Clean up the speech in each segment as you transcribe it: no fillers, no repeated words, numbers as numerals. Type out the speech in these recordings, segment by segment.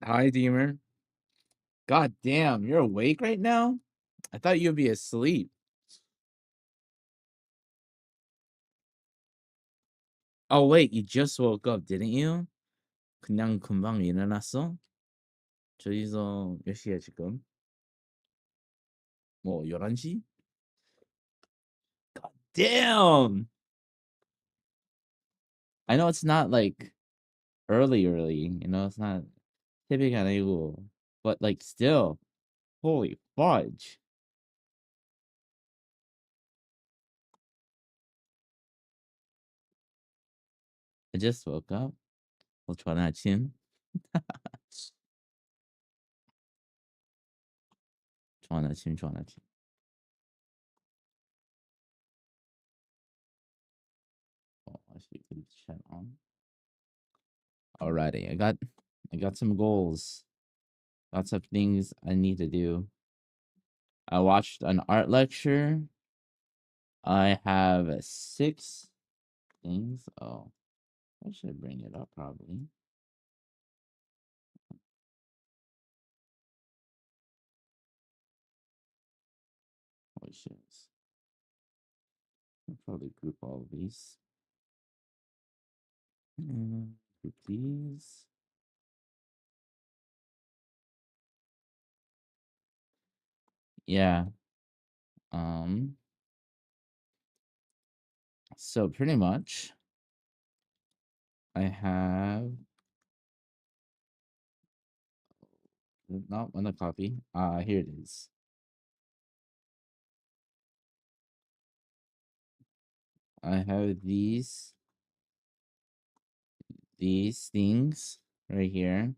Hi, Deemer. God damn, you're awake right now? I thought you'd be asleep. Oh, wait, you just woke up, didn't you? 그냥 금방 일어났어? 저기서 몇 시야, 지금? 뭐, 11시? God damn! I know it's not like early, it's not 새벽이 아니고, but like still, holy fudge. I just woke up. 좋은 아침. 좋은 아침, 좋은 아침. I should put the chat on. Alrighty, I got some goals. Lots of things I need to do. I watched an art lecture. I have 6 things. Oh, I should bring it up probably. Holy shit. I'll probably group all of these. Group these. Yeah. So pretty much I have not one to copy. Here it is. I have these things right here.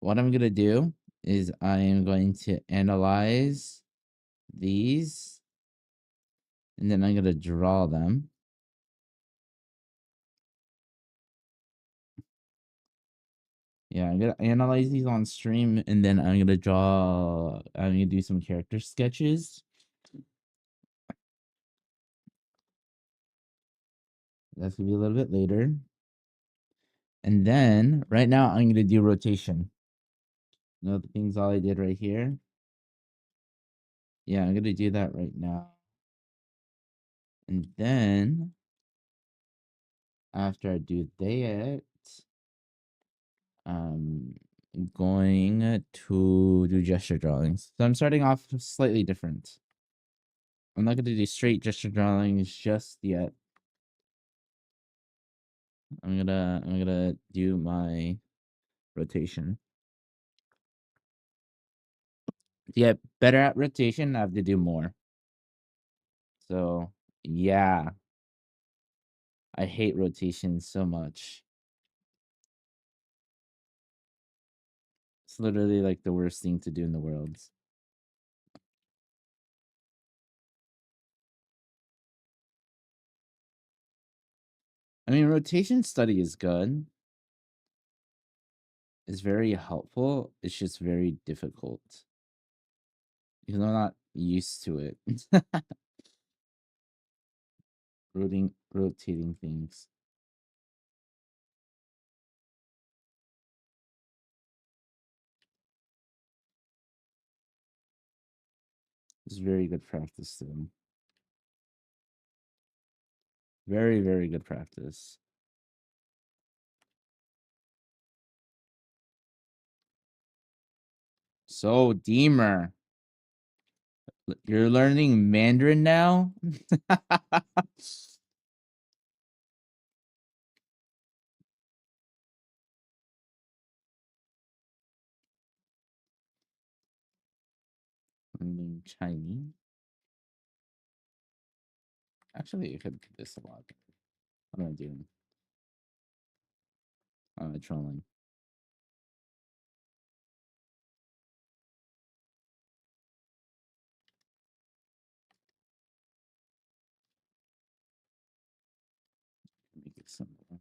What I'm gonna do is I am going to analyze these, and then I'm gonna draw them. Yeah, I'm gonna analyze these on stream, and then I'm gonna do some character sketches. That's gonna be a little bit later. And then right now I'm gonna do rotation. The things all I did right here. Yeah, I'm gonna do that right now. And then after I do that, I'm going to do gesture drawings. So I'm starting off slightly different. I'm not gonna do straight gesture drawings just yet. I'm gonna do my rotation. To get better at rotation, I have to do more. So yeah. I hate rotation so much. It's literally like the worst thing to do in the world. I mean, rotation study is good. It's very helpful. It's just very difficult. Because I'm not used to it. Rotating things. It's very good practice though. Very, very good practice. So, Deemer, you're learning Mandarin now? Learning Chinese? Actually, I could do this a lot. What am I doing? Trolling. Make it simple.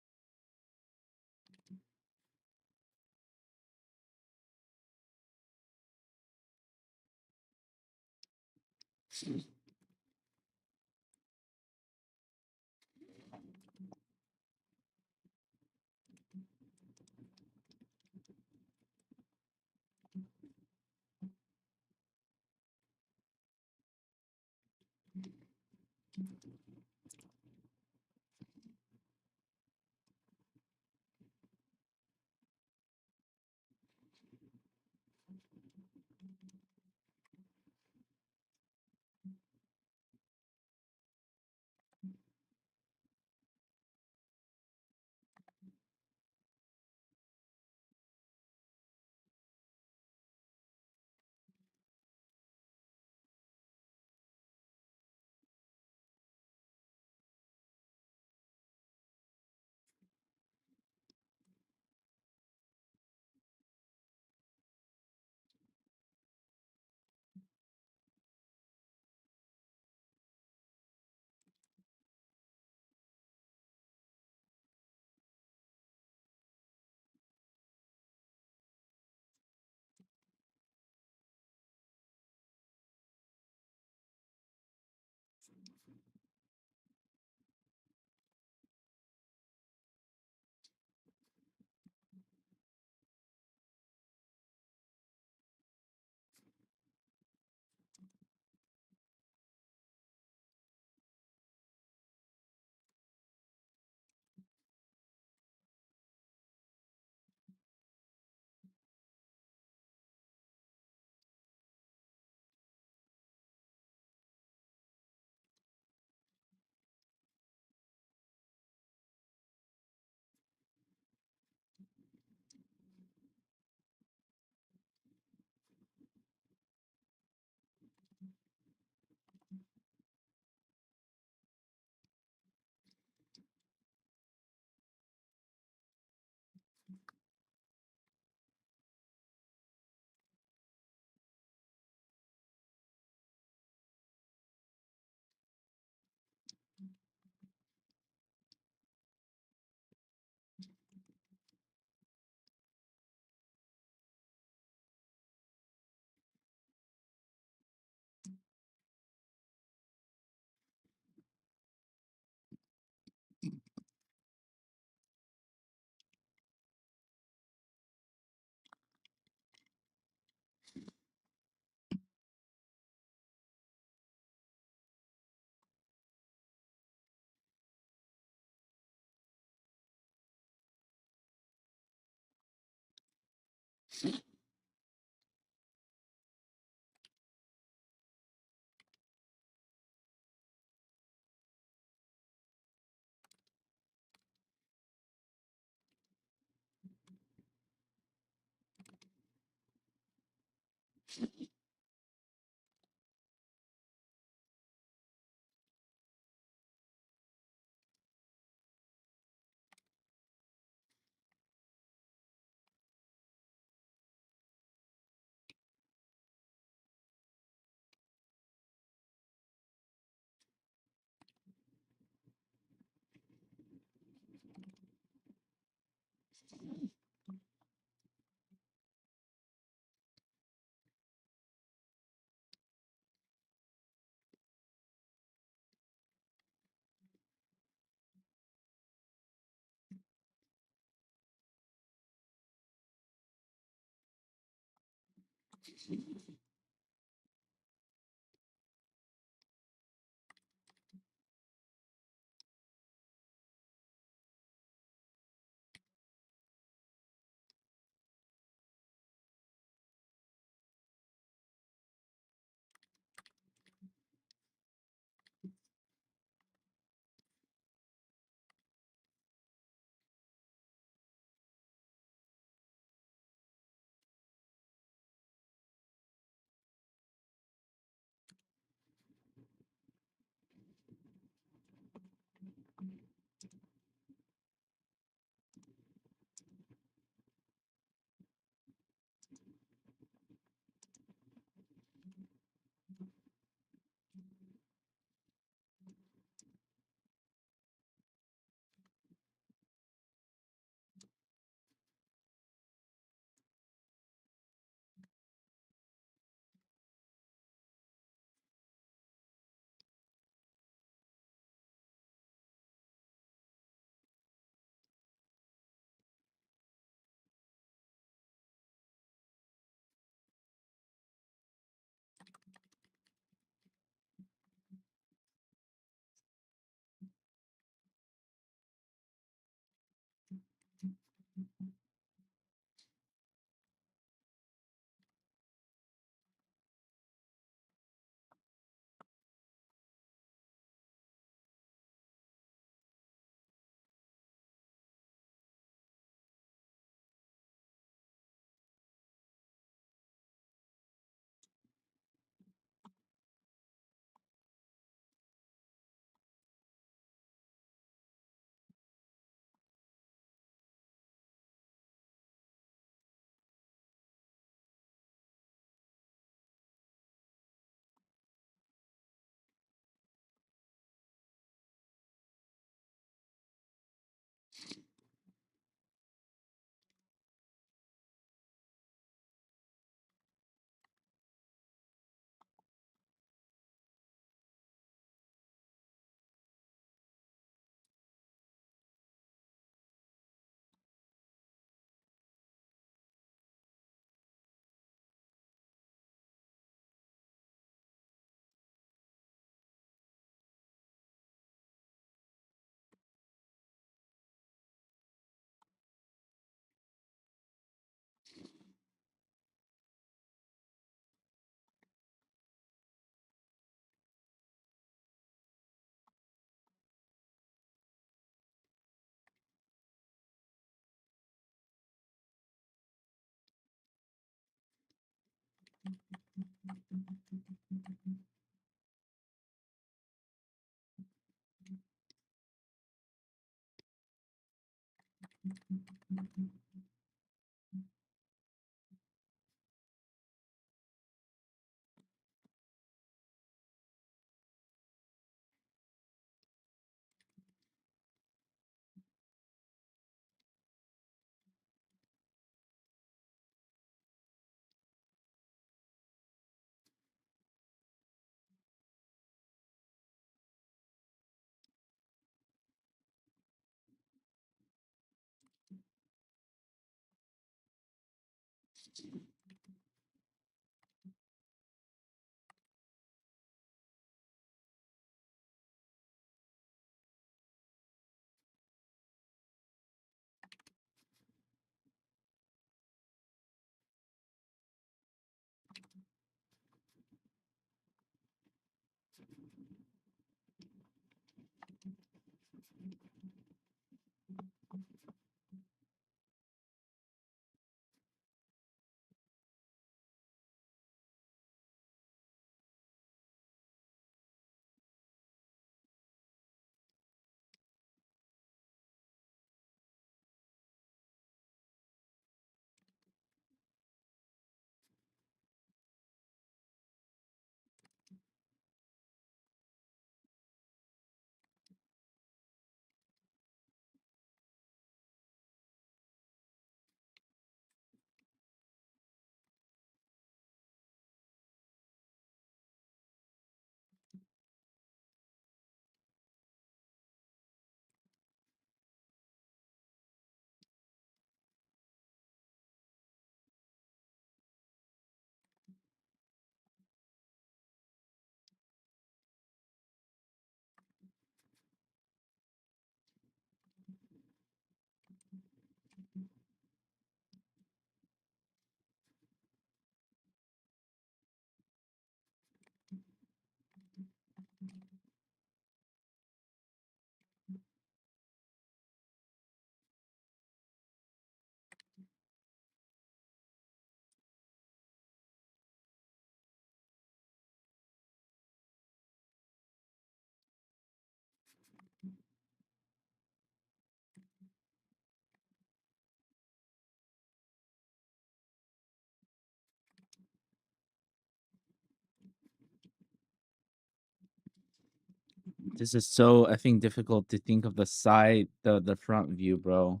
This is so, I think, difficult to think of the side, the front view, bro.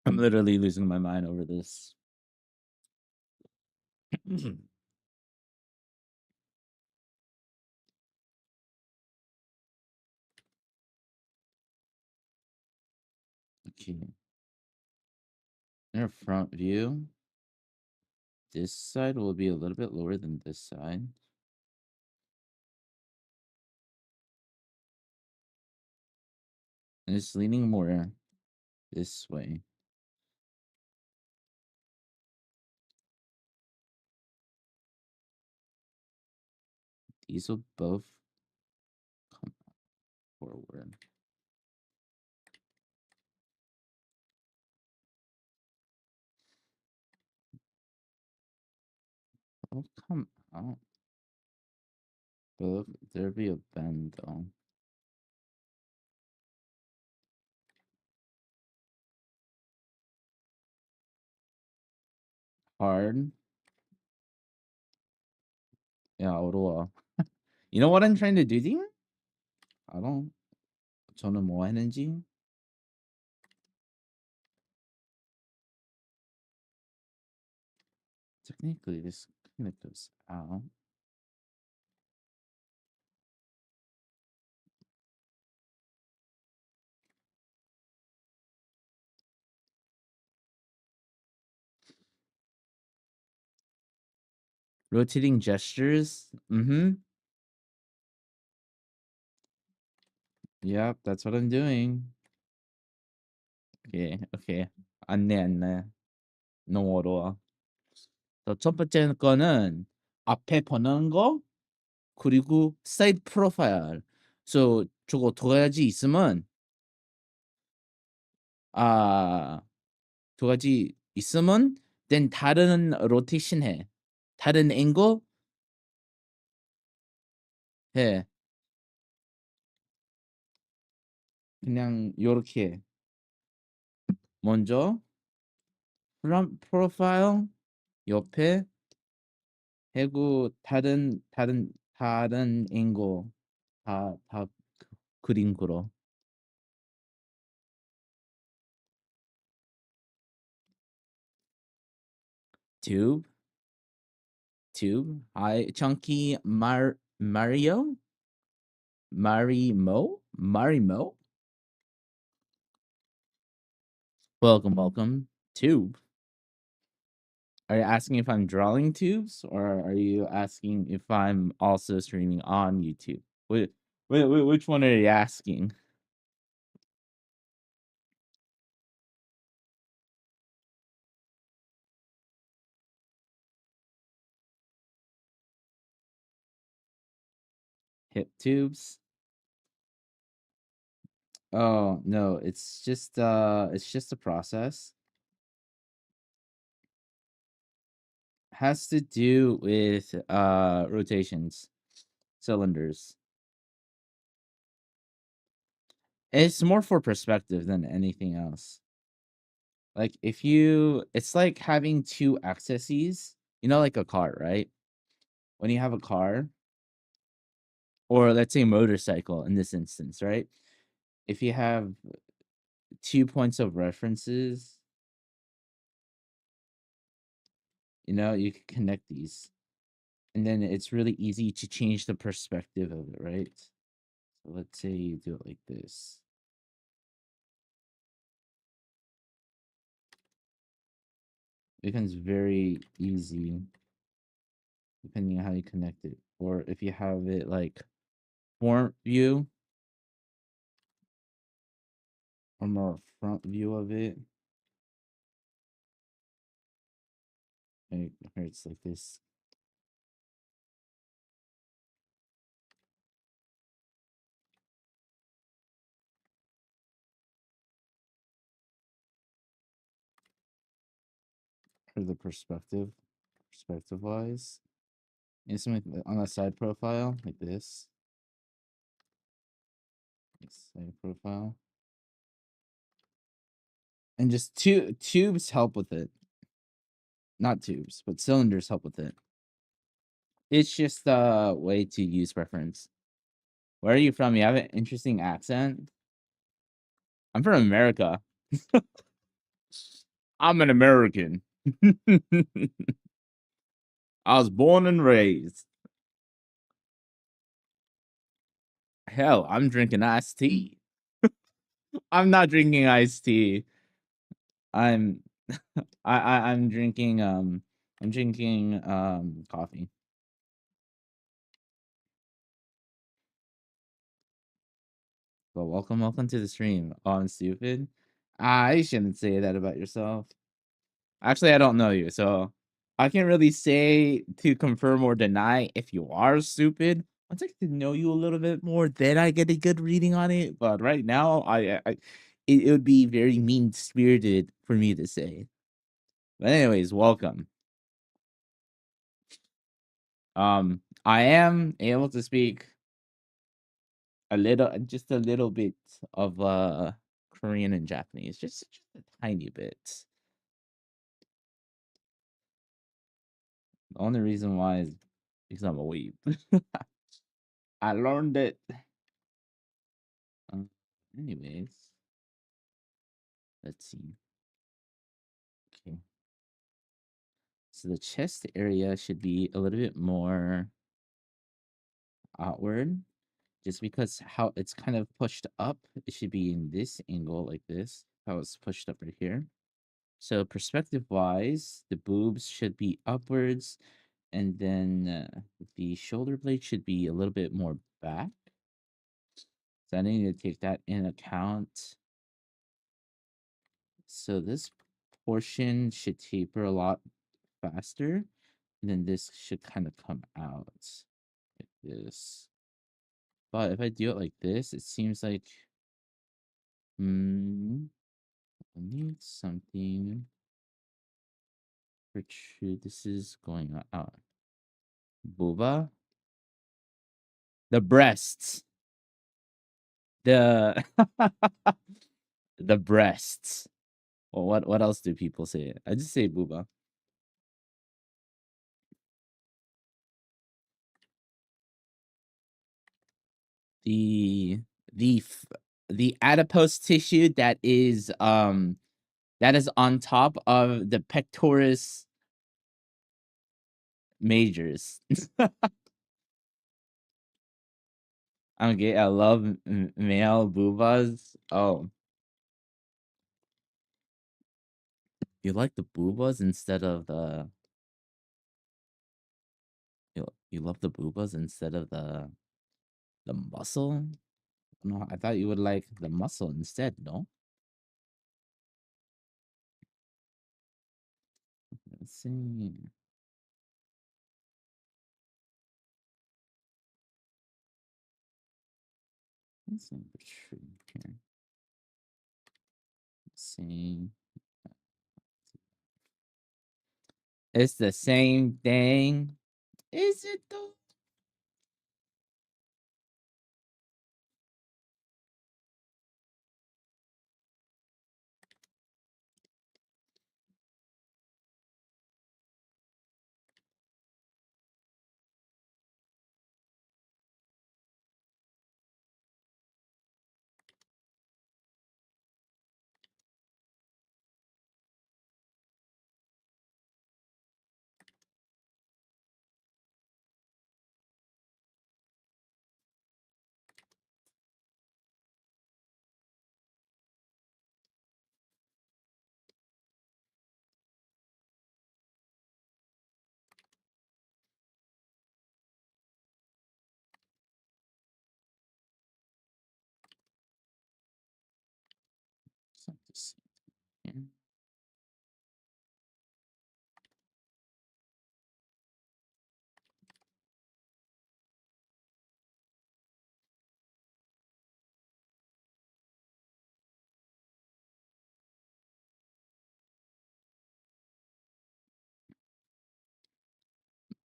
I'm literally losing my mind over this. Okay. Their front view. This side will be a little bit lower than this side. And it's leaning more this way. These will both come forward. Both come out. Both, there'll be a bend though. Hard. Yeah, 어려워. You know what I'm trying to do here? I don't. 저는 뭐 했는지? Technically, this kind of goes out. Rotating gestures. Yep, that's what I'm doing. Okay. 안내. 너무 어려워. 첫 번째 거는 앞에 보는 거, 그리고 사이드 프로파일. So 저거 두 가지 있으면 두 가지 있으면 then 다른 로테이션 해. 다른 앵글 해. 그냥 요렇게 먼저 프론트 프로파일 옆에 하고 다른 앵글 다 그림 그려. Tube, hi chunky Mario, Marimo. Welcome. Tube. Are you asking if I'm drawing tubes, or are you asking if I'm also streaming on YouTube? Which one are you asking? Hip tubes? Oh no, it's just a process. Has to do with rotations, cylinders. It's more for perspective than anything else. Like it's like having two axes, like a car, right? When you have a car, or let's say motorcycle in this instance, right? If you have 2 points of references, you can connect these. And then it's really easy to change the perspective of it, right? So let's say you do it like this. It becomes very easy depending on how you connect it. Or if you have it like front view, or more front view of it. Like, here it's like this. For the perspective wise. And something on a side profile like this. Side profile. And just tubes help with it. Not tubes, but cylinders help with it. It's just a way to use preference. Where are you from? You have an interesting accent. I'm from America. I'm an American. I was born and raised. Hell, I'm drinking iced tea. I'm not drinking iced tea. I'm I'm drinking coffee. Well, welcome to the stream. Oh, I'm stupid. I shouldn't say that about yourself. Actually, I don't know you, so I can't really say to confirm or deny if you are stupid. Once I get to know you a little bit more, then I get a good reading on it. But right now, it would be very mean spirited for me to say. But anyways, welcome. I am able to speak just a little bit of Korean and Japanese, just a tiny bit. The only reason why is because I'm a weeb. I learned it. Anyways, let's see. Okay. So the chest area should be a little bit more outward, just because how it's kind of pushed up. It should be in this angle like this, how it's pushed up right here. So perspective wise, the boobs should be upwards, and then the shoulder blade should be a little bit more back. So I need to take that in account. So this portion should taper a lot faster, and then this should kind of come out like this. But if I do it like this, it seems like I need something protrude. This is going out. Booba. The breasts. The the breasts. Well, what else do people say? I just say booba. The the f- the adipose tissue that is on top of the pectoris majors. I'm gay. I love male boobas. Oh, you like the boobas instead of the you love the boobas instead of the muscle? No, I thought you would like the muscle instead, no? Let's see. Let's see. Here. Let's see. It's the same thing. Is it though? It's not the same thing.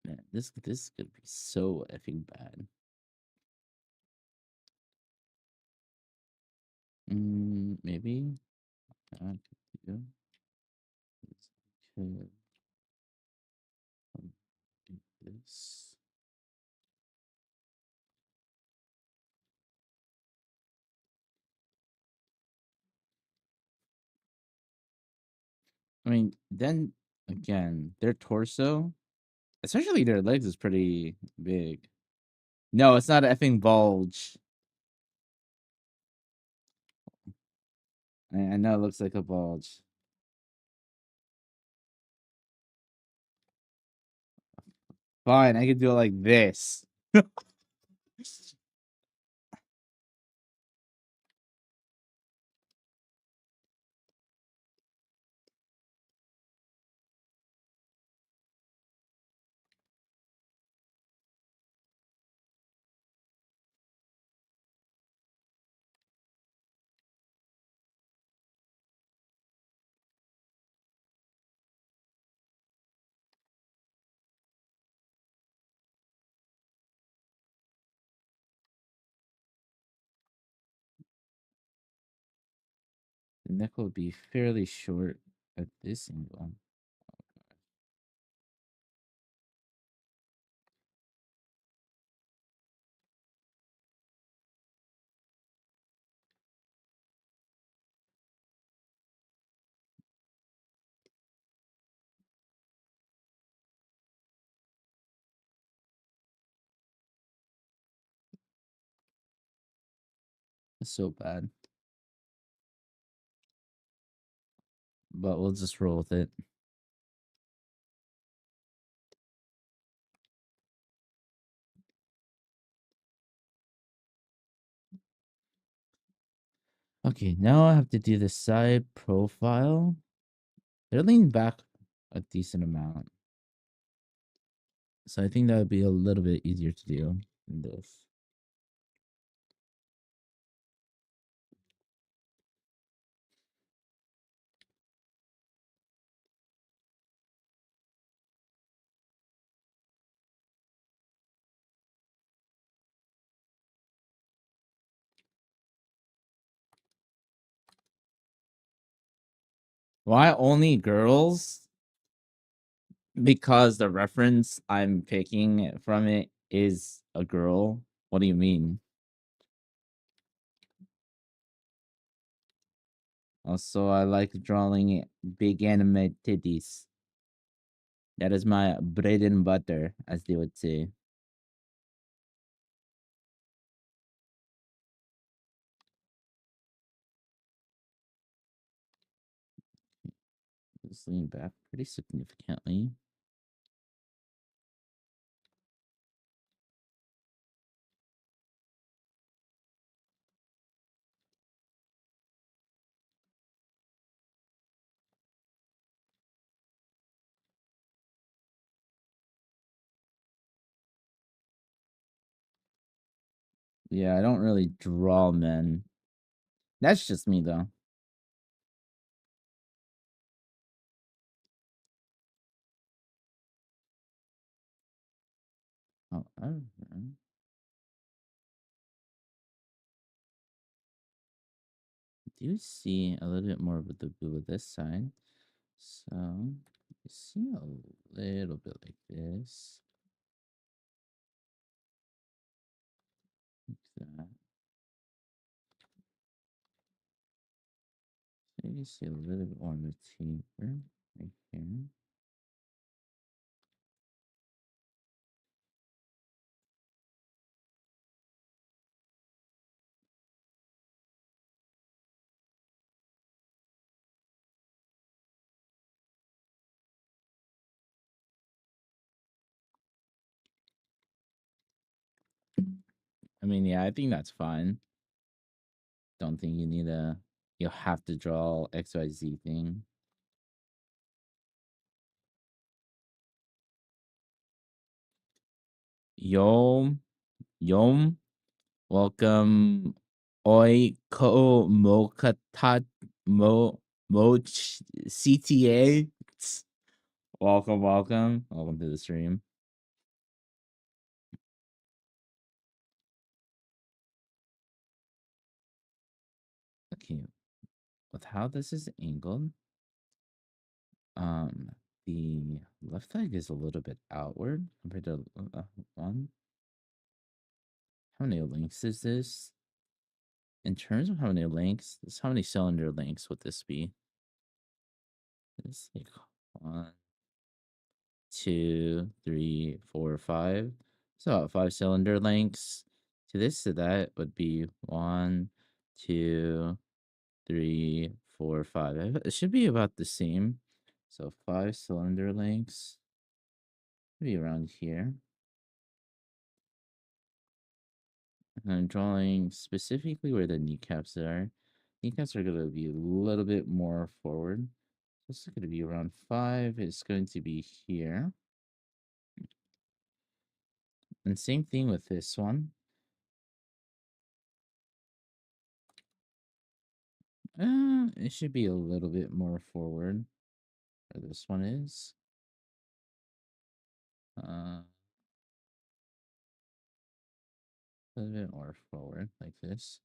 Man, this is gonna be so effing bad. Maybe I could do could do this. I mean, then again, their torso, especially their legs, is pretty big. No, it's not an effing bulge. I know it looks like a bulge. Fine, I could do it like this. The neck will be fairly short at this angle. It's so bad. But we'll just roll with it. Okay, now I have to do the side profile. They're leaning back a decent amount. So I think that would be a little bit easier to do than this. Why only girls? Because the reference I'm picking from it is a girl. What do you mean? Also, I like drawing big anime titties. That is my bread and butter, as they would say. Just lean back pretty significantly. Yeah, I don't really draw men. That's just me, though. However, do you see a little bit more of the blue with this side? So, you see a little bit like this. Like that. So you see a little bit more of the taper right here. I mean, yeah, I think that's fine. Don't think you need you'll have to draw XYZ thing. Yom, welcome. Oi ko mokatat CTA. Welcome to the stream. Okay, with how this is angled, the left leg is a little bit outward compared to one. How many links is this? In terms of how many links, this how many cylinder links would this be? It's like 1, 2, 3, 4, 5. So 5 cylinder lengths. To that would be 1, 2, 3, 4, 5. It should be about the same. So 5 cylinder lengths. Maybe around here. And I'm drawing specifically where the kneecaps are. Kneecaps are going to be a little bit more forward. This is going to be around 5. It's going to be here. And same thing with this one. It should be a little bit more forward. Where this one is. A little bit more forward, like this.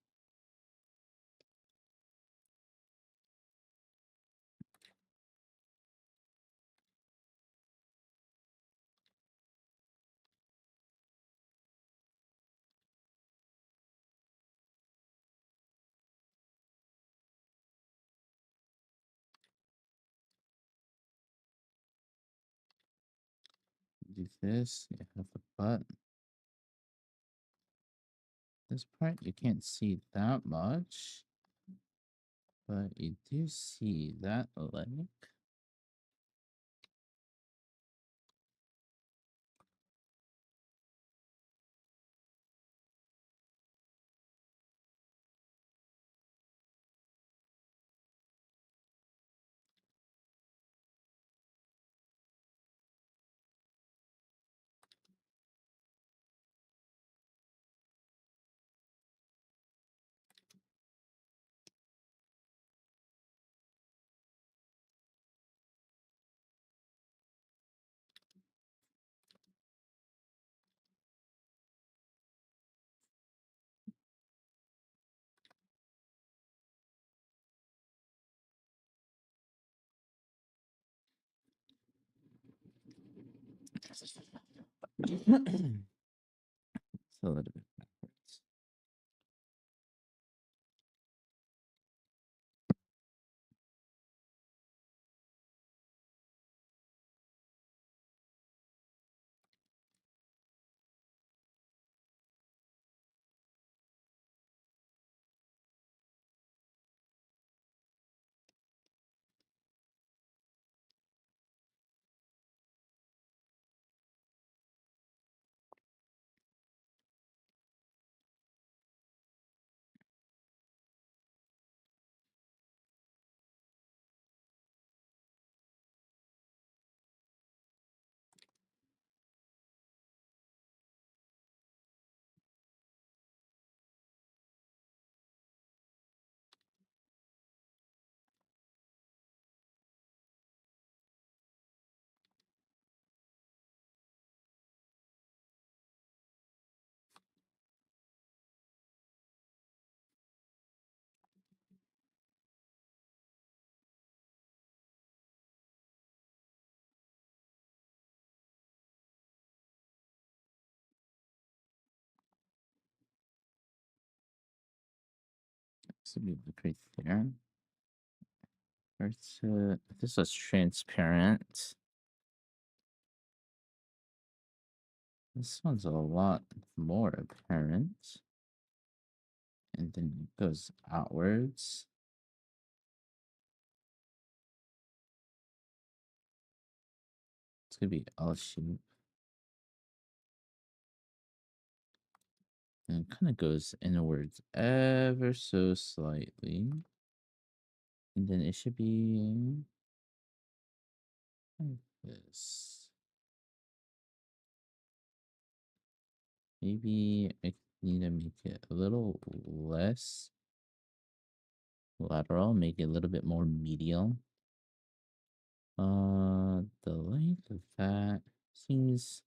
Do this. You have the butt. This part you can't see that much, but you do see that leg. a little bit backwards. So we look right there. First, this was transparent. This one's a lot more apparent. And then it goes outwards. It's gonna be L shape. And it kind of goes inwards ever so slightly. And then it should be like this. Maybe I need to make it a little less lateral, make it a little bit more medial. The length of that seems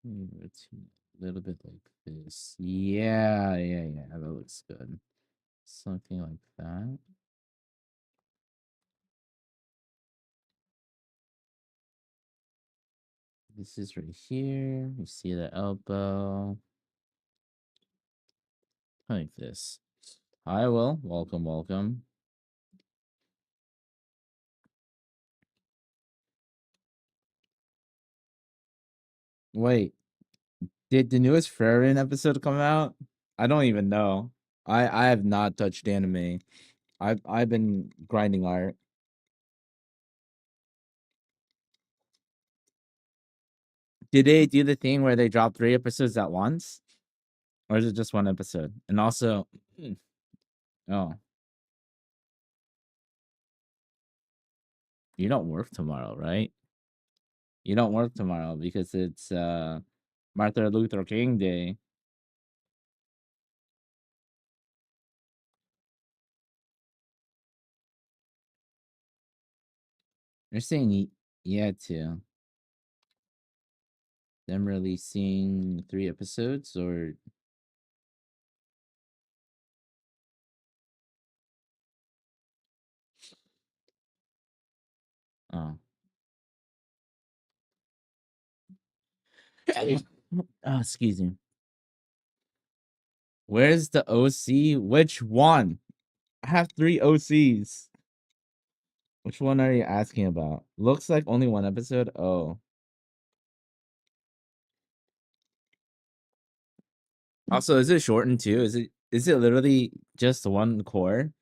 maybe it's a little bit like this. Yeah, that looks good. Something like that. This is right here. You see the elbow. Like this. Hi, Will. Welcome, welcome. Wait, did the newest Frarian episode come out? I don't even know. I have not touched anime. I've been grinding art. Did they do the thing where they drop 3 episodes at once? Or is it just 1 episode? And also, oh, you don't work tomorrow, right? You don't work tomorrow because it's Martin Luther King Day. They're saying yeah to them releasing 3 episodes or oh. Oh, excuse me. Where's the OC? Which one? I have 3 OCs. Which one are you asking about? Looks like only 1 episode. Oh. Also, is it shortened too? Is it literally just 1 core?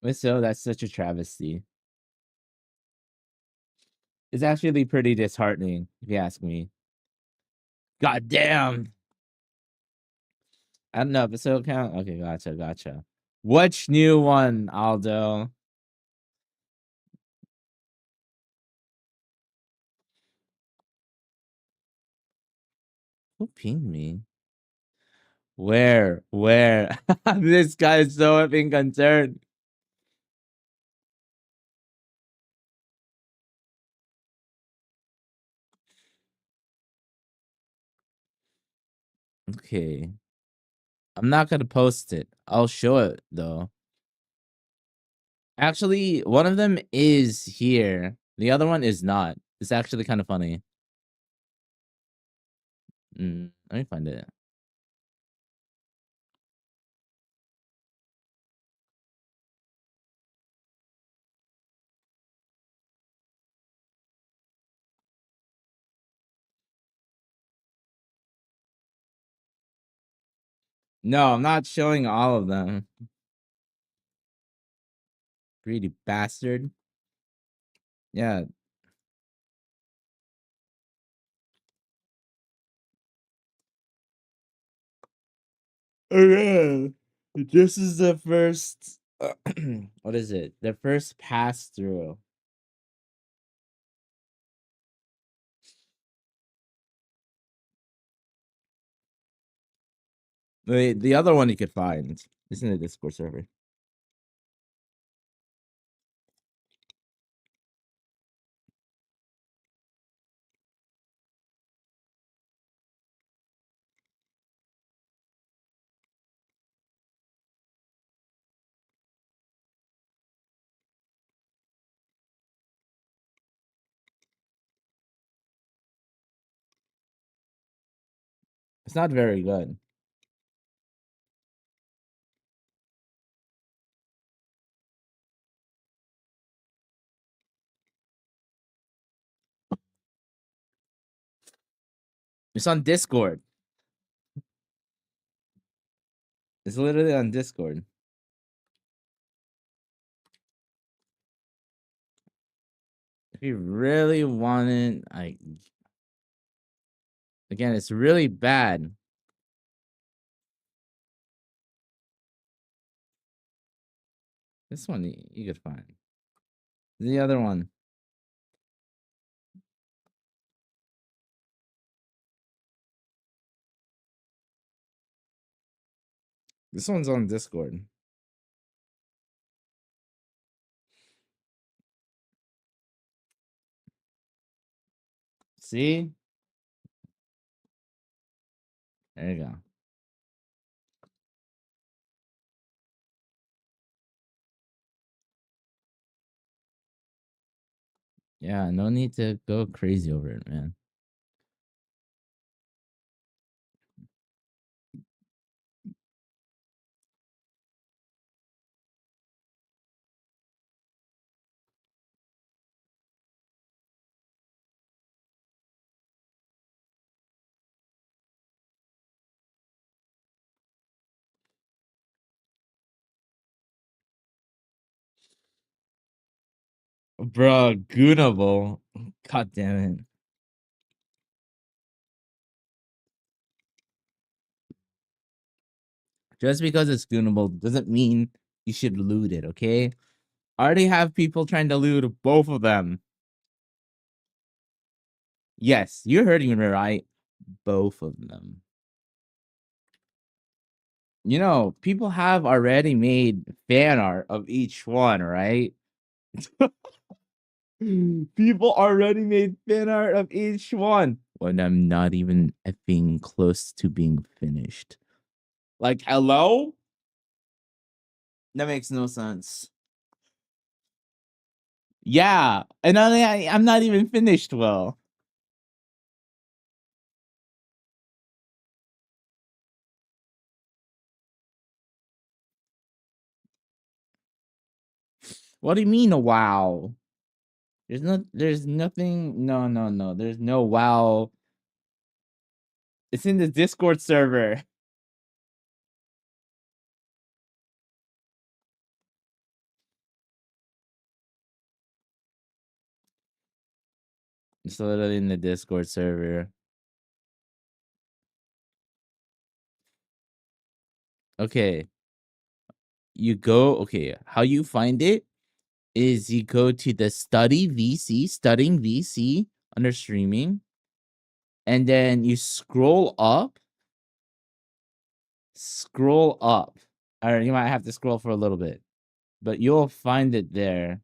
If so, that's such a travesty. It's actually pretty disheartening, if you ask me. God damn. I don't know, episode count? Okay, gotcha. Which new one, Aldo? Who pinged me? Where? This guy is so effing concerned. Okay. I'm not gonna post it. I'll show it though. Actually, one of them is here. The other one is not. It's actually kind of funny. Let me find it. No, I'm not showing all of them. Greedy bastard. Yeah. Okay. This is the first. What is it? The first pass through. The other one you could find. It's in the Discord server. It's not very good. It's on Discord. It's literally on Discord. If you really want it, again, it's really bad. This one you could find. The other one. This one's on Discord. See? There you go. Yeah, no need to go crazy over it, man. Bro, Goonable. God damn it. Just because it's Goonable doesn't mean you should loot it, okay? I already have people trying to loot both of them. Yes, you're hurting me, right? Both of them. You know, people have already made fan art of each one, right? People already made fan art of each one when I'm not even effing close to being finished. Like, hello? That makes no sense. Yeah, and I'm not even finished well. What do you mean a wow? There's nothing. No. There's no wow. It's in the Discord server. It's literally in the Discord server. Okay. Okay, how you find it is you go to the studying VC under streaming, and then you scroll up. Or you might have to scroll for a little bit, but you'll find it there.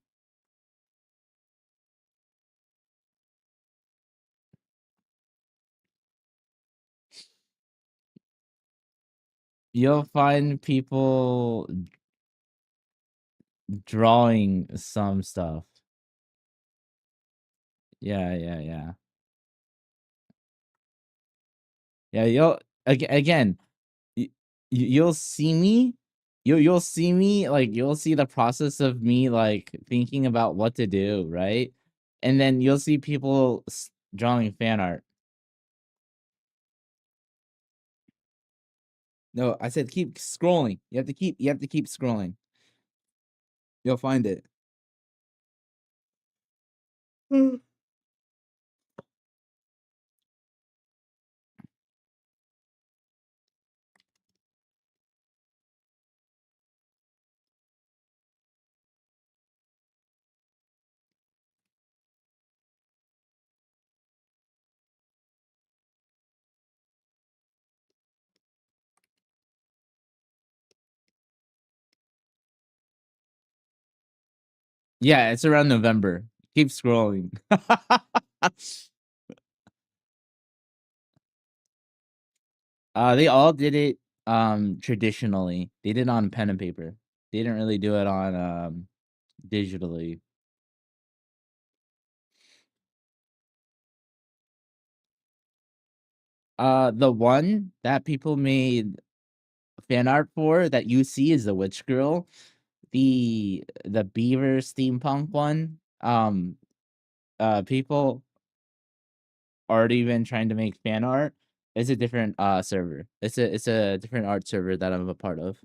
You'll find people drawing some stuff. Yeah. Yeah, again, you'll see me. You'll see me, like, you'll see the process of me, like, thinking about what to do, right? And then you'll see people drawing fan art. No, I said keep scrolling. You have to keep scrolling. You'll find it. Yeah, it's around November. Keep scrolling. They all did it traditionally. They did it on pen and paper. They didn't really do it on digitally. The one that people made fan art for that you see is the witch girl. The beaver steampunk one. People already been trying to make fan art. It's a different server. It's a different art server that I'm a part of.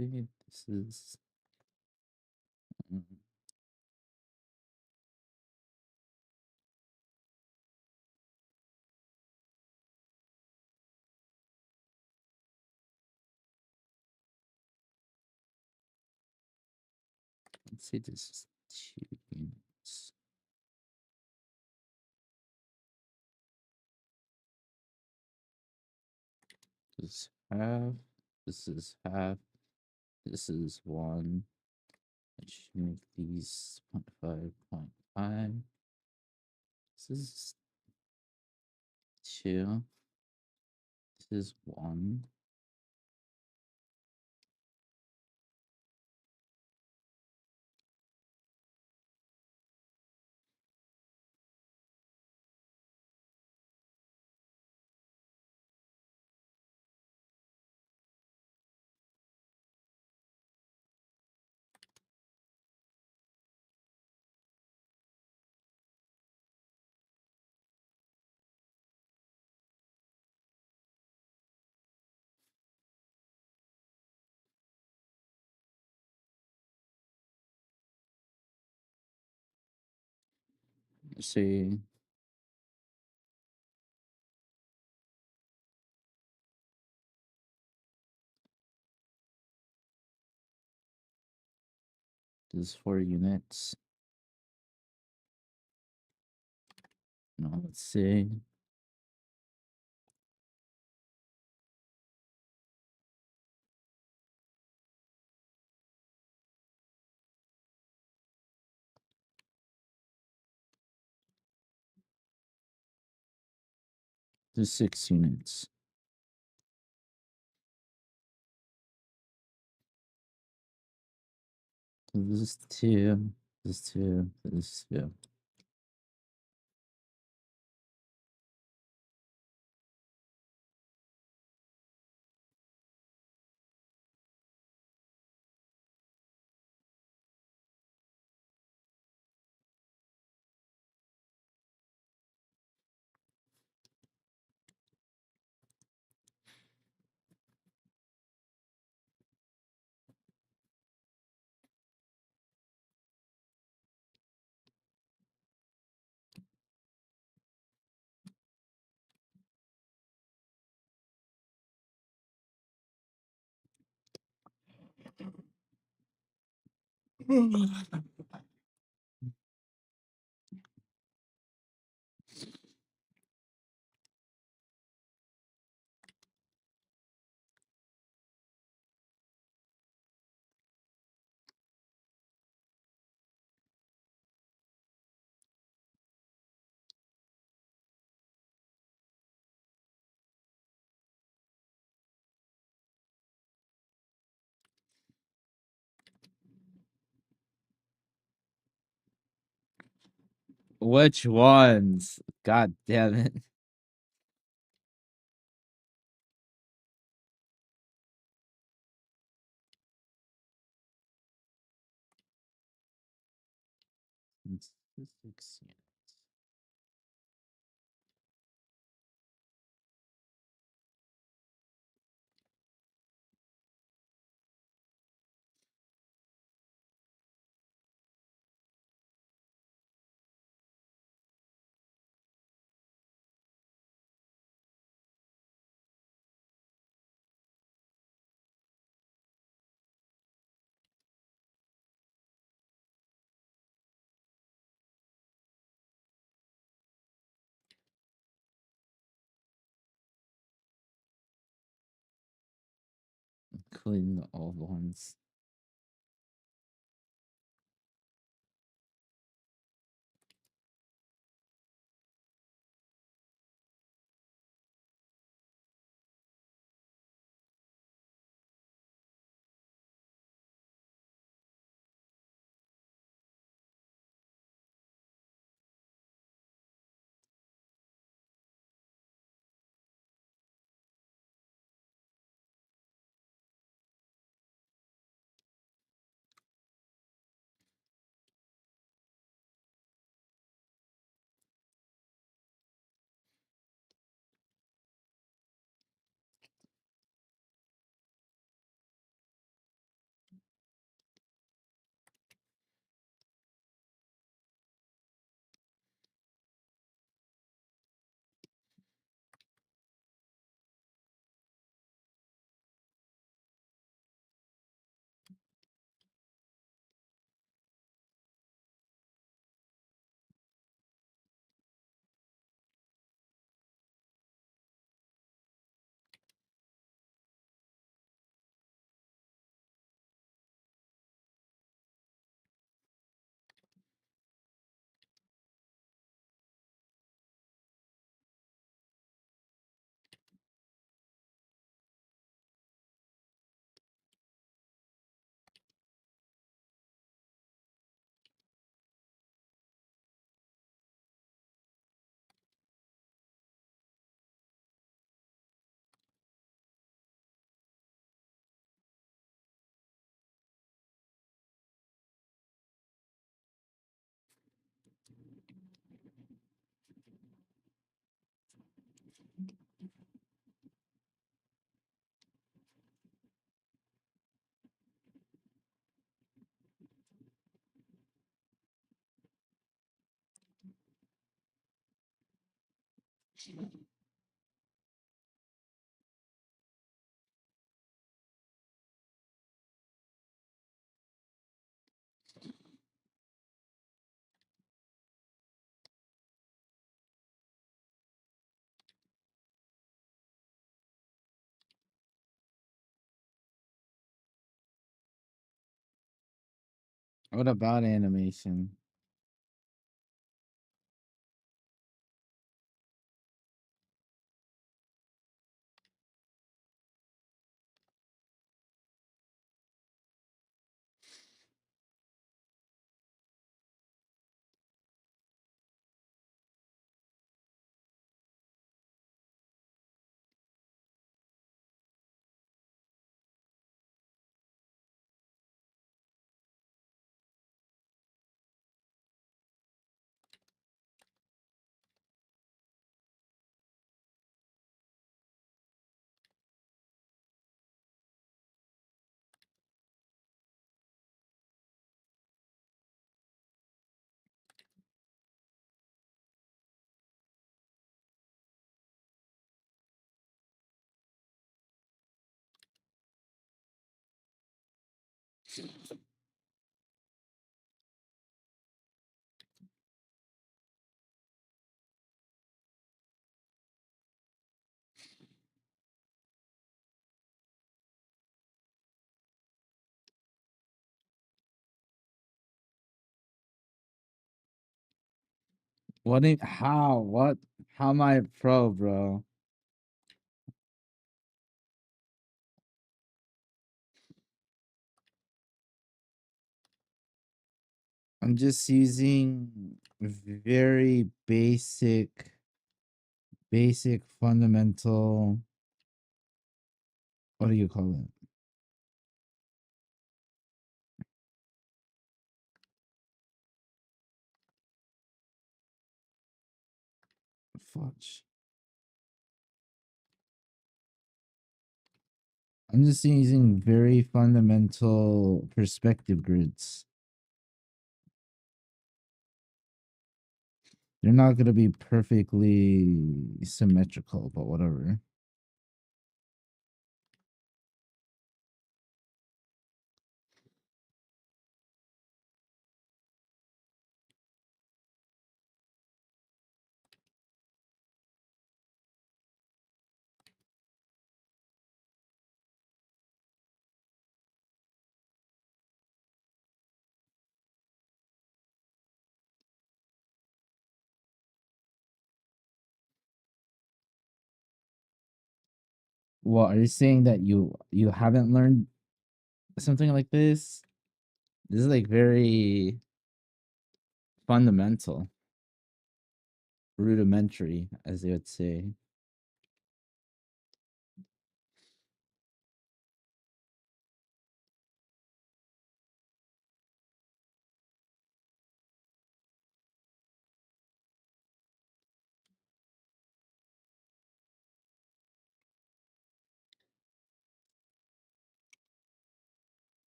This is let's see, this is 2 units. This is half. This is half. This is 1. I should make these 0.5, 0.5. This is 2. This is 1. Let's see. This is 4 units. No, let's see. This is 6 units. So this is 2. This is 2. This is 2. Which ones? God damn it. Including the old ones. What about animation? What? How? What? How am I a pro, bro? I'm just using very basic fundamental. What do you call it? Fudge. I'm just using very fundamental perspective grids. They're not going to be perfectly symmetrical, but whatever. What are you saying that you haven't learned something like this? This is like very fundamental, rudimentary, as they would say.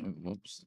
Oh, whoops.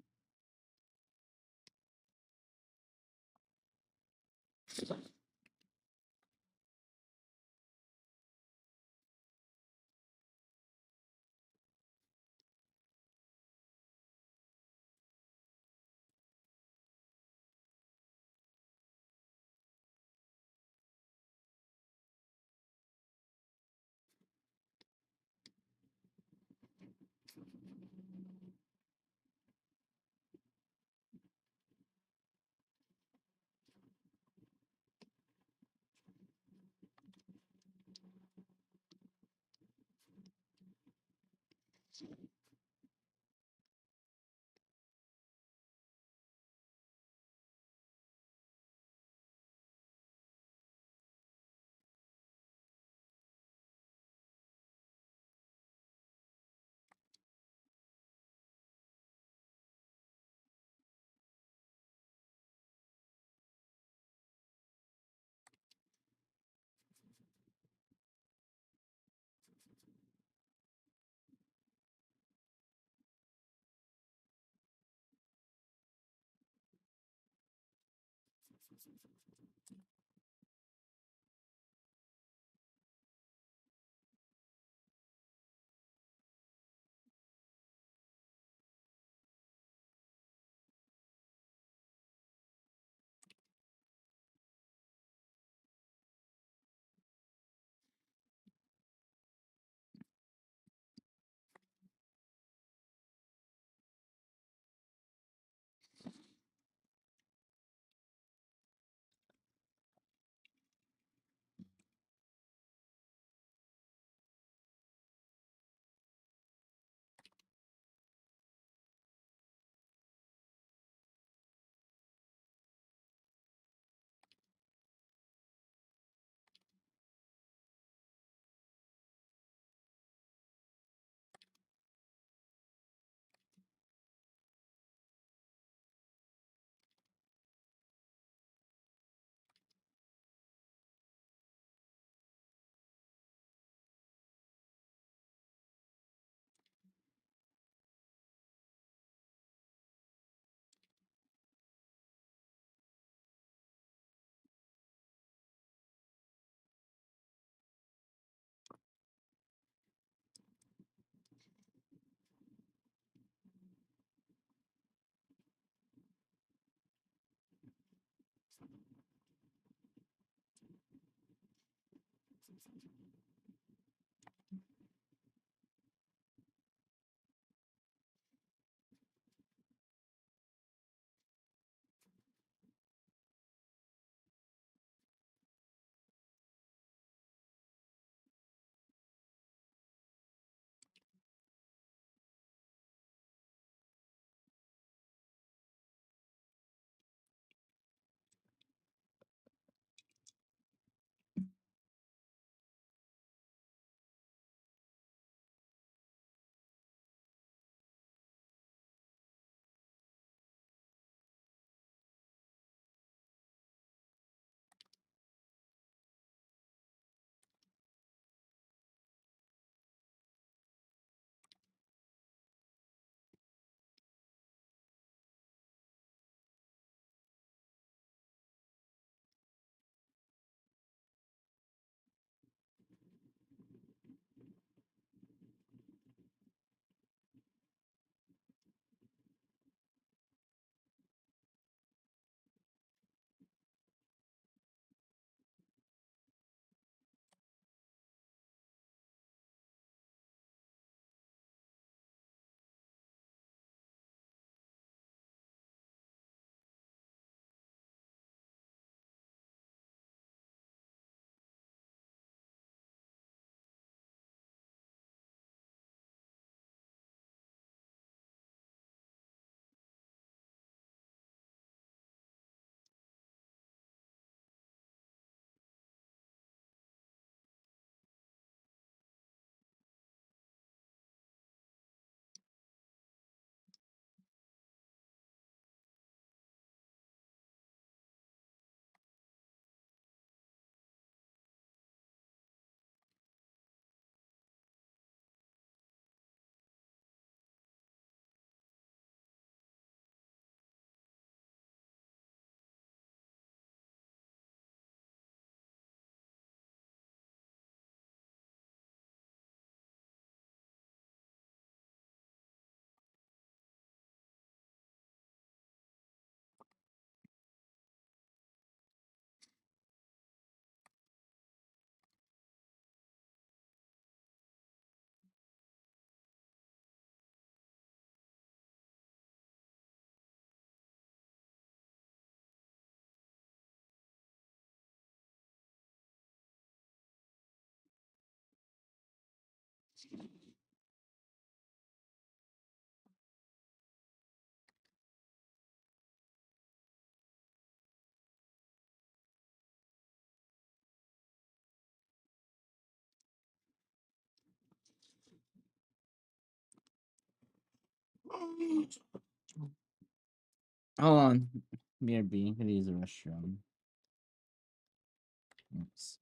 Hold on. BRB, could use the restroom. Oops.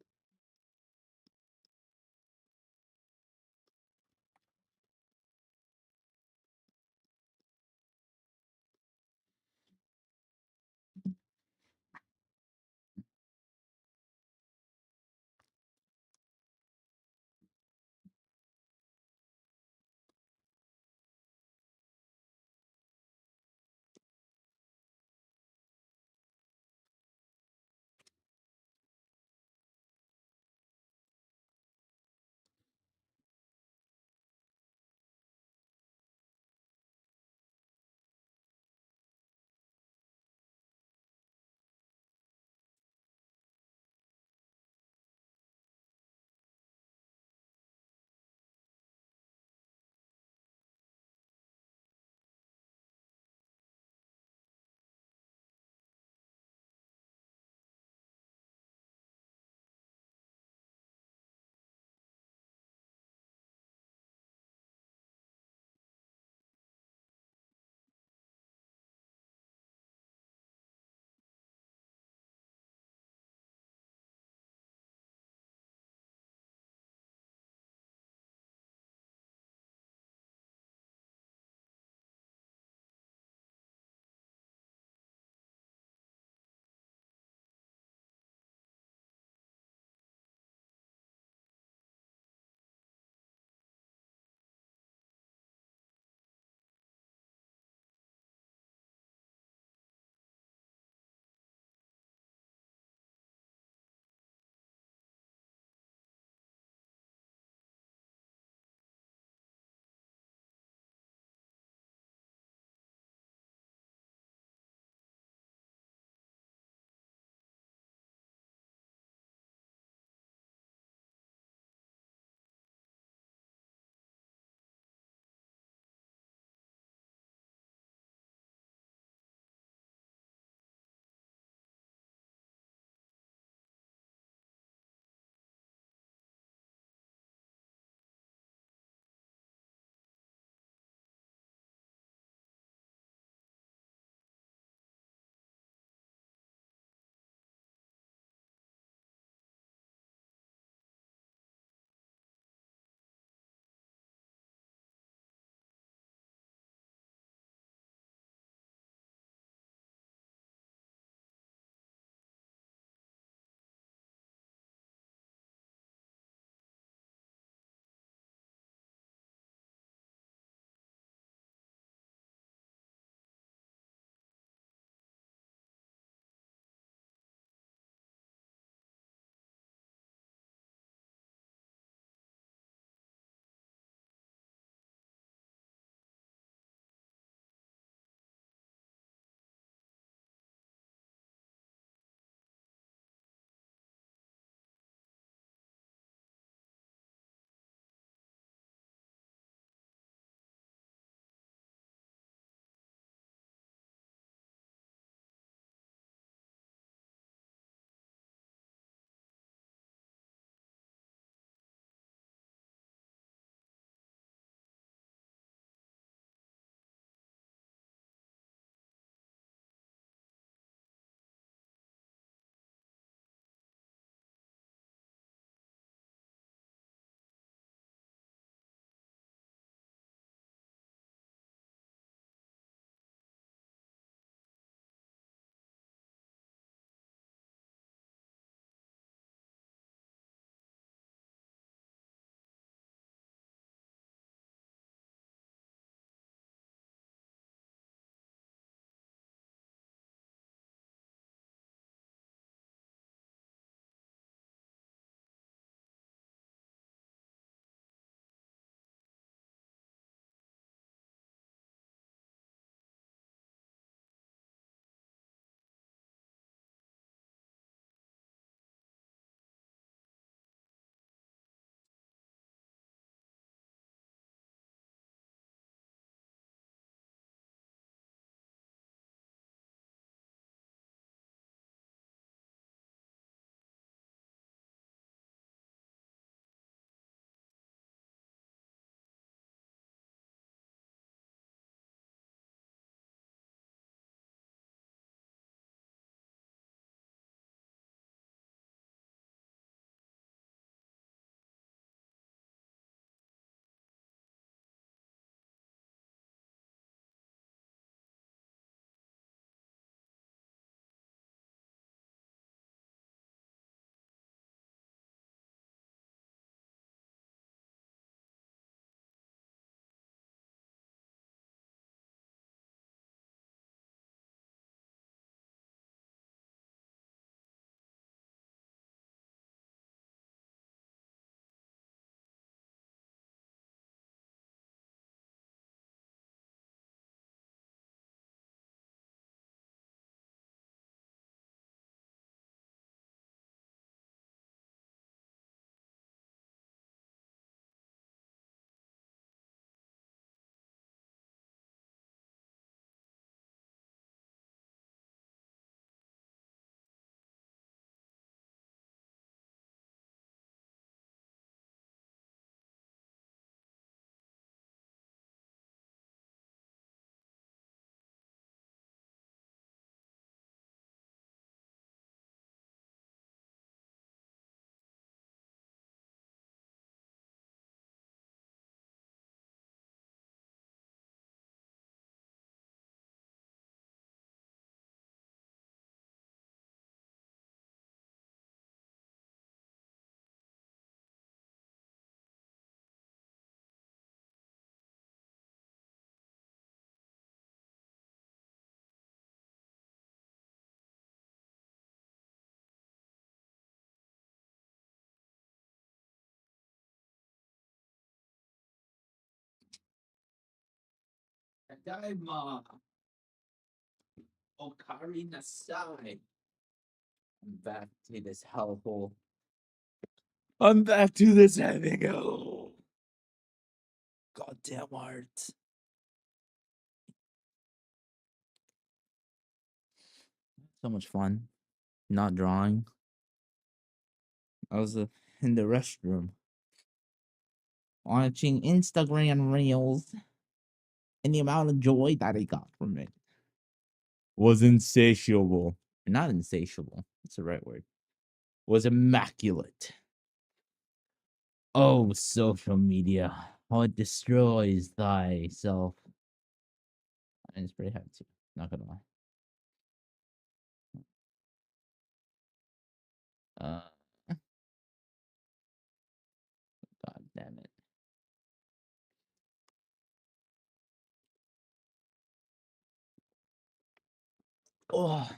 Daima. Okari Nasai. I'm back to this hellhole. I'm back to this heavy hell. Goddamn art. So much fun. Not drawing. I was in the restroom watching Instagram reels, and the amount of joy that I got from it was insatiable. Not insatiable. That's the right word. Was immaculate. Oh, social media. How it destroys thyself. And it's pretty hard too. Not gonna lie. God damn it. Oh,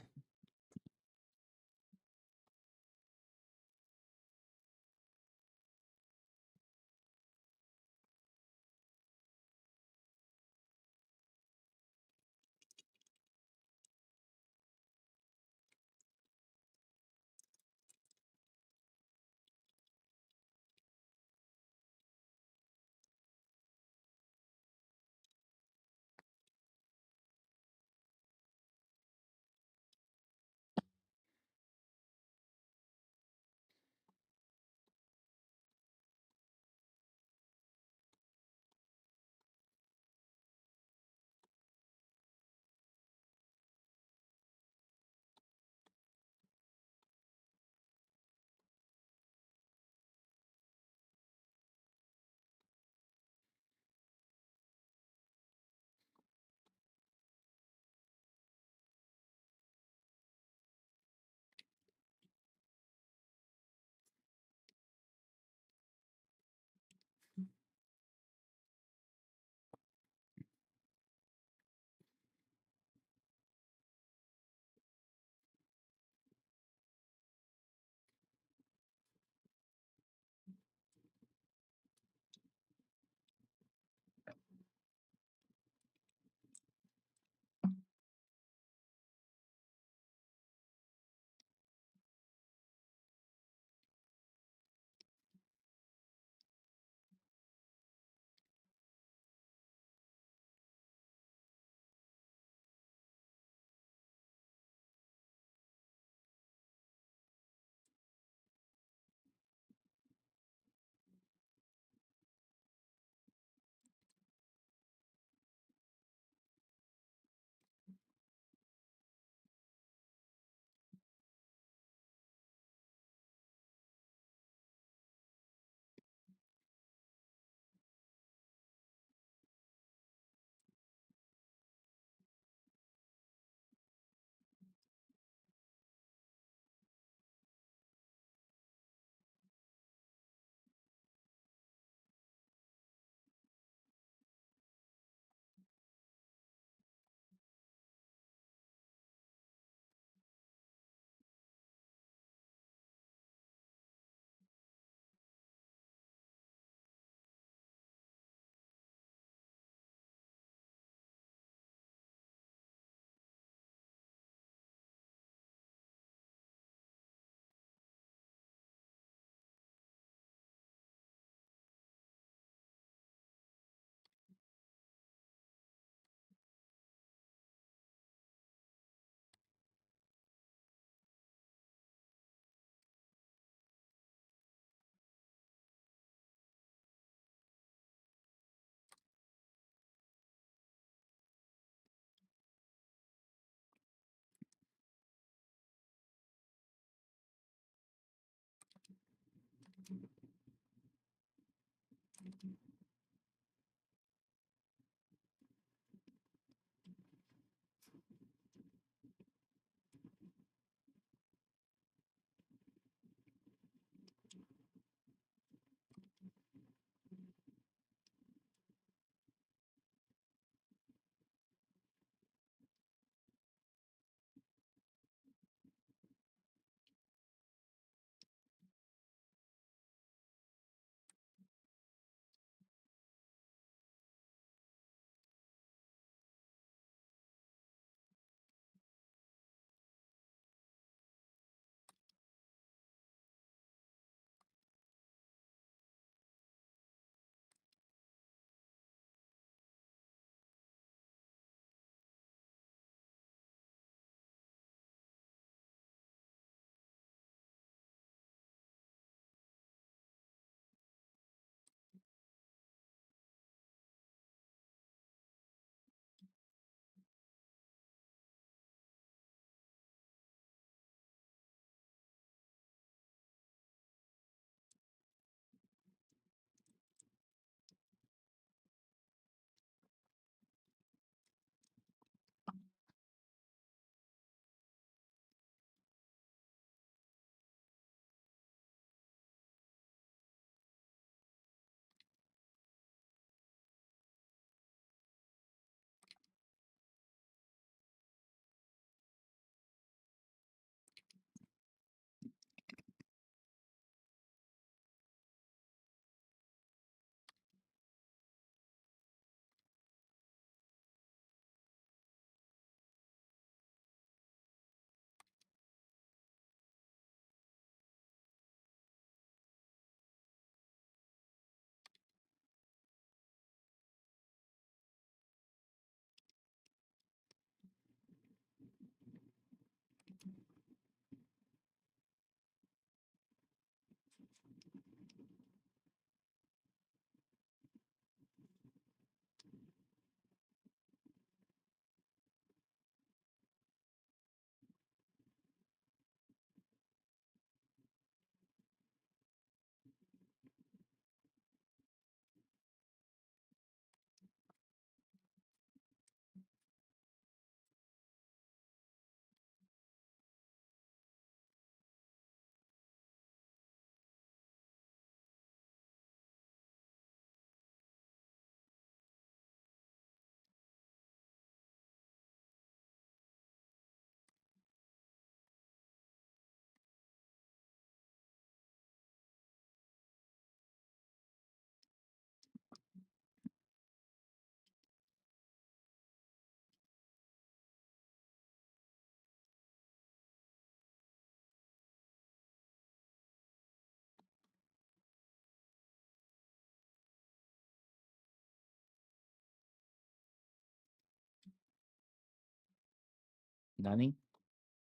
Nani?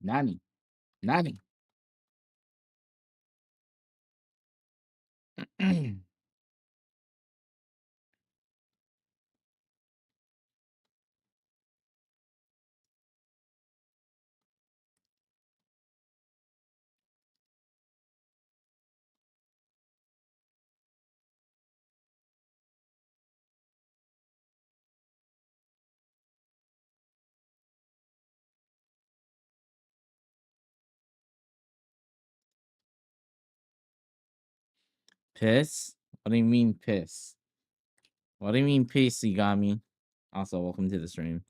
Nani? Nani? Piss? What do you mean piss? What do you mean piss, Igami? Also, welcome to the stream.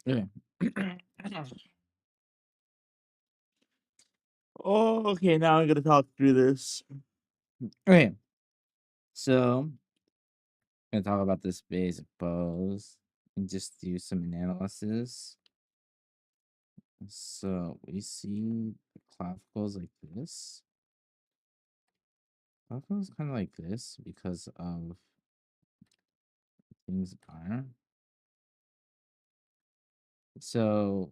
Okay. Oh, okay, now I'm gonna talk through this. Okay, so I'm gonna talk about this basic pose and just do some analysis. So we see the clavicles like this. Clavicles kind of like this because of things are. So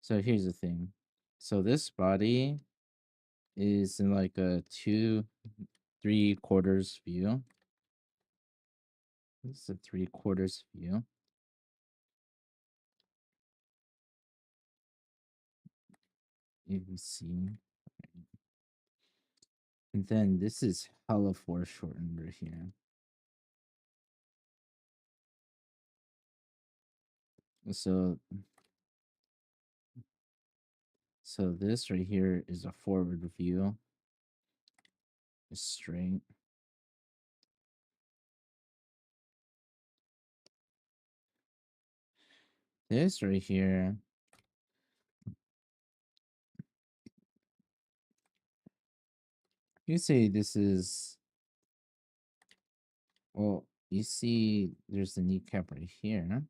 so here's the thing. So this body is in like a 2 3/4 view. This is a 3/4 view. You can see. And then this is hella foreshortened right here. So so this right here is a forward view. It's straight. This right here, you say this is, well, you see there's the kneecap right here.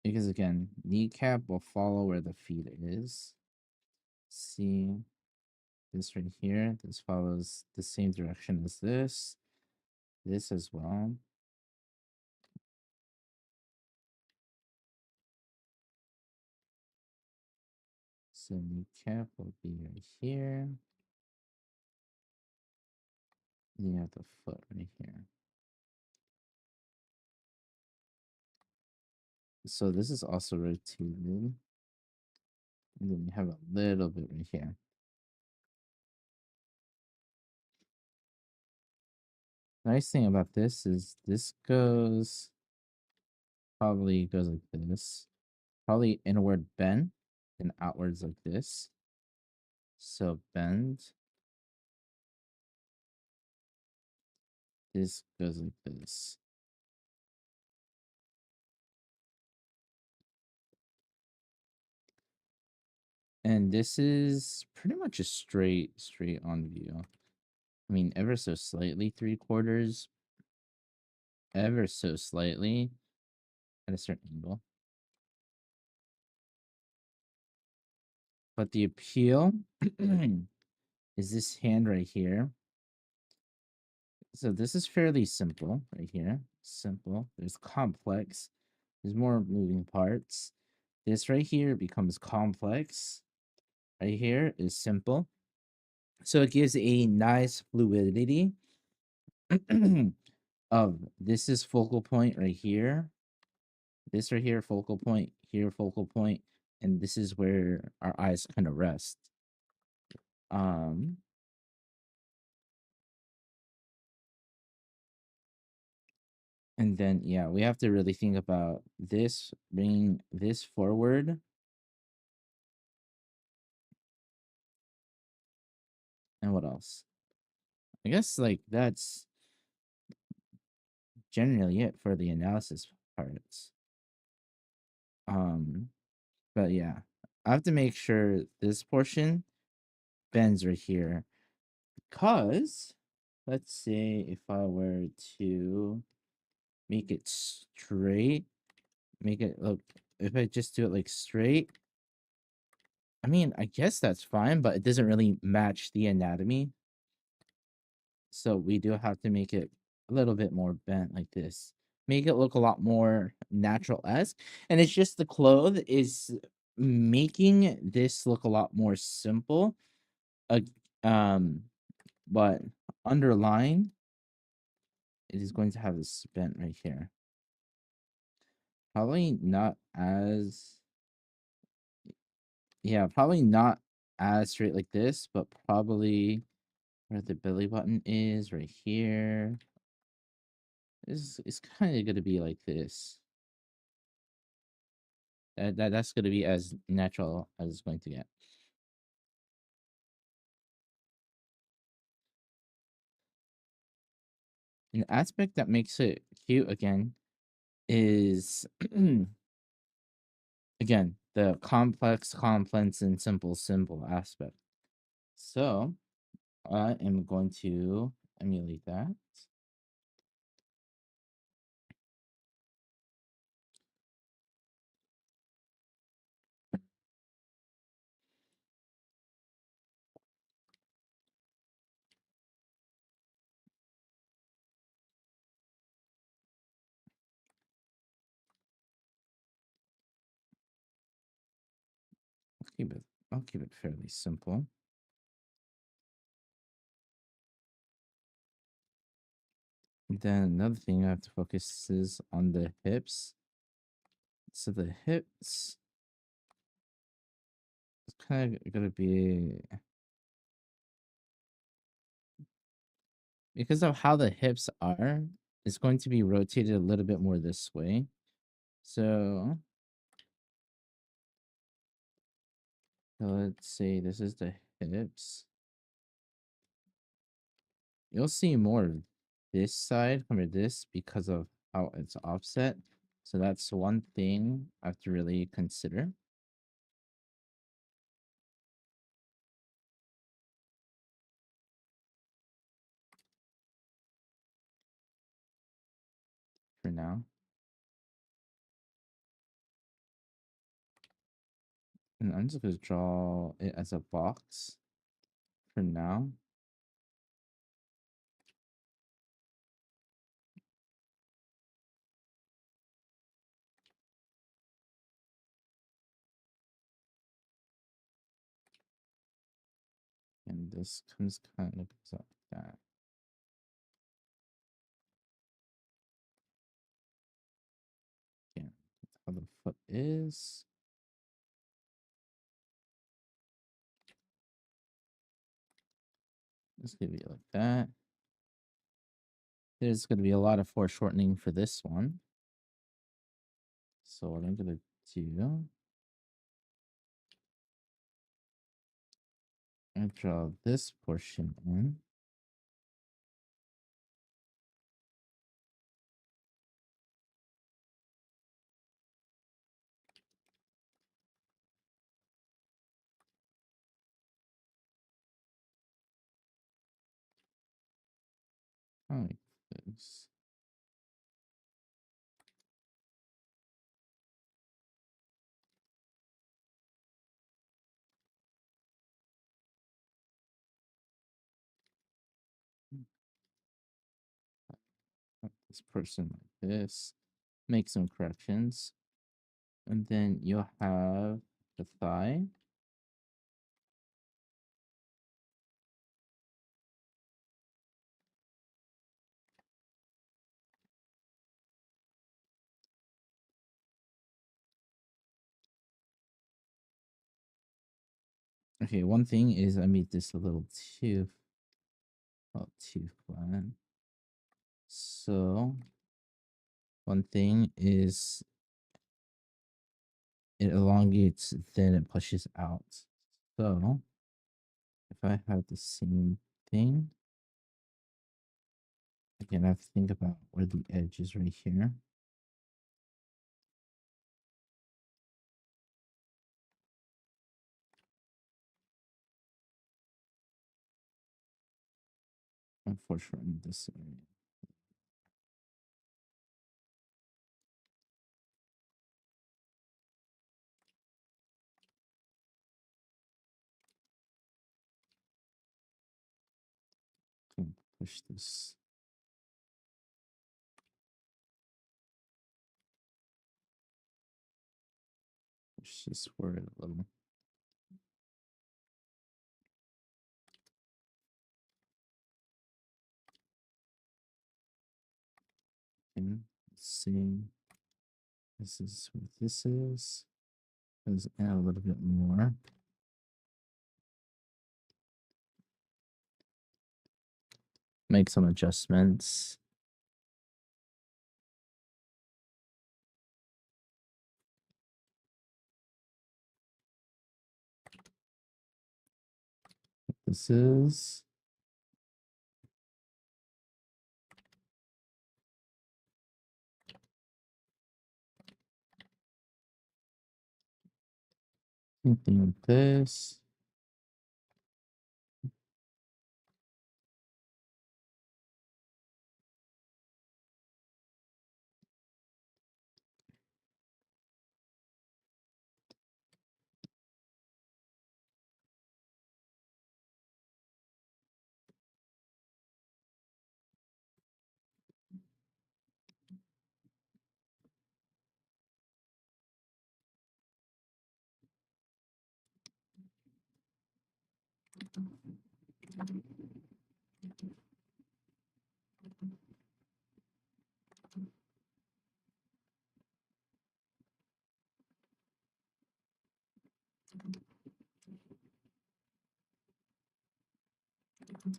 Because again, kneecap will follow where the feet is. See this right here, this follows the same direction as this. This as well. So kneecap will be right here. Then you have the foot right here. So this is also rotated. And then you have a little bit right here. Nice thing about this is this probably goes like this. Probably inward bend and outwards like this. So bend. This goes like this. And this is pretty much a straight on view. I mean, ever so slightly 3/4, ever so slightly at a certain angle. But the appeal is this hand right here. So this is fairly simple right here. Simple. There's complex. There's more moving parts. This right here becomes complex. Right here is simple. So it gives a nice fluidity of this is focal point right here. This right here, focal point, here, focal point, and this is where our eyes kind of rest. And then yeah, we have to really think about this, bringing this forward. And what else? I guess like that's generally it for the analysis parts. But yeah, I have to make sure this portion bends right here, because let's say if I were to make it straight, make it look, if I just do it like straight, I mean, I guess that's fine, but it doesn't really match the anatomy. So we do have to make it a little bit more bent like this. Make it look a lot more natural-esque. And it's just the cloth is making this look a lot more simple. Uh, but underlying, it is going to have this bent right here. Probably not as, yeah, probably not as straight like this, but probably where the belly button is right here. It's kind of going to be like this. That's going to be as natural as it's going to get. An aspect that makes it cute again is again the complex, and simple aspect. So I am going to emulate that. I'll keep it fairly simple. Then another thing I have to focus is on the hips. So the hips, it's kind of gonna be because of how the hips are, it's going to be rotated a little bit more this way. So let's say this is the hips. You'll see more of this side from this because of how it's offset. So that's one thing I have to really consider. For now. And I'm just going to draw it as a box for now. And this comes kind of like that. Yeah, that's how the foot is. It's going to be like that. There's going to be a lot of foreshortening for this one. So what I'm going to do, I draw this portion in. Like this. This person like this. Make some corrections. And then you'll have the thigh. Okay, one thing is I made this a little too flat. So one thing is it elongates, then it pushes out. So if I have the same thing, again, I have to think about where the edge is right here. Unfortunately, this area. Can push this. Push this forward a little. And see, this is what this is. Let's add a little bit more. Make some adjustments. This is Anything with this.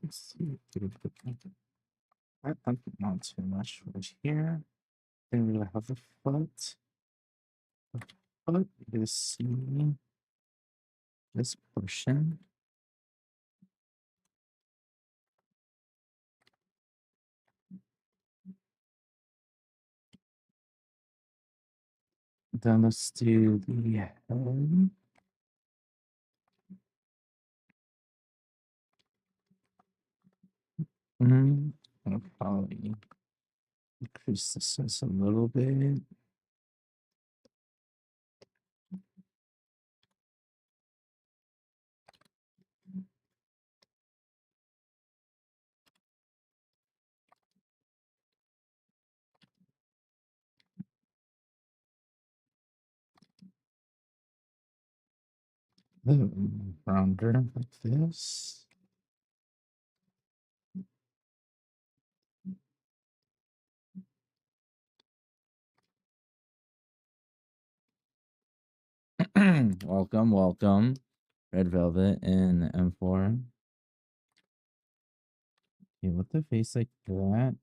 Let's see. I think not too much right here. Then we're gonna have the foot. The foot is see this portion. Then let's do the head. I'll probably increase the size a little bit. The rounder like this. Welcome, welcome. Red Velvet and M4. Okay, with the face like that. I'm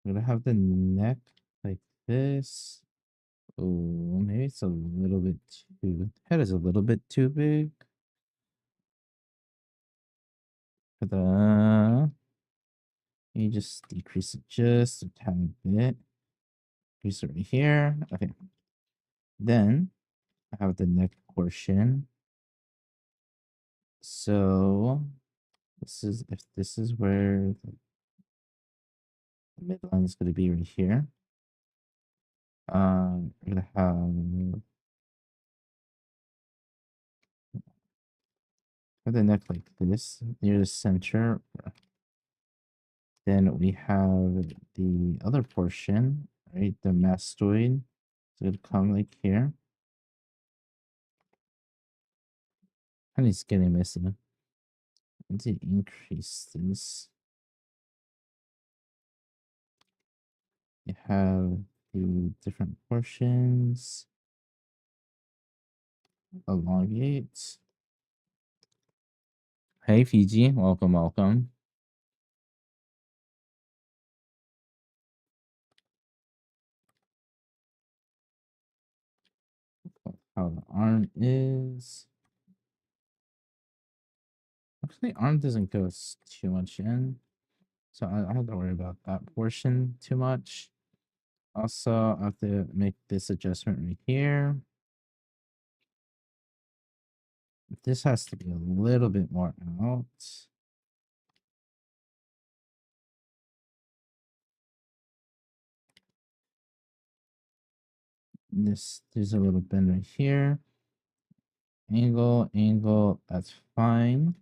gonna have the neck like this. Oh, maybe it's a little bit too. Head is a little bit too big. For the. You just decrease it just a tiny bit. Decrease it right here. Okay. Then I have the neck portion. So this is if this is where the midline is going to be right here. We're gonna have the neck like this near the center. Then we have the other portion, right? The mastoid. So it'll come like here. And it's getting messy. I need to increase this. You have the different portions. Elongate. Hey Fiji, welcome, welcome. How the arm is. Actually, arm doesn't go too much in. So I don't have to worry about that portion too much. Also, I have to make this adjustment right here. This has to be a little bit more out. There's a little bend right here. Angle, that's fine.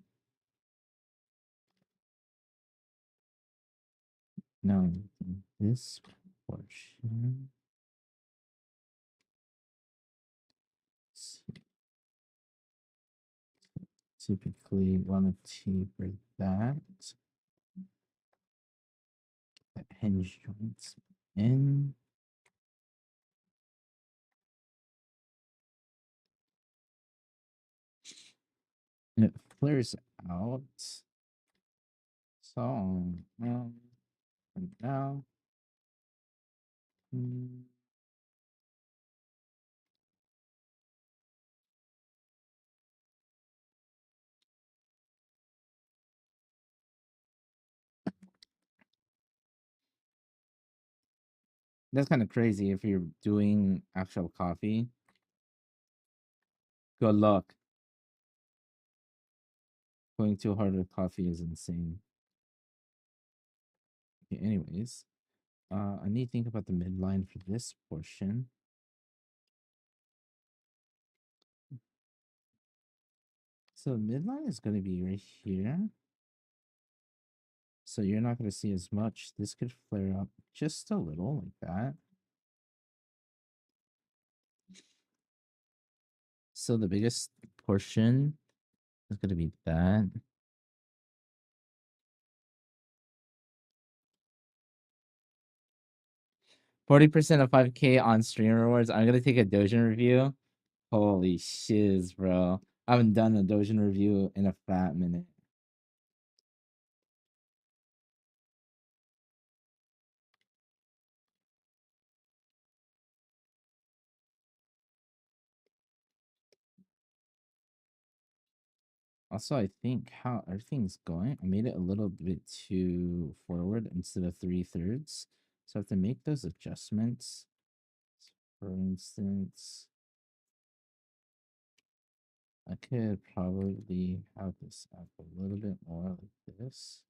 Now this portion. Typically want to taper that. That hinge joints in. And it flares out. So, and now. That's kind of crazy if you're doing actual coffee. Good luck. Going too hard with coffee is insane. Okay, anyways, I need to think about the midline for this portion. So midline is going to be right here. So you're not going to see as much. This could flare up just a little like that. So the biggest portion is going to be that. 40% of 5K on stream rewards. I'm going to take a Dojin review. Holy shiz, bro. I haven't done a Dojin review in a fat minute. Also, I think how everything's going, I made it a little bit too forward instead of 3/3. So I have to make those adjustments. For instance, I could probably have this up a little bit more like this.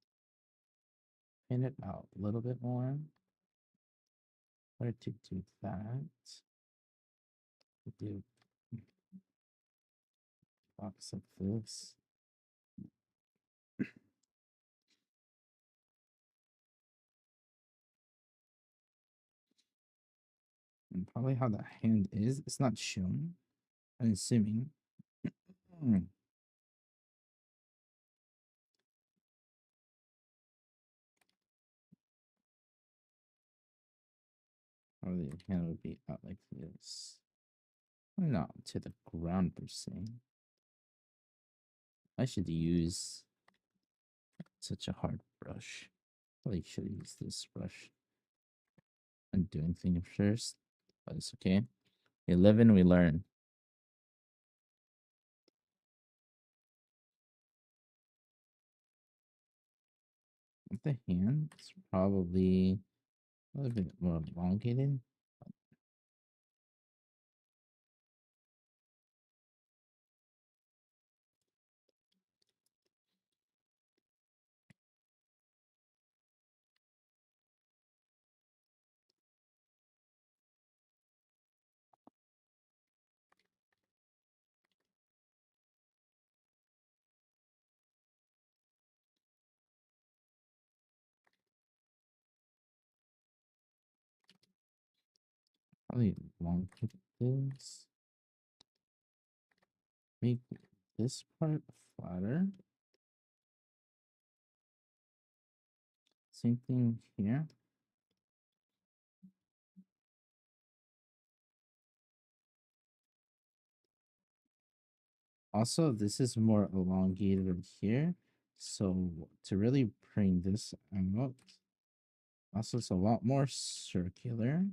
Paint it out a little bit more. Try to do that. Do box of this. And probably how the hand is, it's not shown. I'm assuming. Probably the hand would be out like this. Not to the ground per se. I should use such a hard brush. Probably should use this brush. I'm doing things first, but it's okay. We live and we learn. With the hand, it's probably a little bit more elongated. Probably long this. Make this part flatter. Same thing here. Also, this is more elongated here. So to really bring this out, also it's a lot more circular.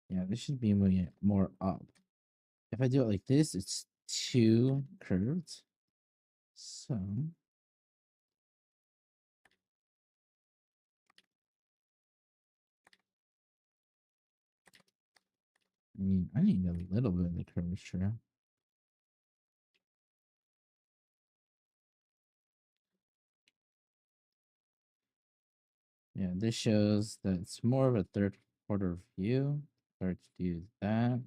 Yeah, this should be more up. If I do it like this, it's too curved. So I need a little bit of the curvature. Yeah, this shows that it's more of a third quarter view. Start to do that.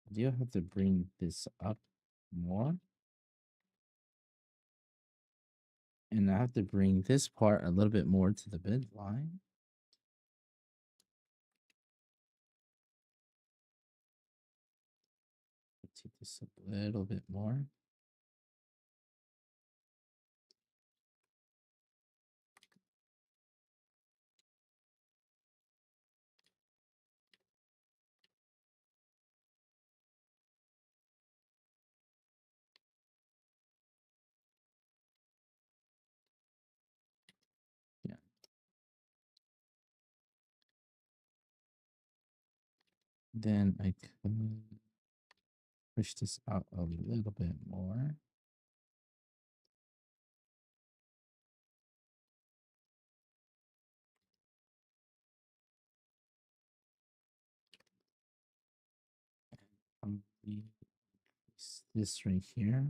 I do have to bring this up more. And I have to bring this part a little bit more to the midline. Take this up a little bit more. Yeah. Then I could push this out a little bit more. Increase this right here.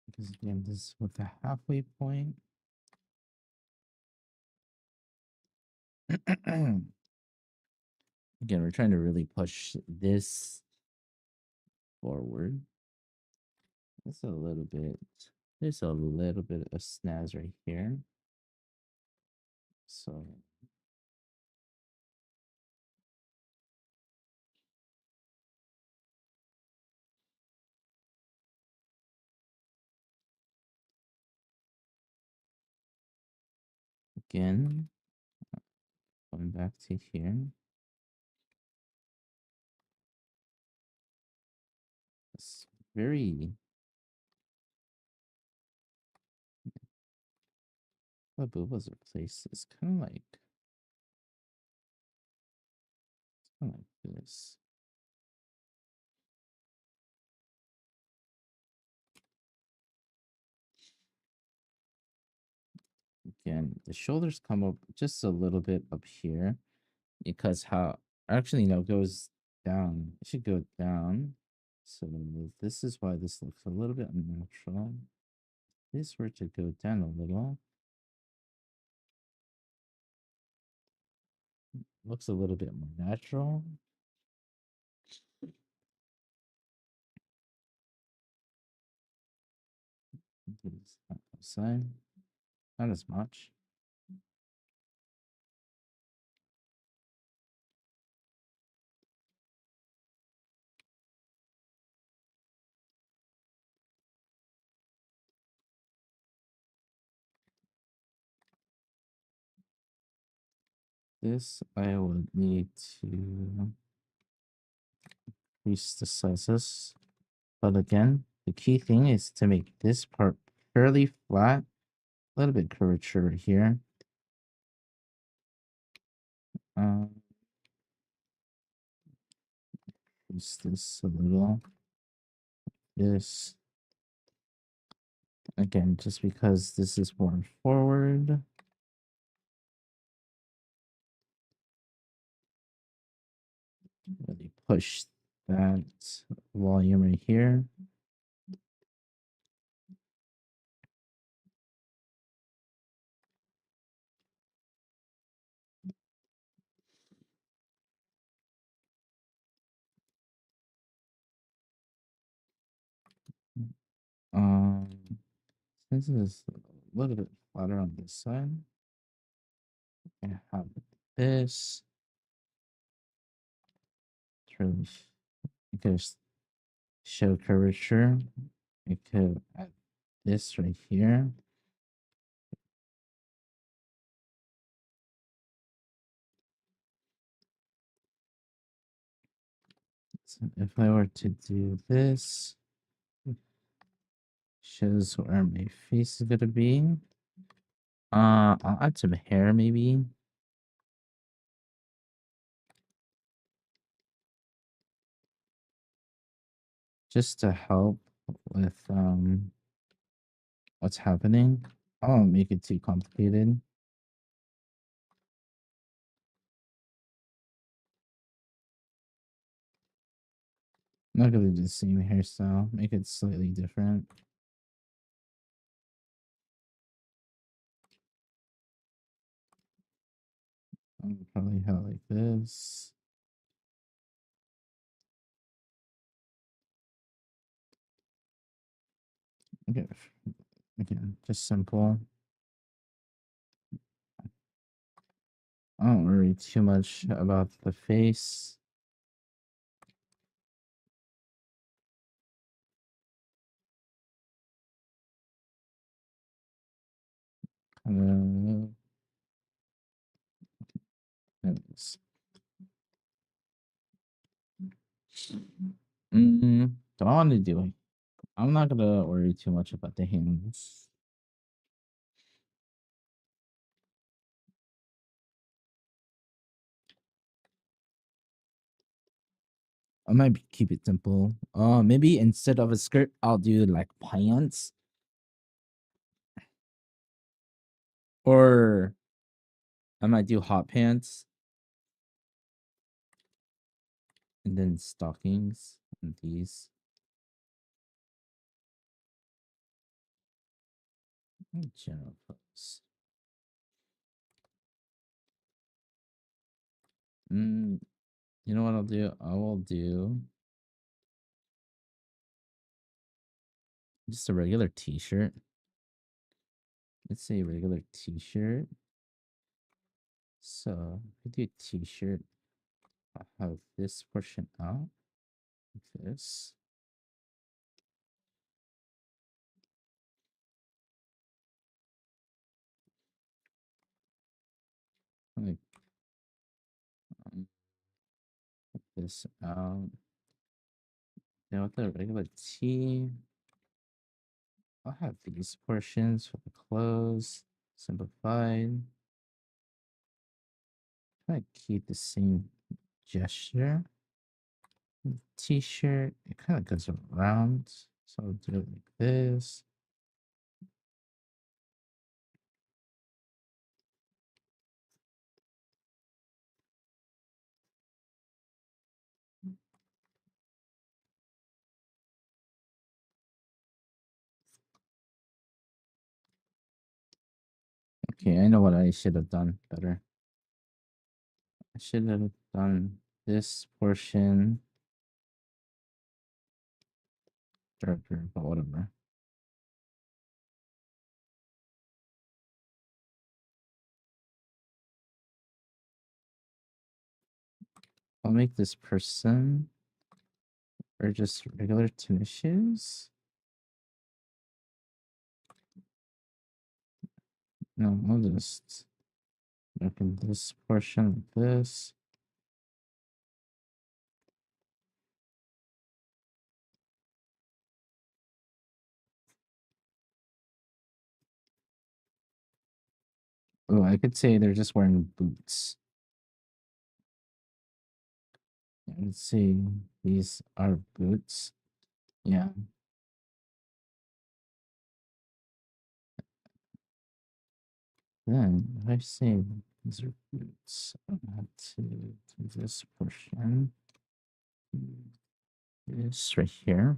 Because again, this is with the halfway point. Again, we're trying to really push this forward. It's a little bit, there's a little bit of snaz right here. So again, going back to here. It's very, what Booba's replaced is kind of like this. Again, the shoulders come up just a little bit up here because how actually no, it goes down. It should go down. So this is why this looks a little bit unnatural. This were to go down a little. Looks a little bit more natural. Outside, not as much. This I would need to increase the sizes. But again, the key thing is to make this part fairly flat, a little bit curvature here. Increase this a little. This again, just because this is more forward. Really push that volume right here. Since it's a little bit flatter on this side, I have this. It's really, you could show curvature. I could add this right here. So if I were to do this, shows where my face is gonna be. I'll add some hair maybe. Just to help with what's happening. I won't make it too complicated. I'm not gonna do the same hairstyle, make it slightly different. I'll probably have it like this. Okay, again, just simple. I don't worry too much about the face. Do I want to do it? I'm not gonna worry too much about the hands. I might keep it simple. Maybe instead of a skirt, I'll do like pants. Or I might do hot pants. And then stockings and these. And general clothes. You know what I'll do? I will do just a regular t-shirt. Let's say regular t-shirt. So if I do a t-shirt, I'll have this portion out like this. Like put this out. Now with the regular tee, I'll have these portions for the clothes. Simplified. I keep the same gesture. T-shirt, it kind of goes around. So I'll do it like this. Okay, I know what I should have done better. I should have done this portion darker, but whatever. I'll make this person or just regular tennis shoes. No, I'll just look in this portion like this. Oh, I could say they're just wearing boots. Let's see. These are boots. Yeah. Then if I say these are boots, I have to do this portion. This right here.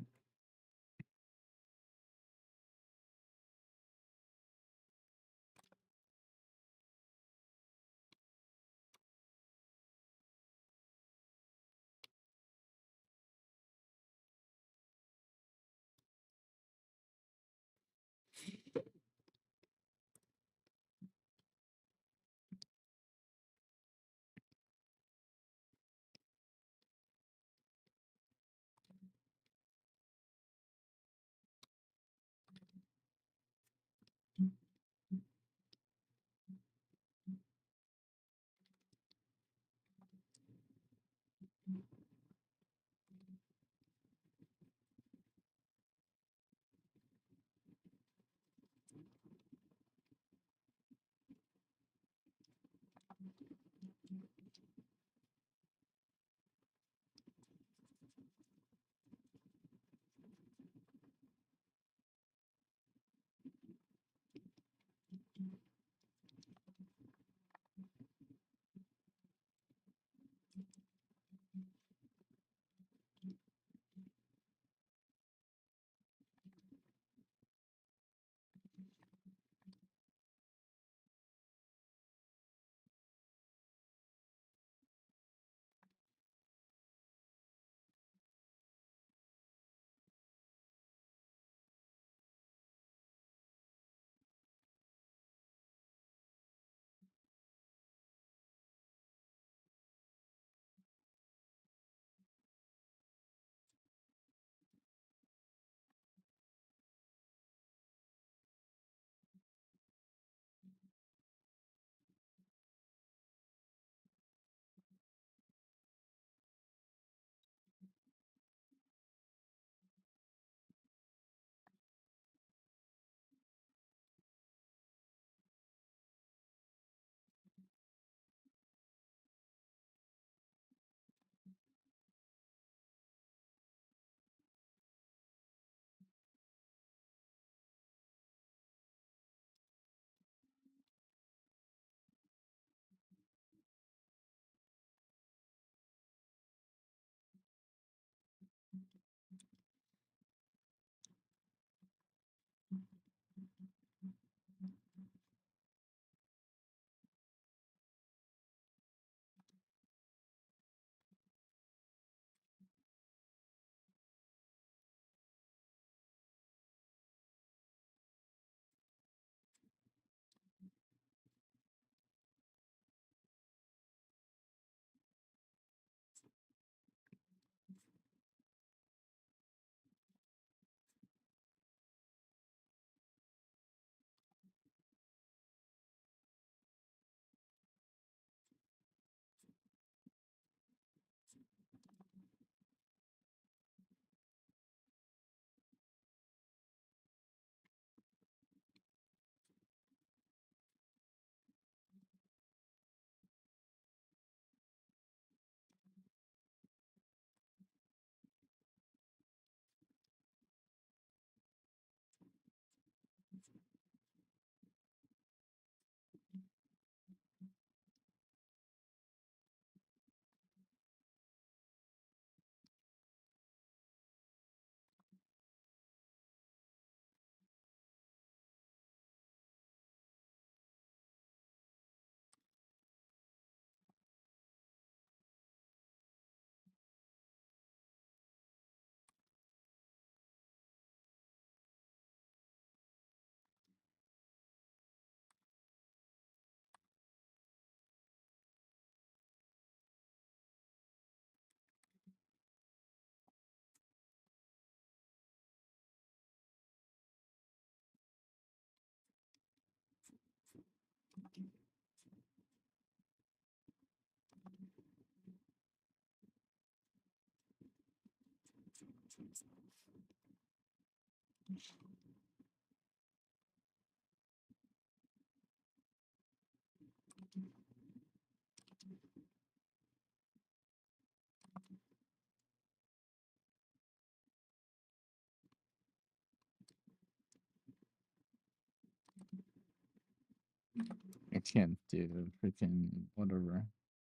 I can't do freaking whatever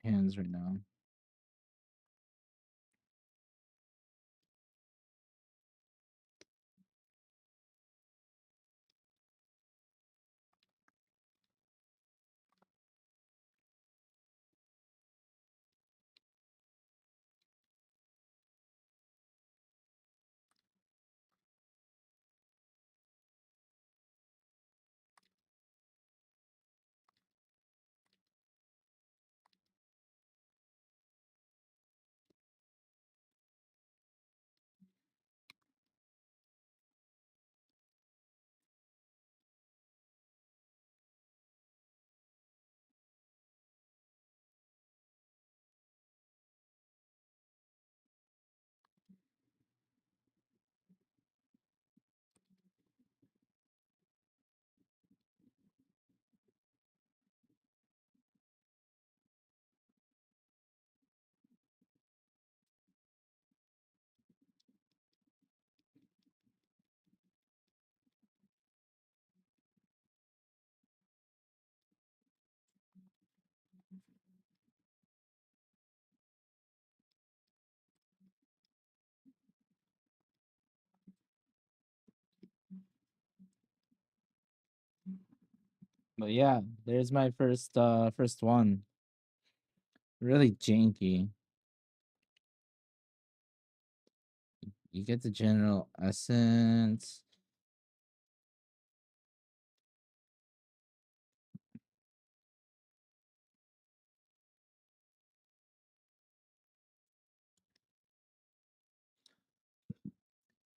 hands right now. But yeah, there's my first one. Really janky. You get the general essence.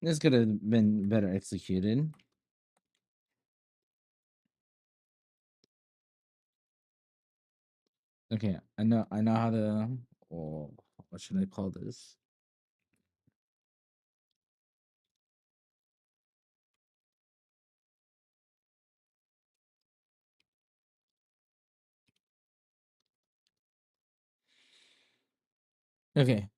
This could have been better executed. Okay, I know how to. Oh, what should I call this? Okay.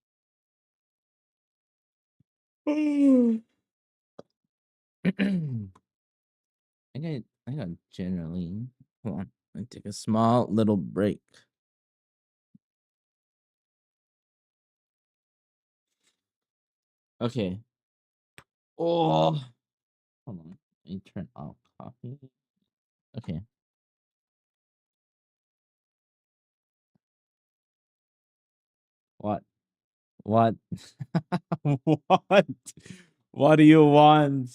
I got generally. Hold on. Let me take a small little break. Okay. Oh, hold on. Let me turn off coffee. Okay. What? What? What? What do you want?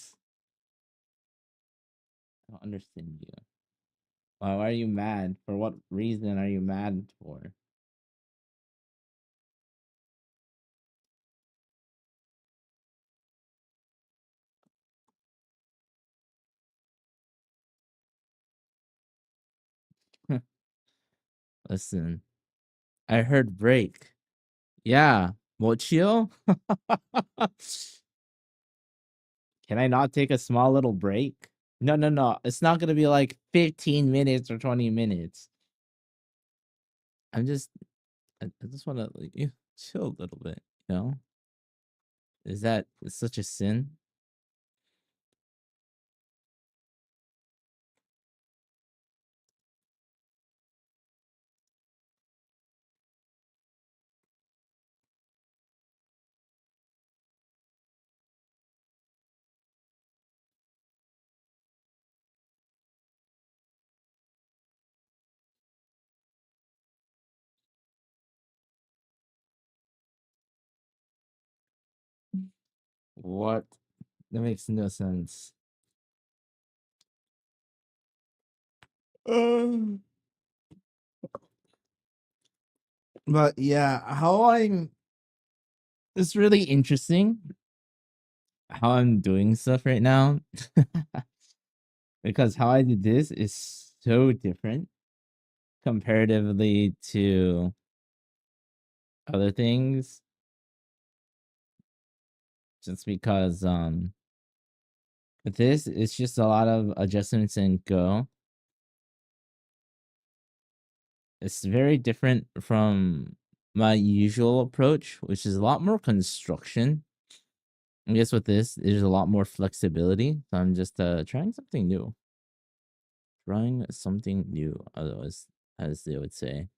I don't understand you. Why are you mad? For what reason are you mad for? Listen, I heard break. Yeah, chill. Can I not take a small little break? No, no, no. It's not gonna be like 15 minutes or 20 minutes. I'm just, I just want to like, chill a little bit. You know, is that it's such a sin? What? That makes no sense. But yeah, it's really interesting how I'm doing stuff right now. Because how I did this is so different comparatively to other things. just because this is just a lot of adjustments and go. It's very different from my usual approach, which is a lot more construction. I guess with this, there's a lot more flexibility. So I'm just trying something new. Trying something new, as they would say.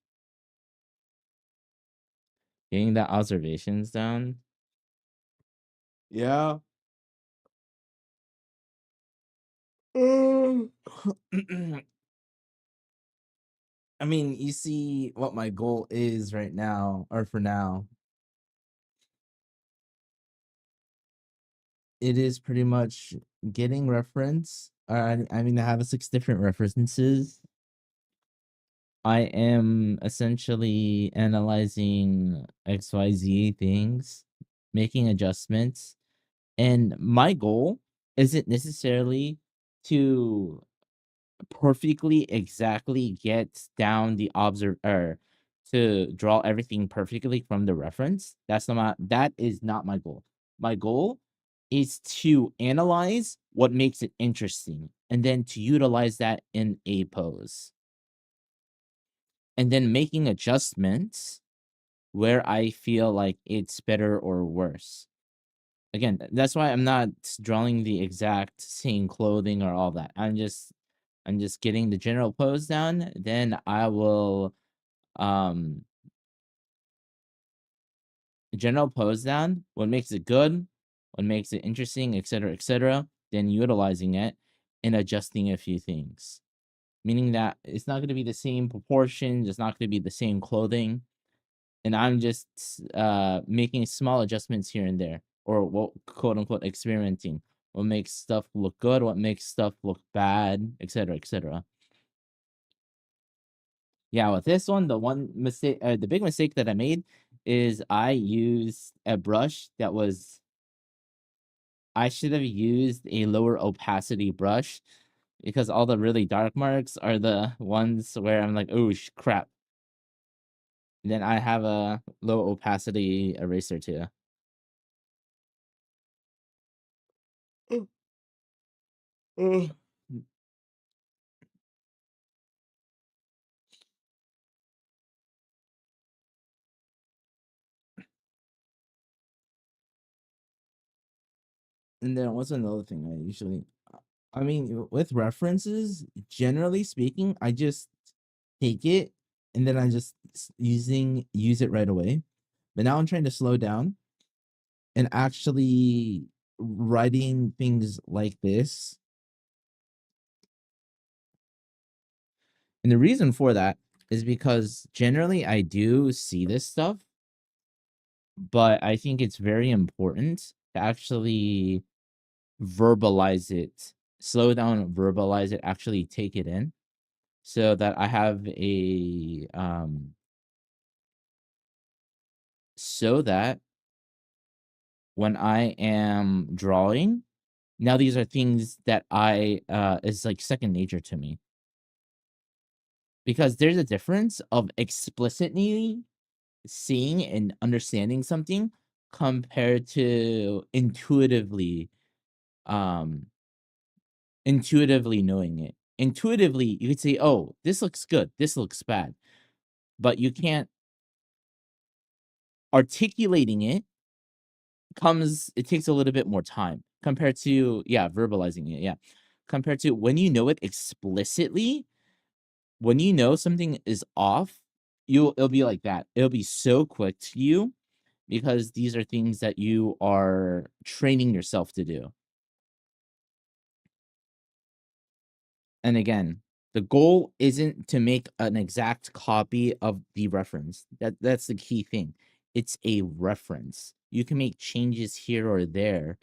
Getting the observations down. Yeah. I mean, you see what my goal is right now, or for now. It is pretty much getting reference. I mean, I have 6 different references. I am essentially analyzing XYZ things, making adjustments, and my goal isn't necessarily to perfectly exactly get down the or to draw everything perfectly from the reference. That is not my goal. My goal is to analyze what makes it interesting and then to utilize that in a pose. And then making adjustments where I feel like it's better or worse. Again, that's why I'm not drawing the exact same clothing or all that. I'm just getting the general pose down. Then I will general pose down. What makes it good, what makes it interesting, etc. Then utilizing it and adjusting a few things. Meaning that it's not going to be the same proportions, it's not going to be the same clothing. And I'm just making small adjustments here and there, or what quote unquote experimenting. What makes stuff look good, what makes stuff look bad, etc. Yeah, with this one, the big mistake that I made is I used a brush that was. I should have used a lower opacity brush because all the really dark marks are the ones where I'm like, oh crap. And then I have a low opacity eraser too. And then what's another thing I usually I mean, with references, generally speaking, I just take it and then I just use it right away. But now I'm trying to slow down and actually writing things like this. And the reason for that is because generally I do see this stuff, but I think it's very important to actually verbalize it, slow down, verbalize it, actually take it in so that I have a so that when I am drawing, now these are things that I is like second nature to me. Because there's a difference of explicitly seeing and understanding something compared to intuitively knowing it. Intuitively, you could say, "Oh, this looks good. This looks bad." But you can't articulating it it takes a little bit more time compared to verbalizing it. Yeah. Compared to when you know it explicitly, when you know something is off, it'll be like that. It'll be so quick to you because these are things that you are training yourself to do. And again, the goal isn't to make an exact copy of the reference. That's the key thing. It's a reference. You can make changes here or there,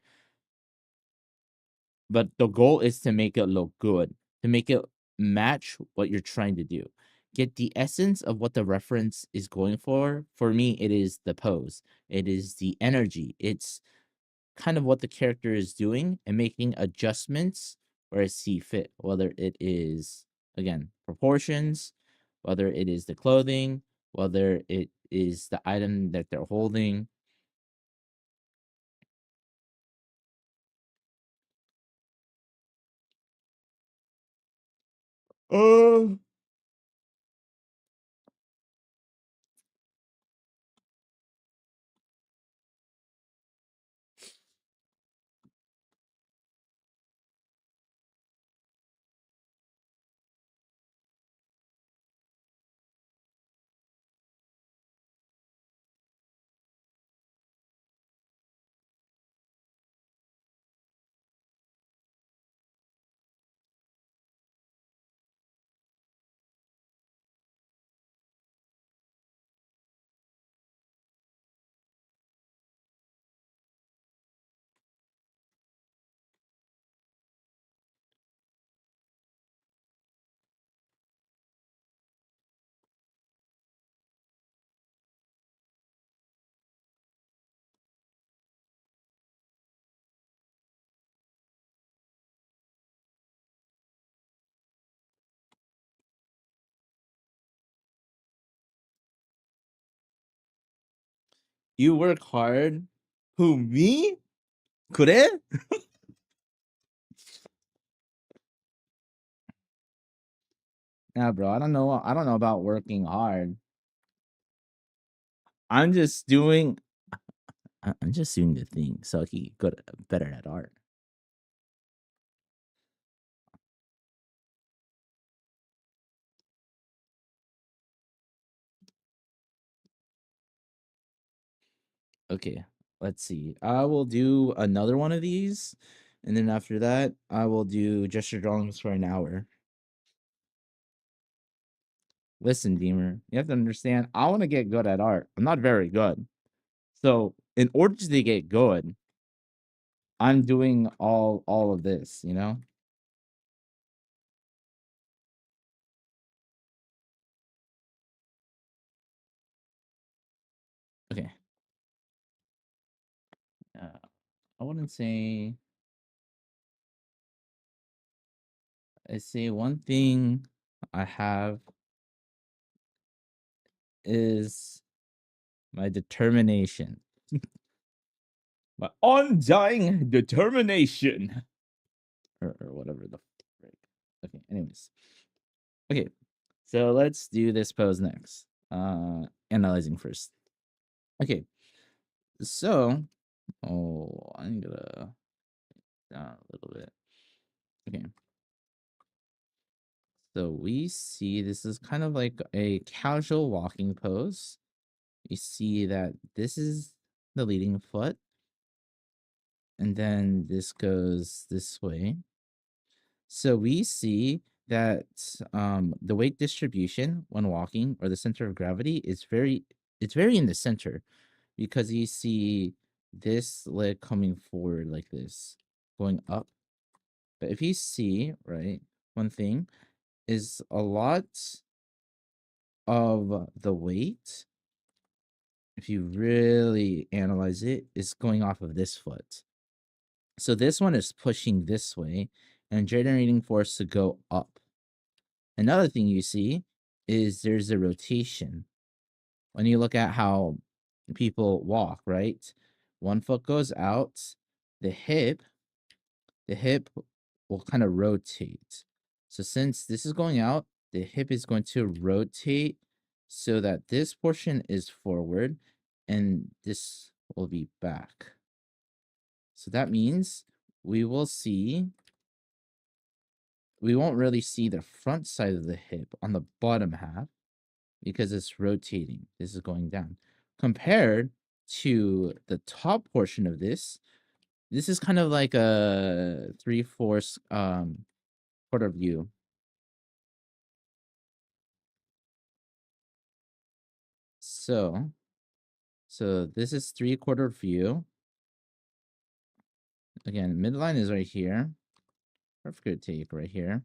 but the goal is to make it look good, to make it match what you're trying to do. Get the essence of what the reference is going for. For me, it is the pose. It is the energy. It's kind of what the character is doing and making adjustments where I see fit, whether it is, again, proportions, whether it is the clothing, whether it is the item that they're holding. Oh. You work hard. Who, me? Kure? Nah, bro. I don't know. I don't know about working hard. I'm just doing. I'm just doing the thing so he got better at art. Okay, let's see. I will do another one of these, and then after that, I will do gesture drawings for an hour. Listen, Deemer, you have to understand, I want to get good at art. I'm not very good. So, in order to get good, I'm doing all of this, you know? Okay. I wouldn't say I say one thing I have is my determination. My undying determination. Or whatever the frick. Okay, anyways. Okay, so let's do this pose next. Analyzing first. Okay, so I'm gonna down a little bit. Okay. So we see this is kind of like a casual walking pose. You see that this is the leading foot, and then this goes this way. So we see that the weight distribution when walking, or the center of gravity, is it's very in the center, because you see this leg coming forward like this, going up. But if you see, right, one thing is a lot of the weight, if you really analyze it, is going off of this foot. So this one is pushing this way and generating force to go up. Another thing you see is there's a rotation. When you look at how people walk, right? One foot goes out, the hip will kind of rotate. So since this is going out, the hip is going to rotate so that this portion is forward and this will be back. So that means we won't really see the front side of the hip on the bottom half, because it's rotating. This is going down. Compared to the top portion of this is kind of like a 3/4 quarter view. So this is 3/4 view. Again, midline is right here. Perfect take right here.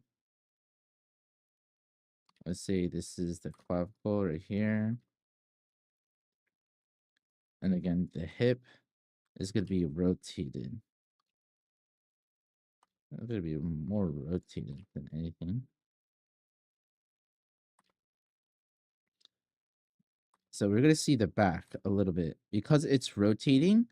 Let's say this is the clavicle right here. And again, the hip is going to be rotated. It's going to be more rotated than anything. So we're going to see the back a little bit. Because it's rotating,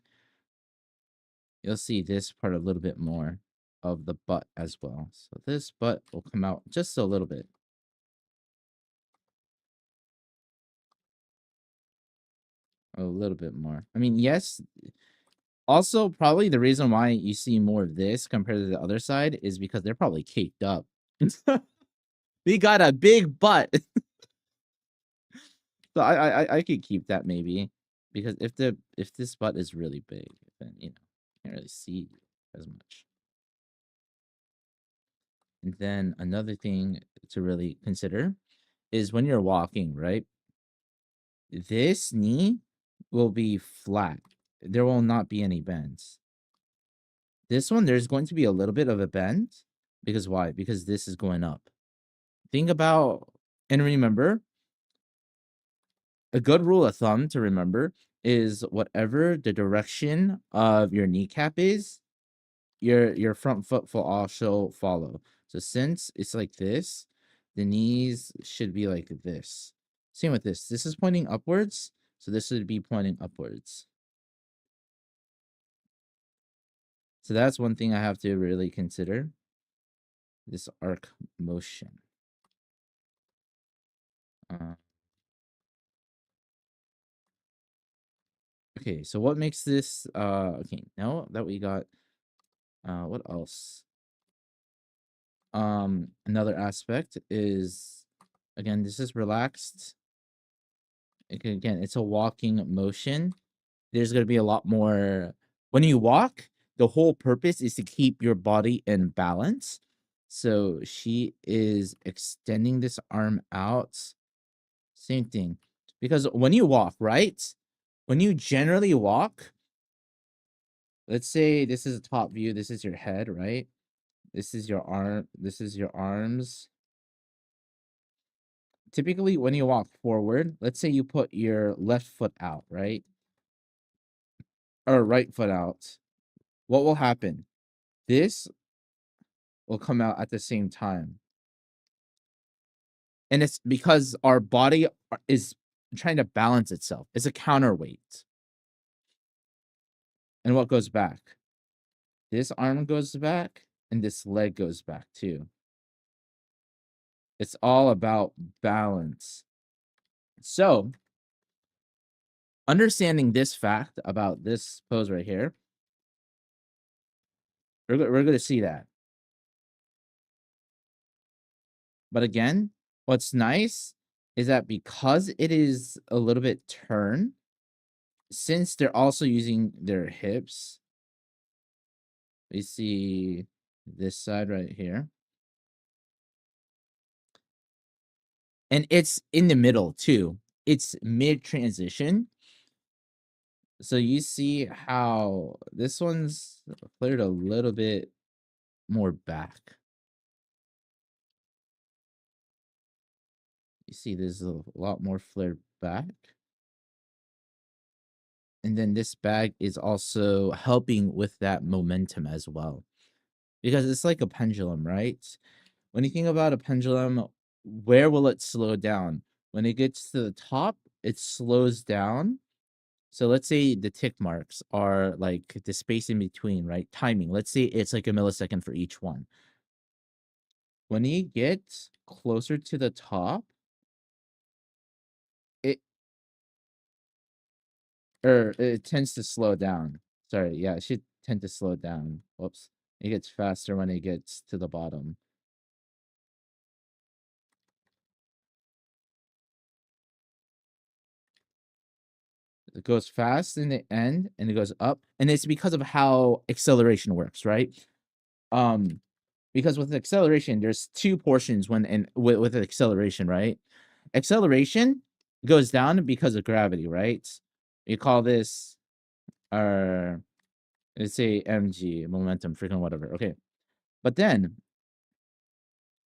you'll see this part a little bit more of the butt as well. So this butt will come out just a little bit. A little bit more. I mean, yes. Also, probably the reason why you see more of this compared to the other side is because they're probably caked up. We got a big butt. So I could keep that maybe, because if this butt is really big, then you can't really see as much. And then another thing to really consider is when you're walking, right? This knee will be flat. There will not be any bends. This one, there's going to be a little bit of a bend. Because why? Because this is going up. Think about, and remember, a good rule of thumb to remember is whatever the direction of your kneecap is, your front foot will also follow. So since it's like this, the knees should be like this. Same with this. This is pointing upwards, so this would be pointing upwards. So that's one thing I have to really consider. This arc motion. Okay, so what makes this okay, now that we got what else? Another aspect is, again, this is relaxed. Again, it's a walking motion. There's going to be a lot more when you walk. The whole purpose is to keep your body in balance. So she is extending this arm out. Same thing. Because when you walk, right? When you generally walk, let's say this is a top view, this is your head, right? This is your arm, this is your arms. Typically, when you walk forward, let's say you put your left foot out, right? Or right foot out. What will happen? This will come out at the same time. And it's because our body is trying to balance itself. It's a counterweight. And what goes back? This arm goes back, and this leg goes back too. It's all about balance. So, understanding this fact about this pose right here, we're going to see that. But again, what's nice is that because it is a little bit turn, since they're also using their hips, we see this side right here. And it's in the middle too. It's mid transition. So you see how this one's flared a little bit more back. You see there's a lot more flared back. And then this bag is also helping with that momentum as well. Because it's like a pendulum, right? When you think about a pendulum, where will it slow down? When it gets to the top, it slows down. So let's say the tick marks are like the space in between, right? Timing. Let's say it's like a millisecond for each one. When you get closer to the top, it tends to slow down. Sorry, yeah, it should tend to slow down. Whoops. It gets faster when it gets to the bottom. It goes fast in the end and it goes up, and it's because of how acceleration works, right? Because with acceleration, there's two portions with acceleration, right? Acceleration goes down because of gravity, right? We call this our, let's say, mg, momentum, freaking whatever. Okay, but then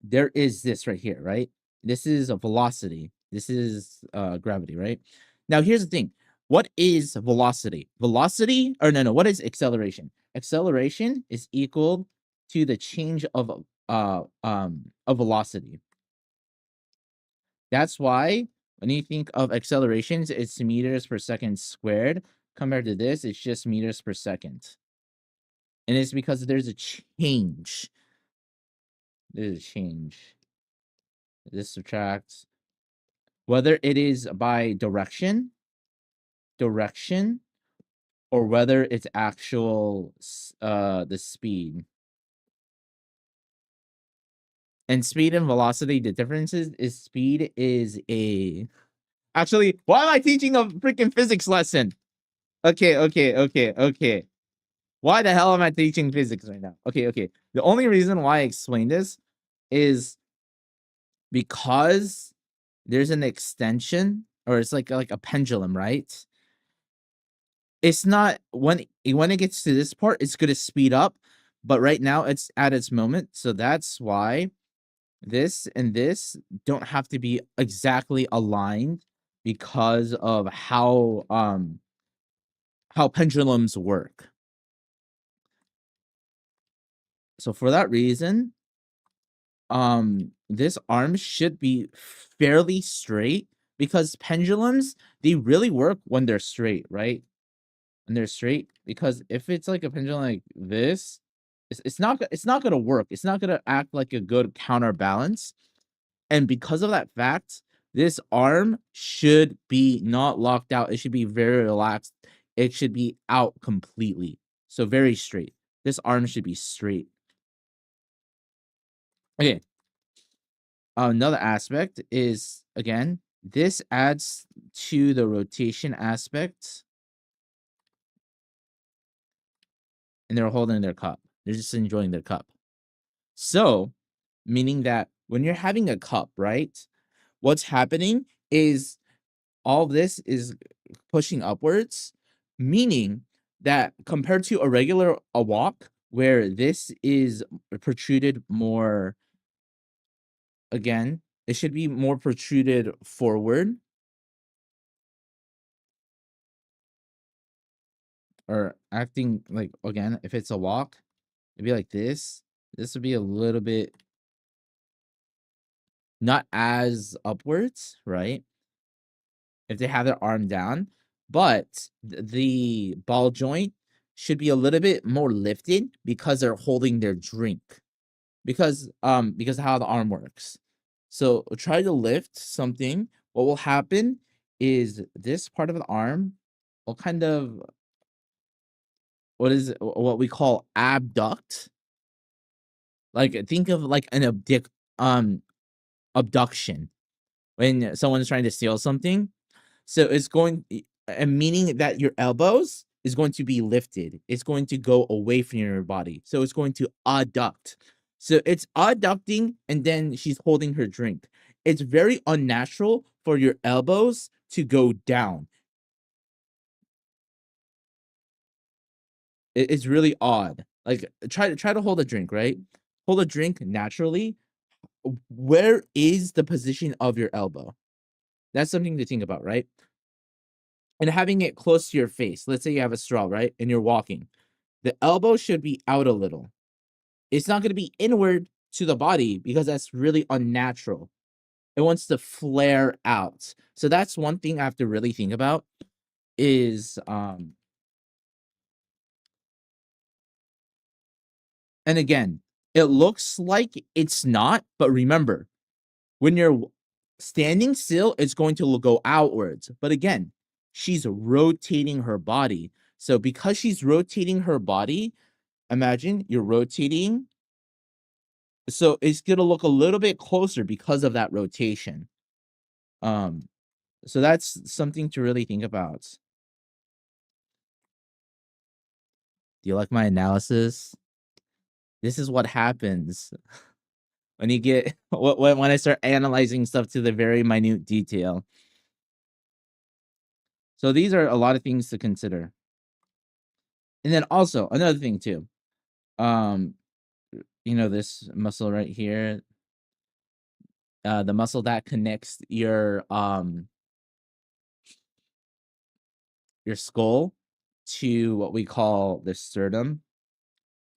there is this right here, right? This is a velocity. This is gravity, right? Now here's the thing. What is velocity? Velocity, or no, what is acceleration? Acceleration is equal to the change of velocity. That's why when you think of accelerations, it's meters per second squared. Compared to this, it's just meters per second. And it's because there's a change. There's a change. This subtracts. Whether it is by direction direction or whether it's actual the speed. And speed and velocity, the differences is speed is a... Actually, why am I teaching a freaking physics lesson? Okay. Why the hell am I teaching physics right now? Okay. The only reason why I explain this is because there's an extension, or it's like a pendulum, right? It's not when it gets to this part, it's gonna speed up, but right now it's at its moment. So that's why this and this don't have to be exactly aligned because of how pendulums work. So for that reason, this arm should be fairly straight, because pendulums, they really work when they're straight, right? When they're straight, because if it's like a pendulum like this, it's not gonna work. It's not gonna act like a good counterbalance. And because of that fact, this arm should be not locked out. It should be very relaxed. It should be out completely. So very straight. This arm should be straight. Okay. Another aspect is, again, this adds to the rotation aspect. And they're holding their cup. They're just enjoying their cup. So, meaning that when you're having a cup, right? What's happening is all this is pushing upwards, meaning that compared to a walk where this is protruded more, again, it should be more protruded forward, or acting like, again, if it's a walk, it'd be like this. This would be a little bit not as upwards, right? If they have their arm down, but the ball joint should be a little bit more lifted because they're holding their drink, because of how the arm works. So try to lift something. What will happen is this part of the arm will kind of, what we call abduct. Like, think of like an abduction when someone's trying to steal something. So it's going, and meaning that your elbows is going to be lifted. It's going to go away from your body. So it's going to adduct. So it's adducting, and then she's holding her drink. It's very unnatural for your elbows to go down. It's really odd. Like, try to hold a drink, right? Hold a drink naturally. Where is the position of your elbow? That's something to think about, right? And having it close to your face. Let's say you have a straw, right? And you're walking. The elbow should be out a little. It's not going to be inward to the body because that's really unnatural. It wants to flare out. So that's one thing I have to really think about is, and again, it looks like it's not, but remember, when you're standing still, it's going to go outwards. But again, she's rotating her body. So because she's rotating her body, imagine you're rotating. So it's going to look a little bit closer because of that rotation. So that's something to really think about. Do you like my analysis? This is what happens when you get when I start analyzing stuff to the very minute detail. So these are a lot of things to consider. And then also another thing too. This muscle right here, the muscle that connects your skull to what we call the sternum.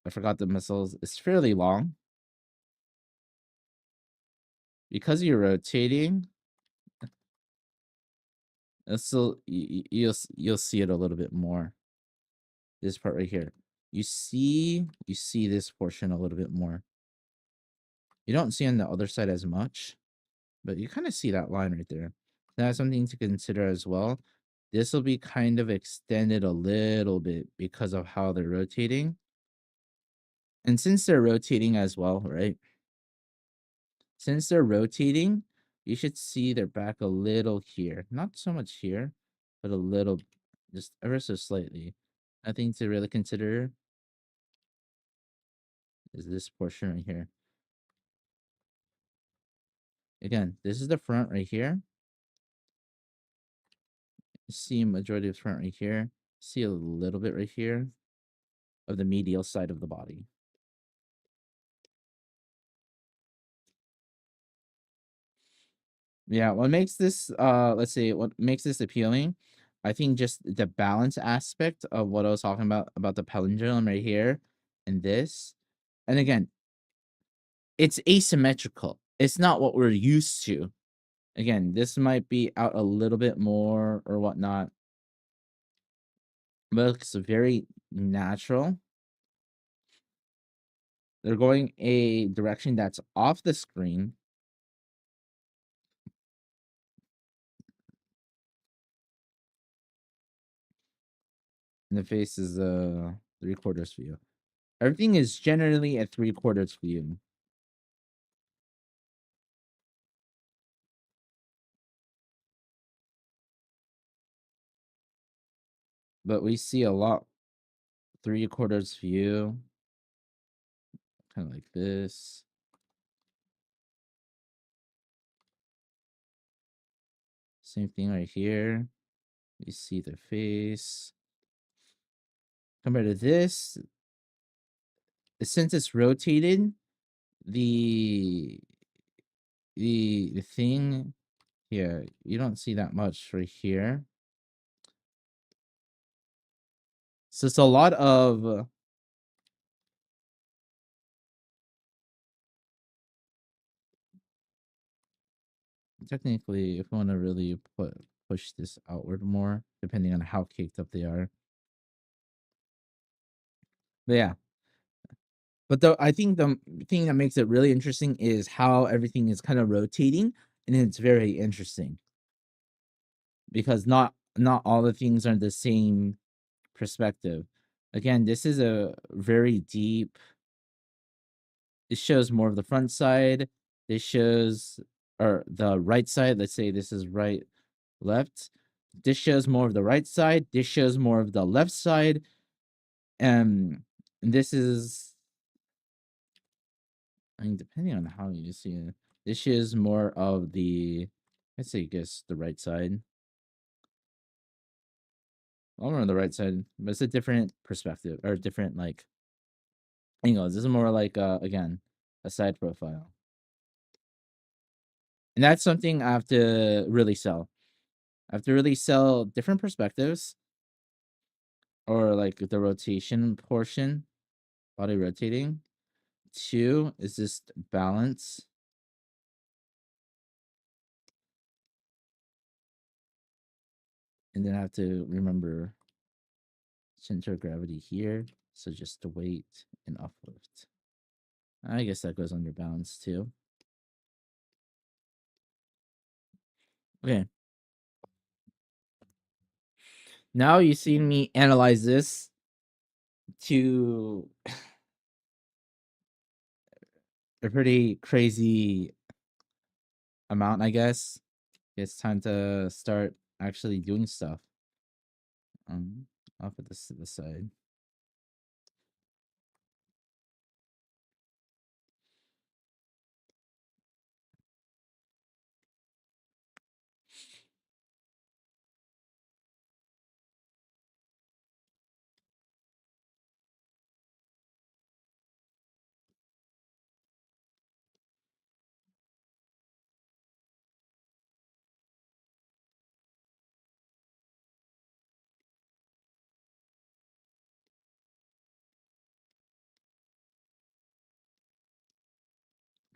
I forgot the muscles. It's fairly long. Because you're rotating, so you'll see it a little bit more. This part right here, you see this portion a little bit more. You don't see on the other side as much, but you kind of see that line right there. That's something to consider as well. this will be kind of extended a little bit because of how they're rotating. And since they're rotating as well, right? Since they're rotating, you should see their back a little here. Not so much here, but a little, just ever so slightly. Nothing to really consider is this portion right here. Again, this is the front right here. You see majority of front right here. See a little bit right here of the medial side of the body. Yeah, what makes this let's see, what makes this appealing, I think just the balance aspect of what I was talking about the pendulum right here and this. And again, it's asymmetrical. It's not what we're used to. Again, this might be out a little bit more or whatnot, but it's very natural. They're going a direction that's off the screen. And the face is a 3/4 view. Everything is generally a 3/4 view. But we see a lot 3/4 view. Kind of like this. Same thing right here. You see the face. Compared to this, since it's rotated, the thing here, you don't see that much right here. So it's a lot of technically, if I want to really push this outward more, depending on how caked up they are. But yeah. But I think the thing that makes it really interesting is how everything is kind of rotating, and it's very interesting because not all the things are the same perspective. Again, this is a very deep. It shows more of the front side. This shows or the right side. Let's say this is right, left. This shows more of the right side. This shows more of the left side. And this is, I mean, depending on how you see it, this shows more of the, let's say, I guess the right side. All on the right side, but it's a different perspective or different like angles. This is more like again a side profile, and that's something I have to really sell. I have to really sell different perspectives, or like the rotation portion, body rotating. Two is just balance. And then I have to remember center of gravity here. So just the weight and uplift. I guess that goes under balance too. Okay. Now you see me analyze this to a pretty crazy amount, I guess. It's time to start actually doing stuff. I'll put this to the side.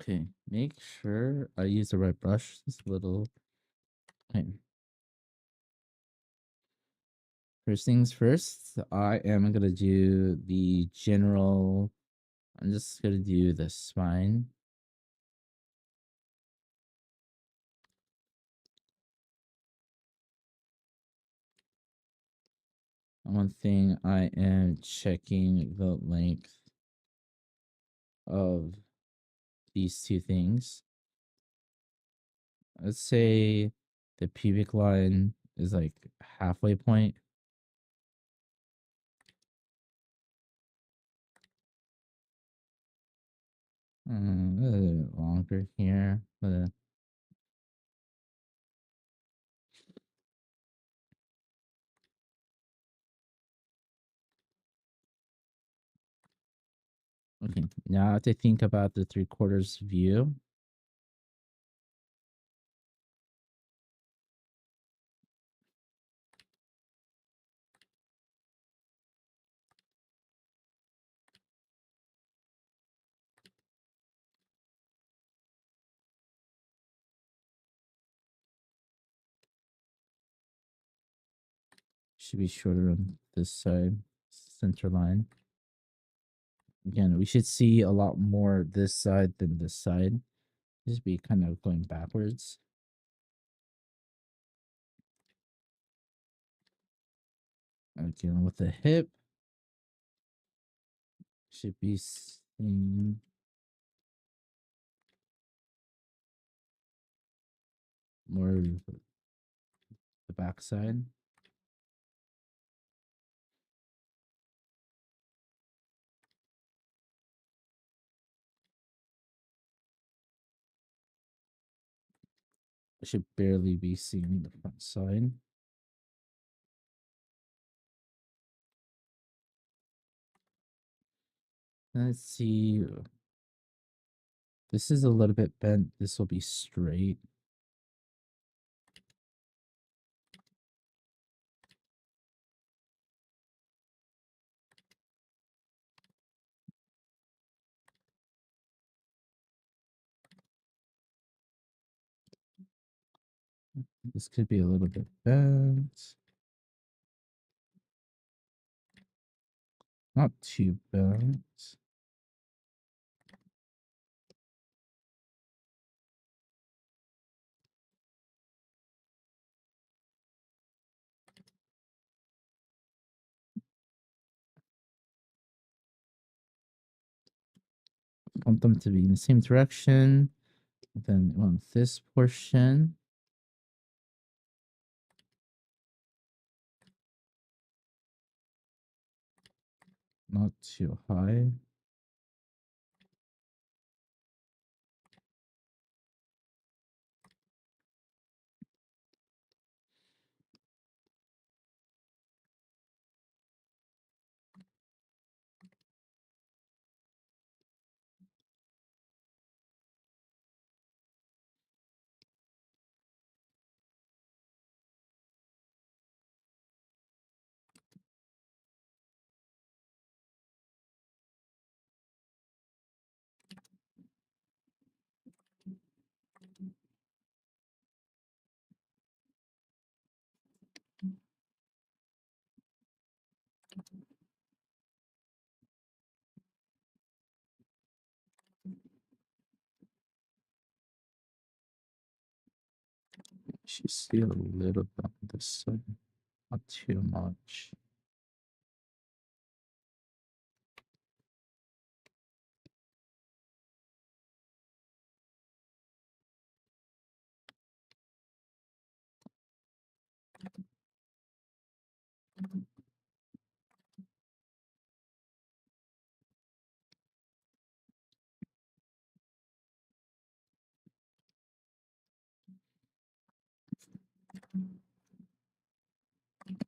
Okay, make sure I use the right brush. This little. Okay. First things first, I am gonna do the general. I'm just gonna do the spine. One thing I am checking the length of these two things. Let's say the pubic line is like halfway point. A little bit longer here. Okay, now I have to think about the 3/4 view. Should be shorter on this side, center line. Again, we should see a lot more this side than this side. Just be kind of going backwards. Again, with the hip, should be seeing more of the back side. I should barely be seeing the front side. Let's see. This is a little bit bent. This will be straight. This could be a little bit bent. Not too bent. Want them to be in the same direction. Then we want this portion. Not too high. Should see a little bit on this side. Not too much.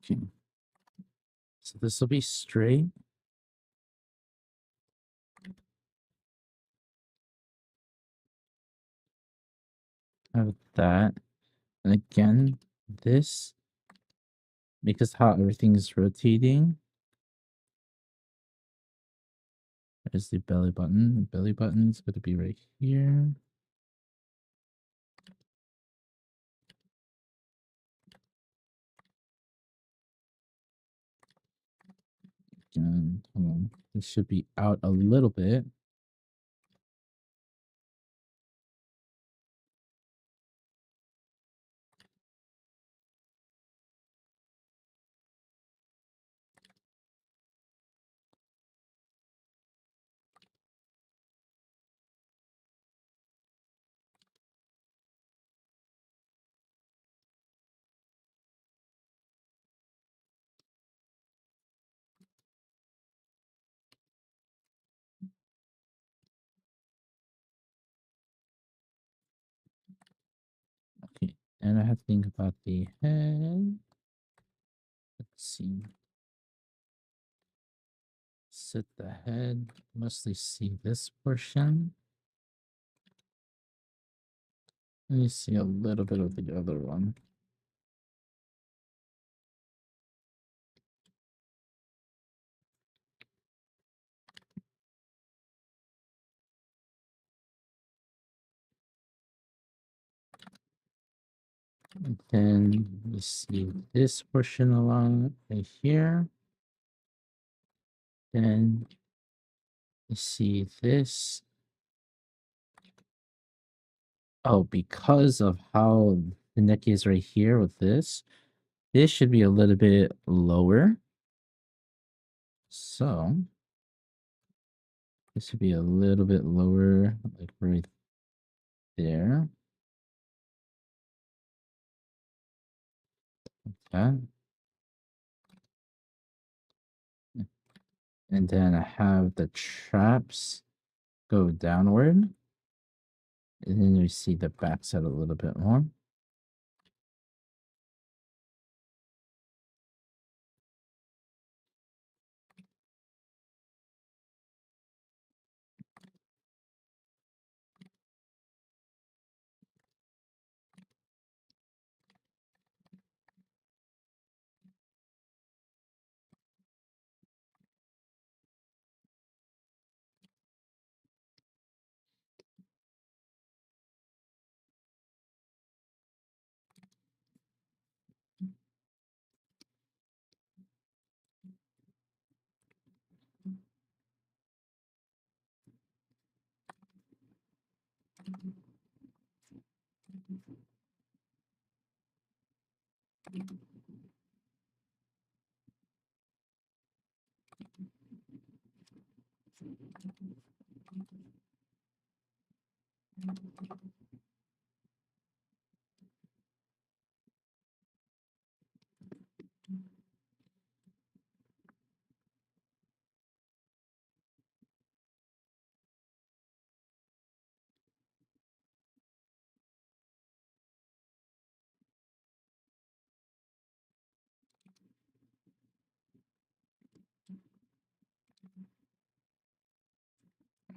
Okay. So this will be straight. Have that. And again, this, because how everything is rotating. There's the belly button. The belly button is going to be right here. Again, hold on. This should be out a little bit. And I have to think about the head. Let's see. Set the head. Mostly see this portion. Let me see a little bit of the other one. And then you see this portion along right here. Then you see this. Oh, because of how the neck is right here with this should be a little bit lower. So this should be a little bit lower, like right there. Okay. And then I have the traps go downward. And then you see the backside a little bit more.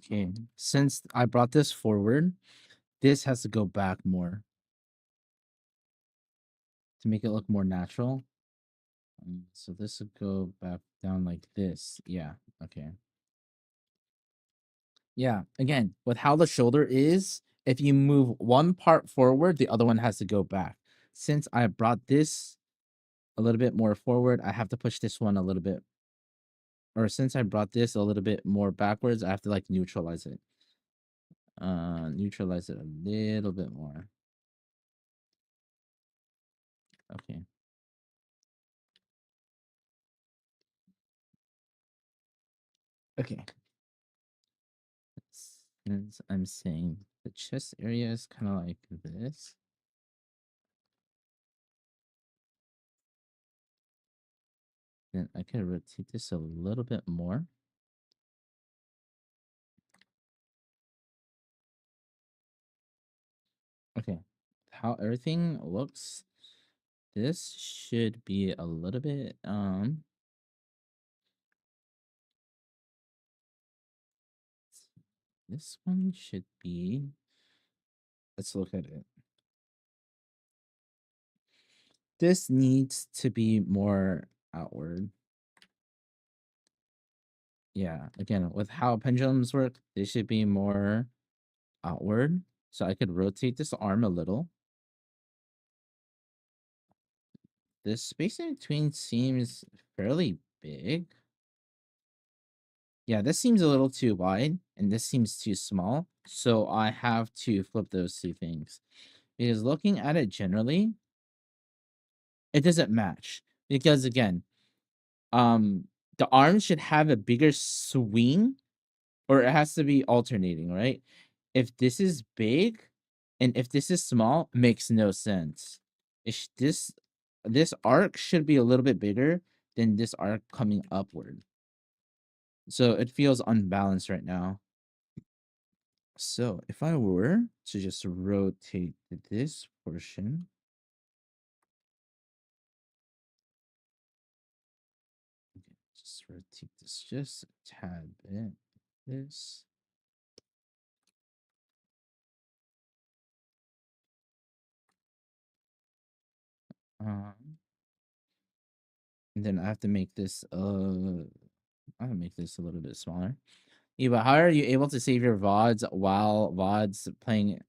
Okay. Since I brought this forward, this has to go back more to make it look more natural. So this would go back down like this. Yeah. Okay. Yeah. Again, with how the shoulder is, if you move one part forward, the other one has to go back. Since I brought this a little bit more forward, I have to push this one a little bit. Or since I brought this a little bit more backwards, I have to like neutralize it. Neutralize it a little bit more. Okay. Okay. Since I'm saying the chest area is kind of like this. Then I can rotate this a little bit more. Okay. How everything looks, this should be a little bit this one should be, let's look at it. This needs to be more outward. Yeah, again, with how pendulums work, they should be more outward. So I could rotate this arm a little. This space in between seems fairly big. Yeah, this seems a little too wide, and this seems too small. So I have to flip those two things. Because looking at it generally, it doesn't match. Because again, the arm should have a bigger swing, or it has to be alternating, right? If this is big and if this is small, it makes no sense. This arc should be a little bit bigger than this arc coming upward. So it feels unbalanced right now. So if I were to just rotate this portion, critique this just a tad bit. This. And then I have to make this I have to make this a little bit smaller. Eva, how are you able to save your VODs while VODs playing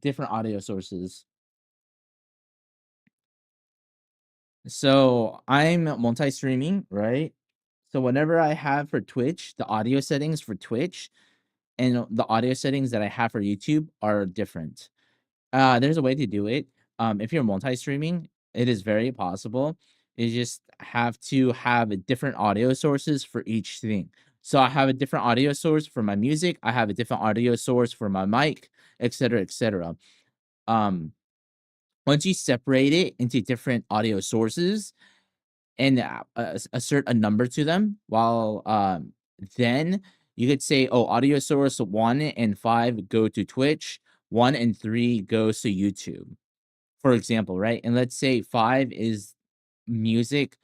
different audio sources? So I'm multi-streaming, right? So whenever I have for Twitch, the audio settings for Twitch and the audio settings that I have for YouTube are different. There's a way to do it. If you're multi-streaming, it is very possible. You just have to have different audio sources for each thing. So I have a different audio source for my music. I have a different audio source for my mic, etc., etc. Once you separate it into different audio sources and assert a number to them, while then you could say, oh, audio source 1 and 5 go to Twitch, 1 and 3 goes to YouTube, for example, right? And let's say 5 is music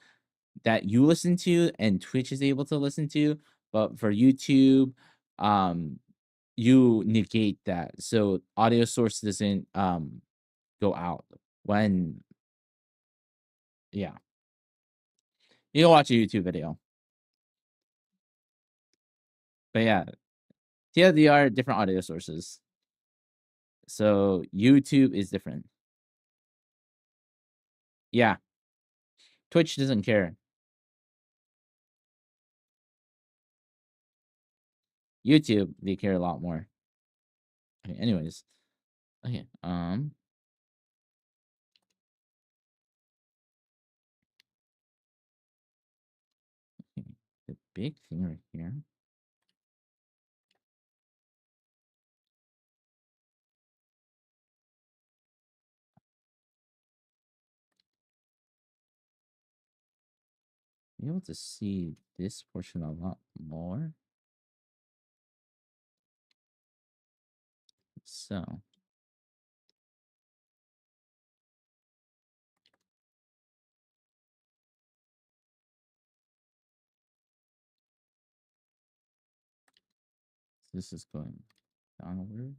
that you listen to and Twitch is able to listen to, but for YouTube, you negate that. So audio source doesn't go out when, yeah. You can watch a YouTube video. But yeah, TLDR, different audio sources. So YouTube is different. Yeah. Twitch doesn't care. YouTube, they care a lot more. Okay, anyways. Okay, the big thing right here. Be able to see this portion a lot more. So this is going downward.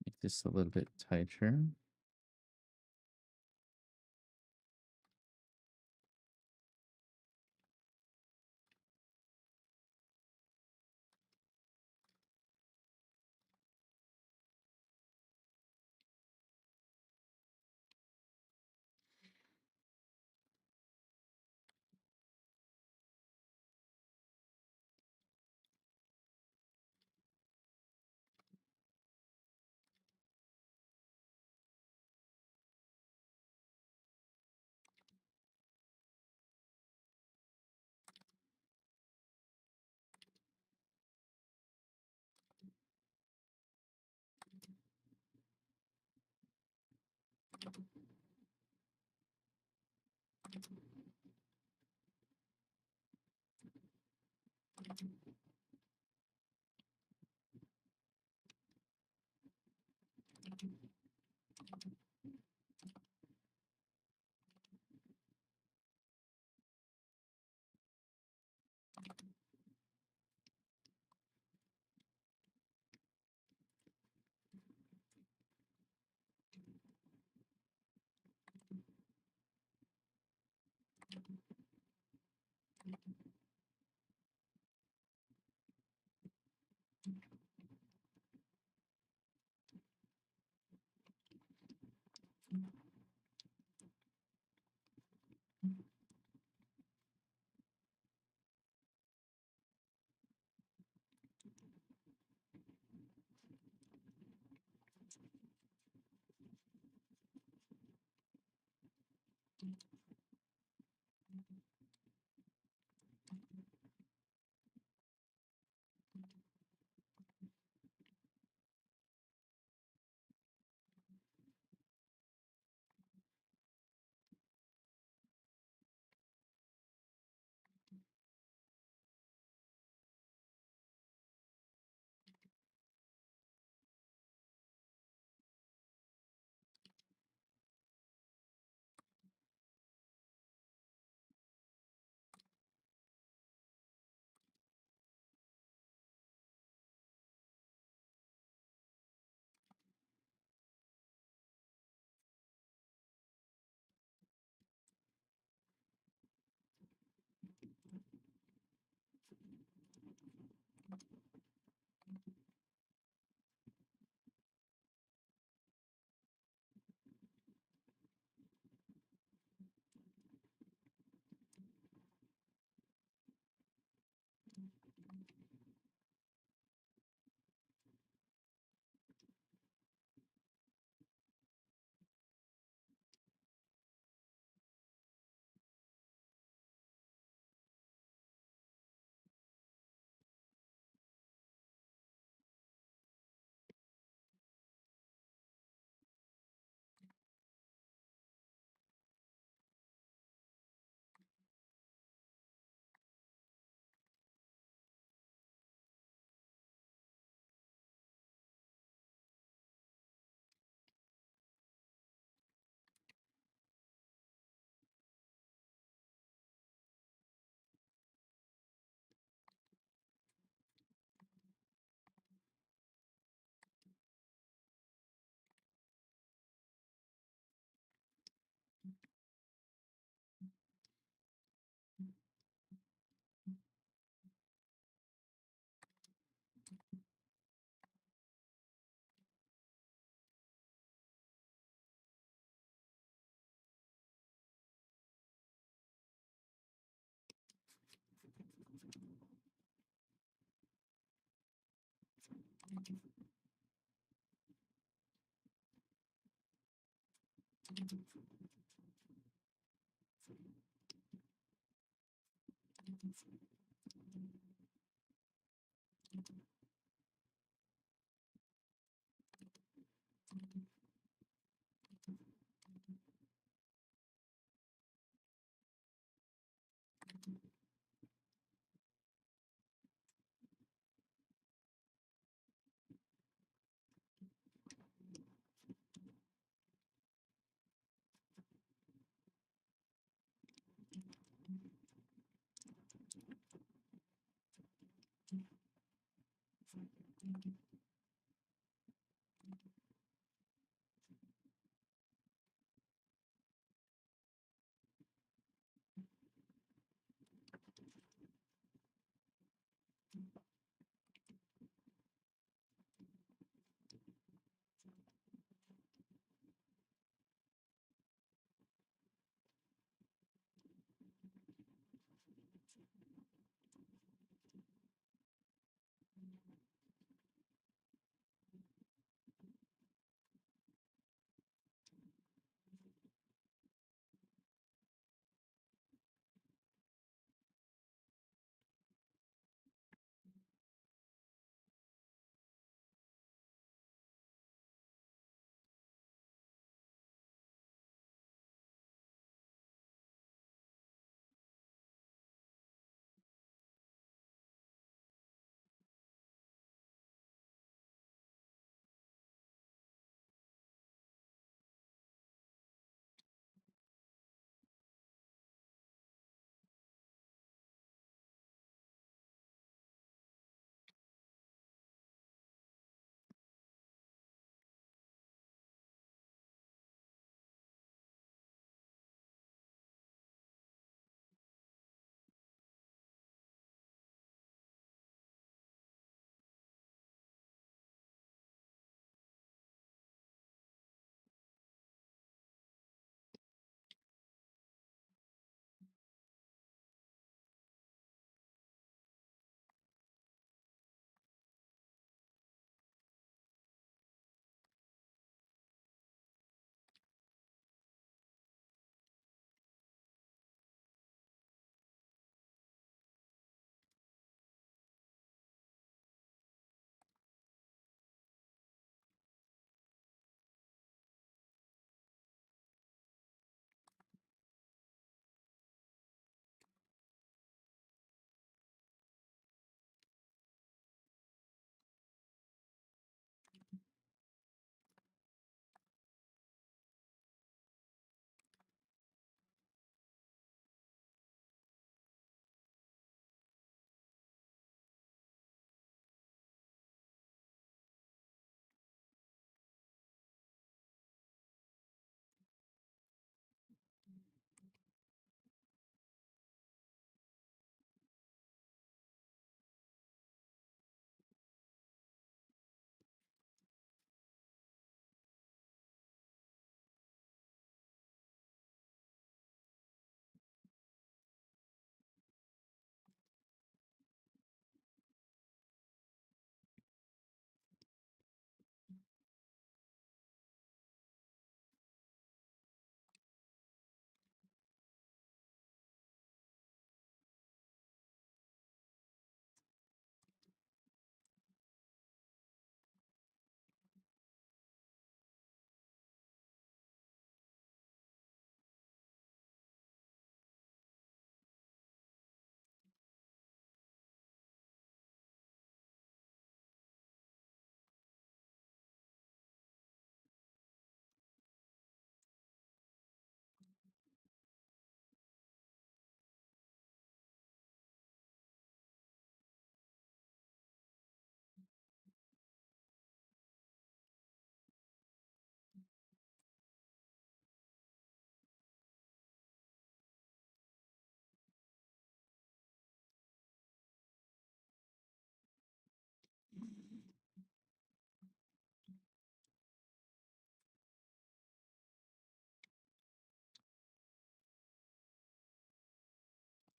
Make this a little bit tighter.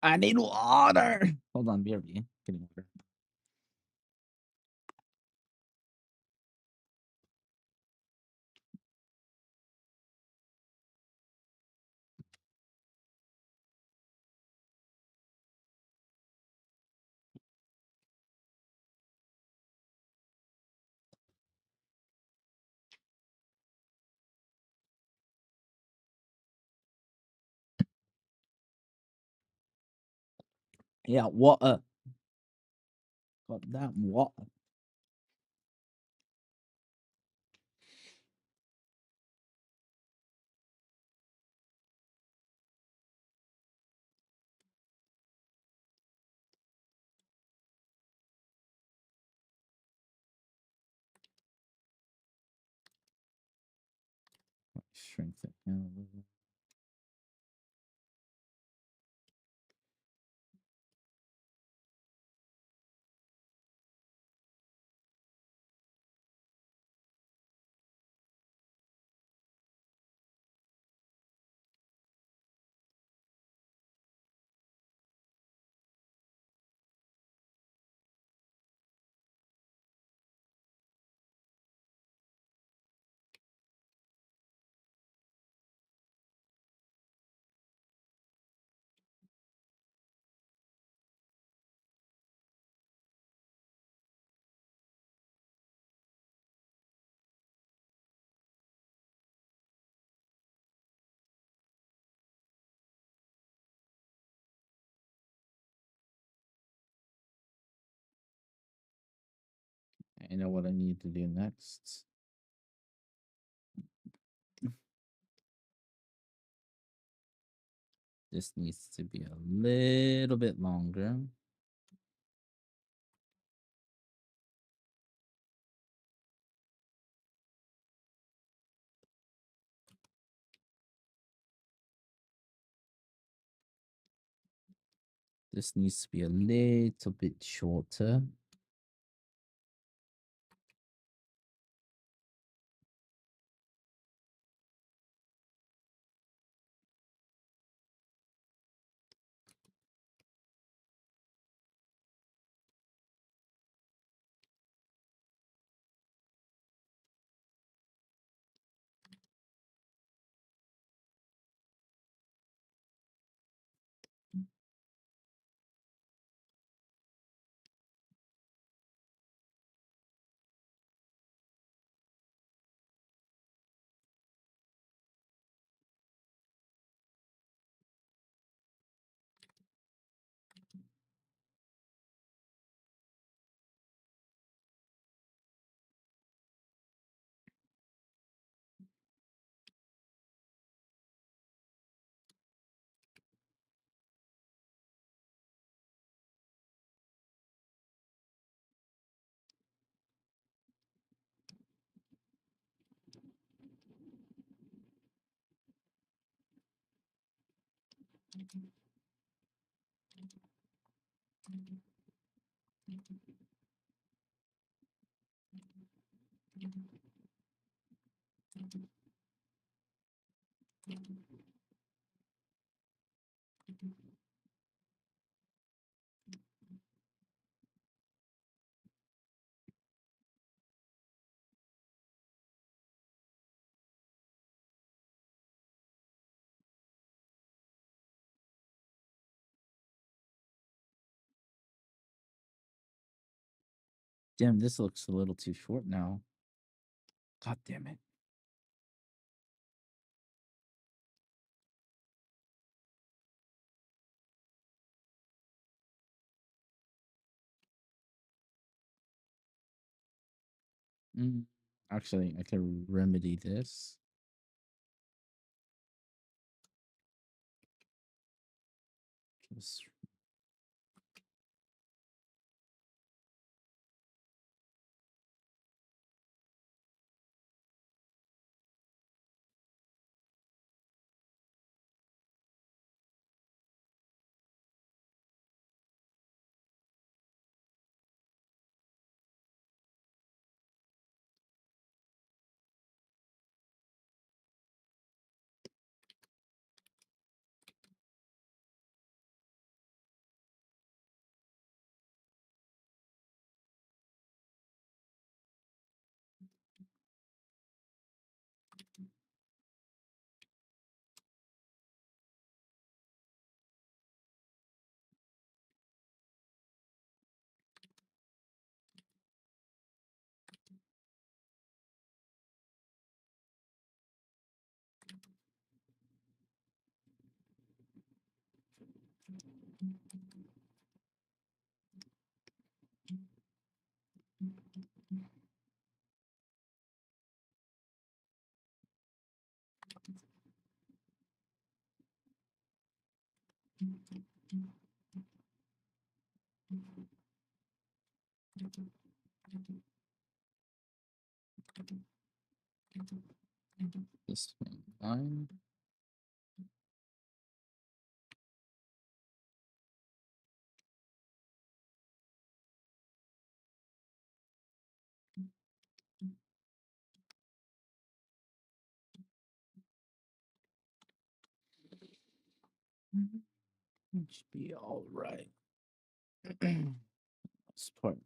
I need water. Hold on, BRB. Getting water. Yeah, water. Got that water. Shrink that down a little. I know what I need to do next. This needs to be a little bit longer. This needs to be a little bit shorter. Damn, this looks a little too short now. God damn it. Actually, I can remedy this. Just This line. It should be all right. Support.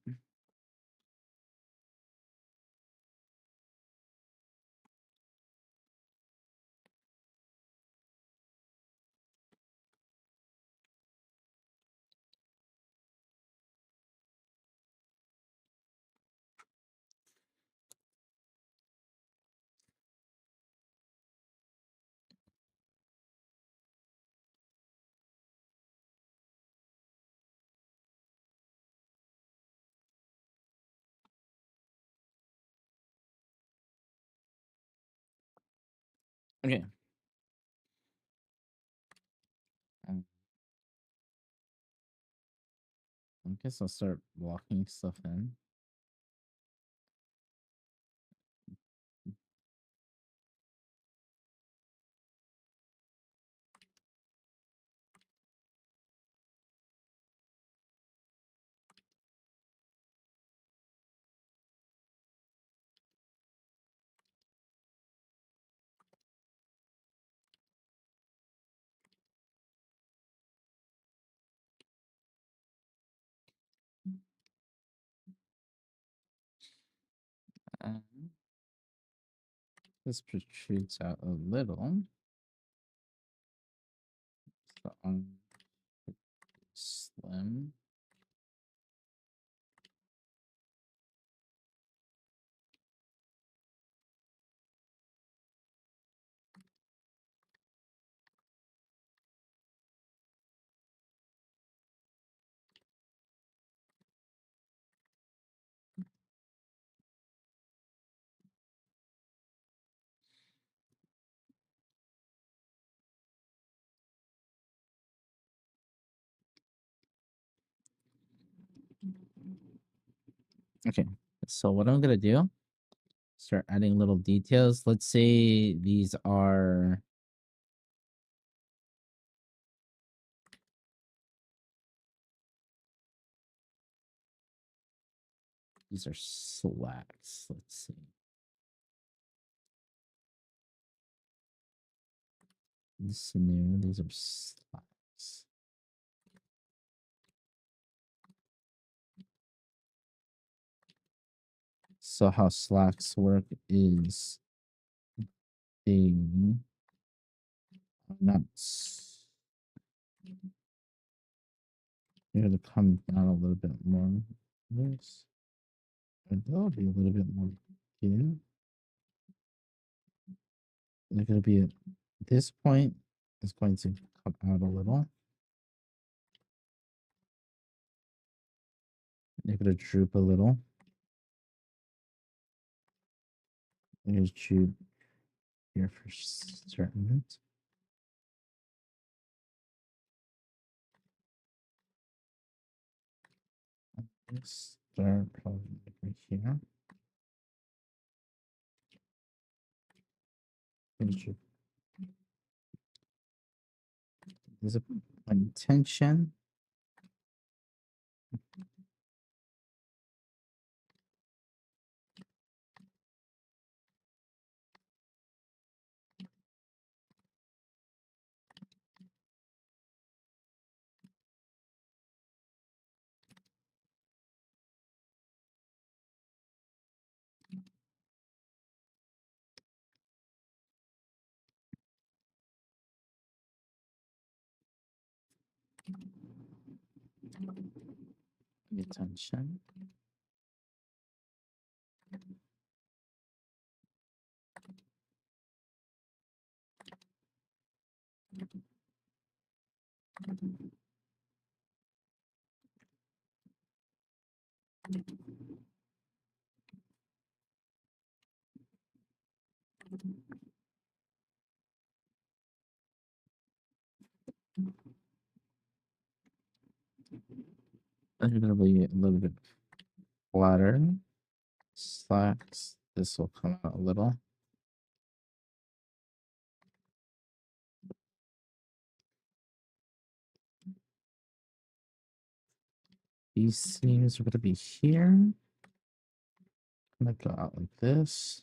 Okay. I guess I'll start blocking stuff in. Um, this protrudes out a little. So slim. Okay, so what I'm gonna do, start adding little details. Let's say these are slacks. Let's see. This scenario, these are slacks. So how slacks work is they are not. They're gonna come down a little bit more. This, and there'll be a little bit more here. They're gonna be at this point is going to come out a little. They're gonna droop a little. Here's droop here for certain. Start probably right here. There's a intention. Intention. They're gonna be a little bit flatter. Slacks. This will come out a little. These seams are gonna be here. I'm gonna go out like this.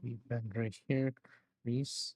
We bend right here, crease.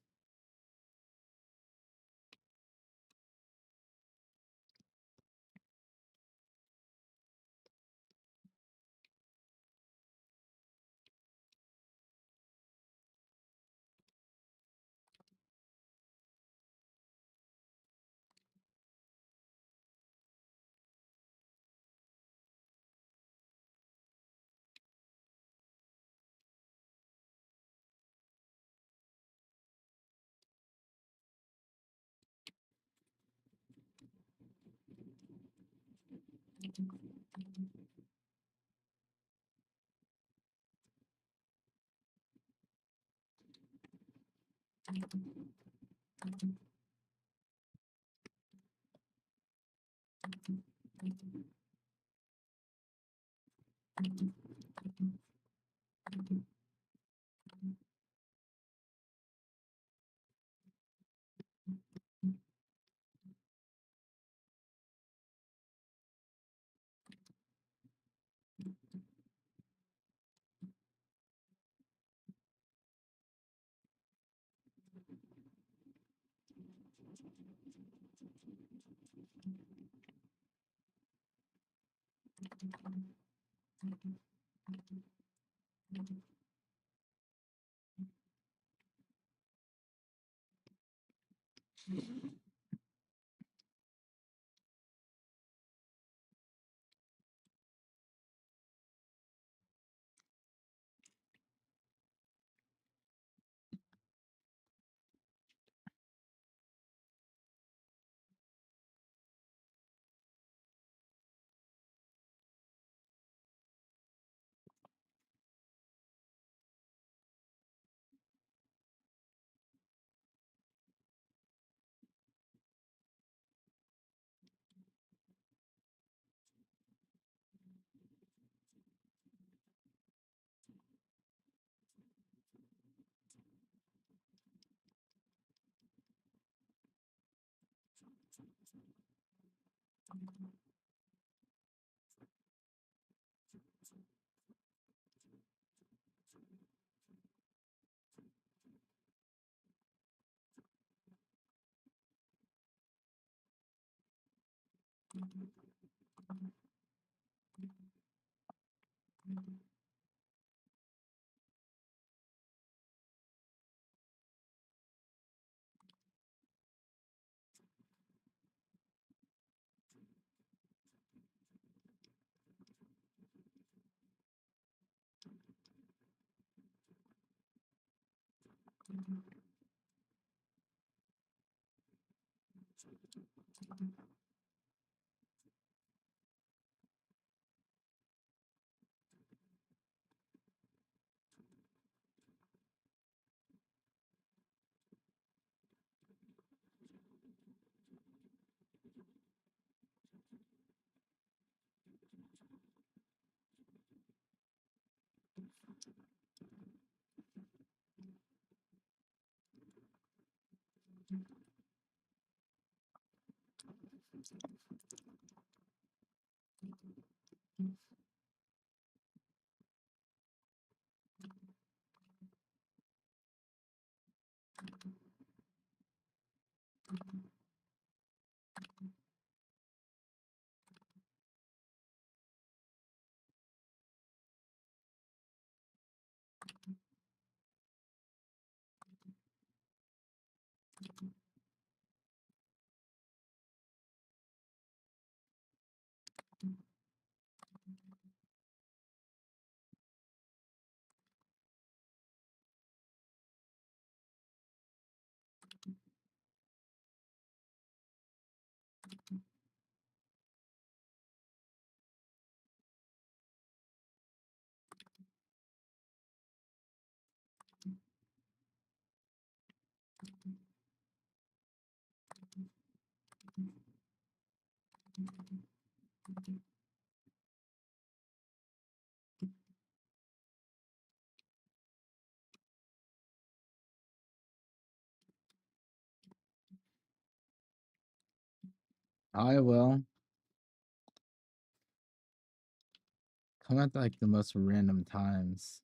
I will come at like the most random times.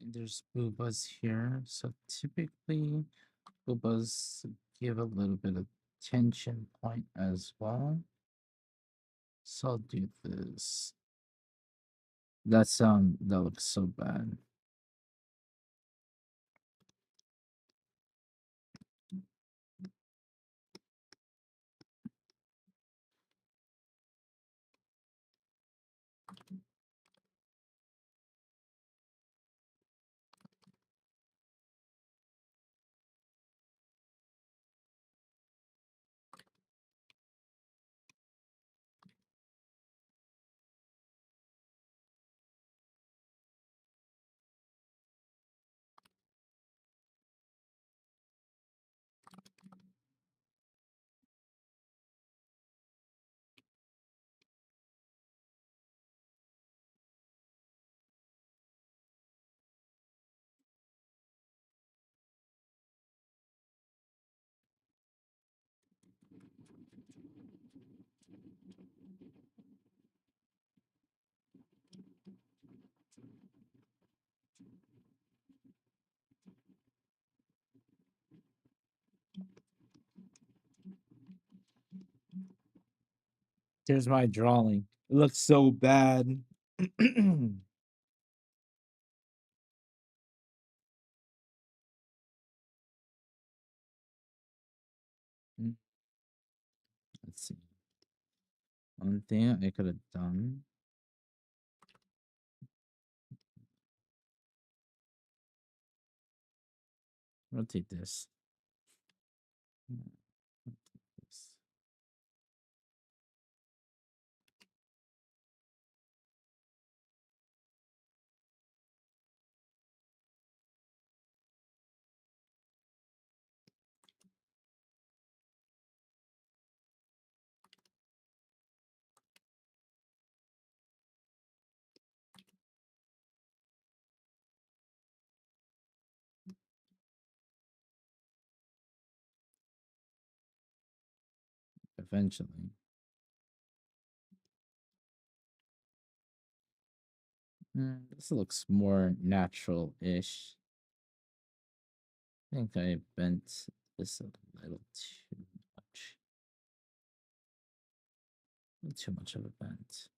There's boobas here, so typically boobas give a little bit of tension point as well. So I'll do this. That looks so bad. There's my drawing. It looks so bad. Let's see. One thing I could have done. Rotate this. Rotate this. eventually. This looks more natural-ish. I think I bent this a little too much. Too much of a bent.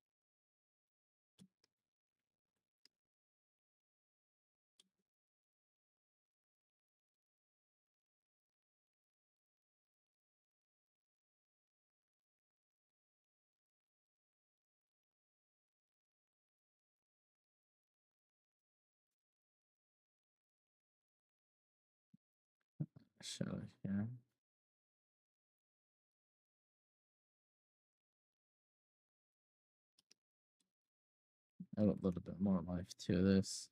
Show it here. Add a little bit more life to this.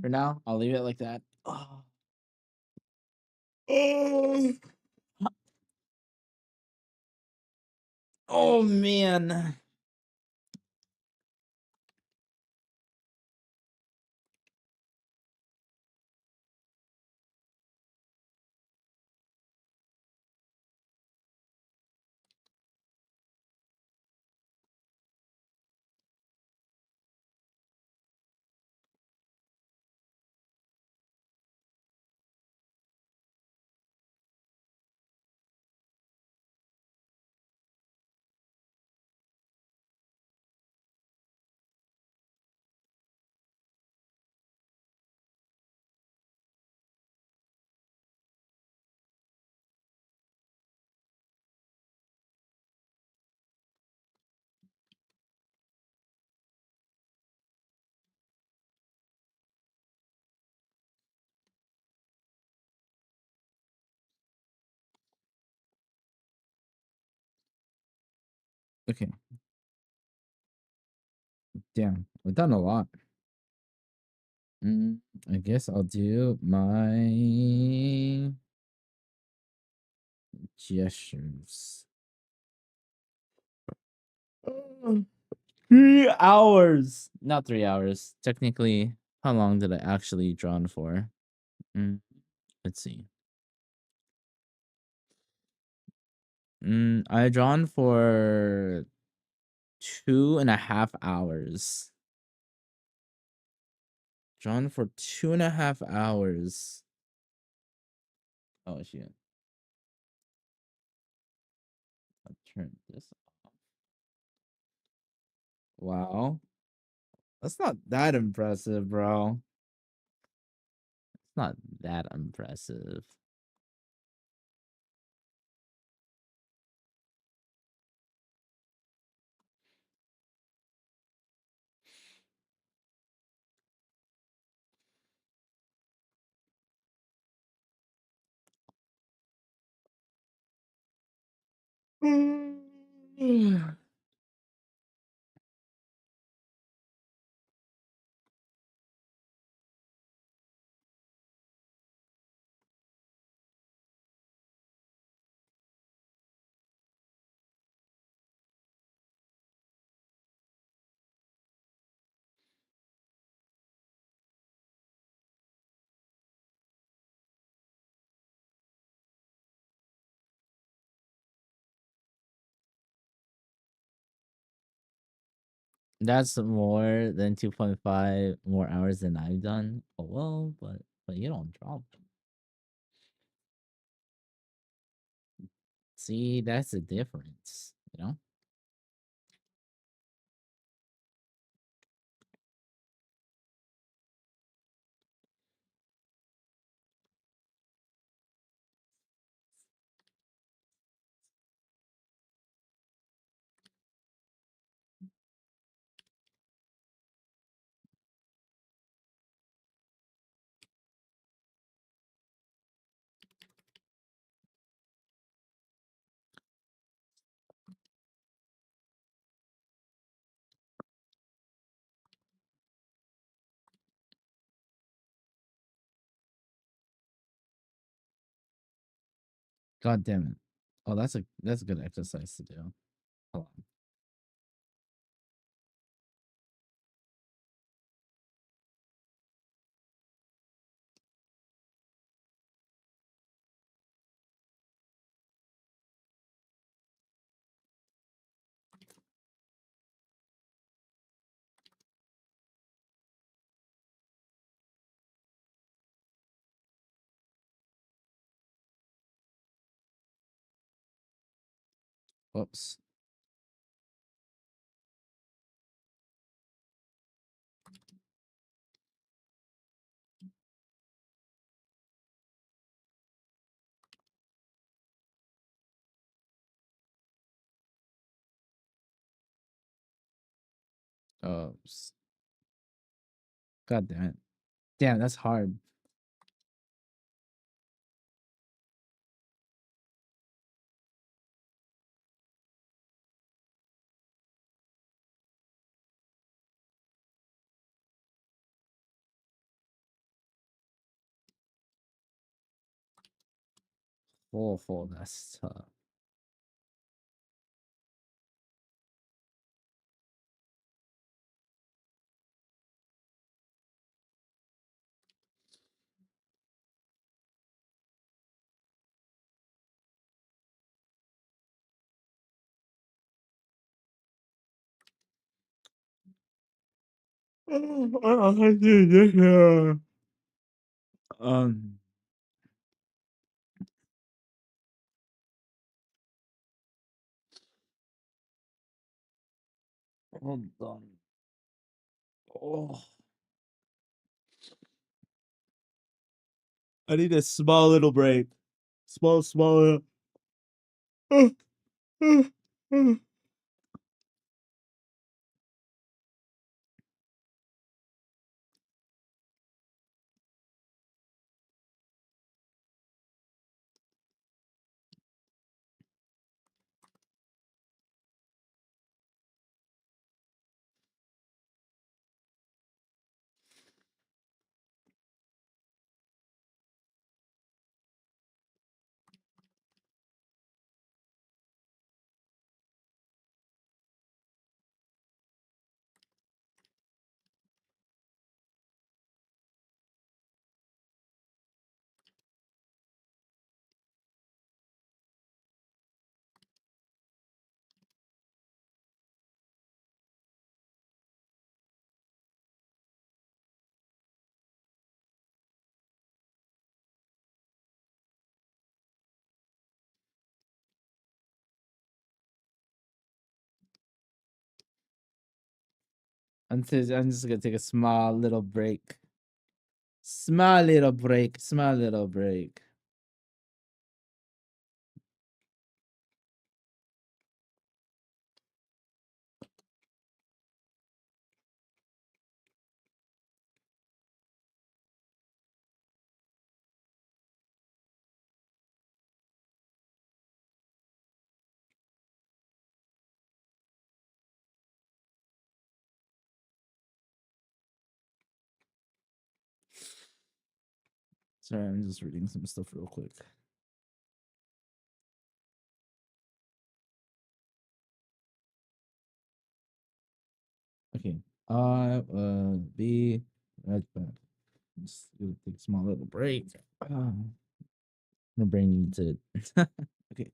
For now, I'll leave it like that. Oh. Oh man. Okay. Damn, we've done a lot. I guess I'll do my gestures. 3 hours. Not 3 hours. Technically, how long did I actually drawn for? Let's see. I drawn for 2.5 hours. Drawn for 2.5 hours. Oh shit. I'll turn this off. Wow. That's not that impressive, bro. It's not that impressive. That's more than 2.5 more hours than I've done. Oh well, but you don't drop. See, that's the difference, you know? God damn it. Oh, that's a good exercise to do. Hold on. Whoops. Oops. God damn it. Damn, that's hard. Oh, that's tough. Um, hold on. Oh, I need a small little break. Small. I'm just gonna take a small little break. Small little break. Small little break. Sorry, I'm just reading some stuff real quick. Okay. B. Right back. Just gonna take a small little break. My brain needs it. Okay.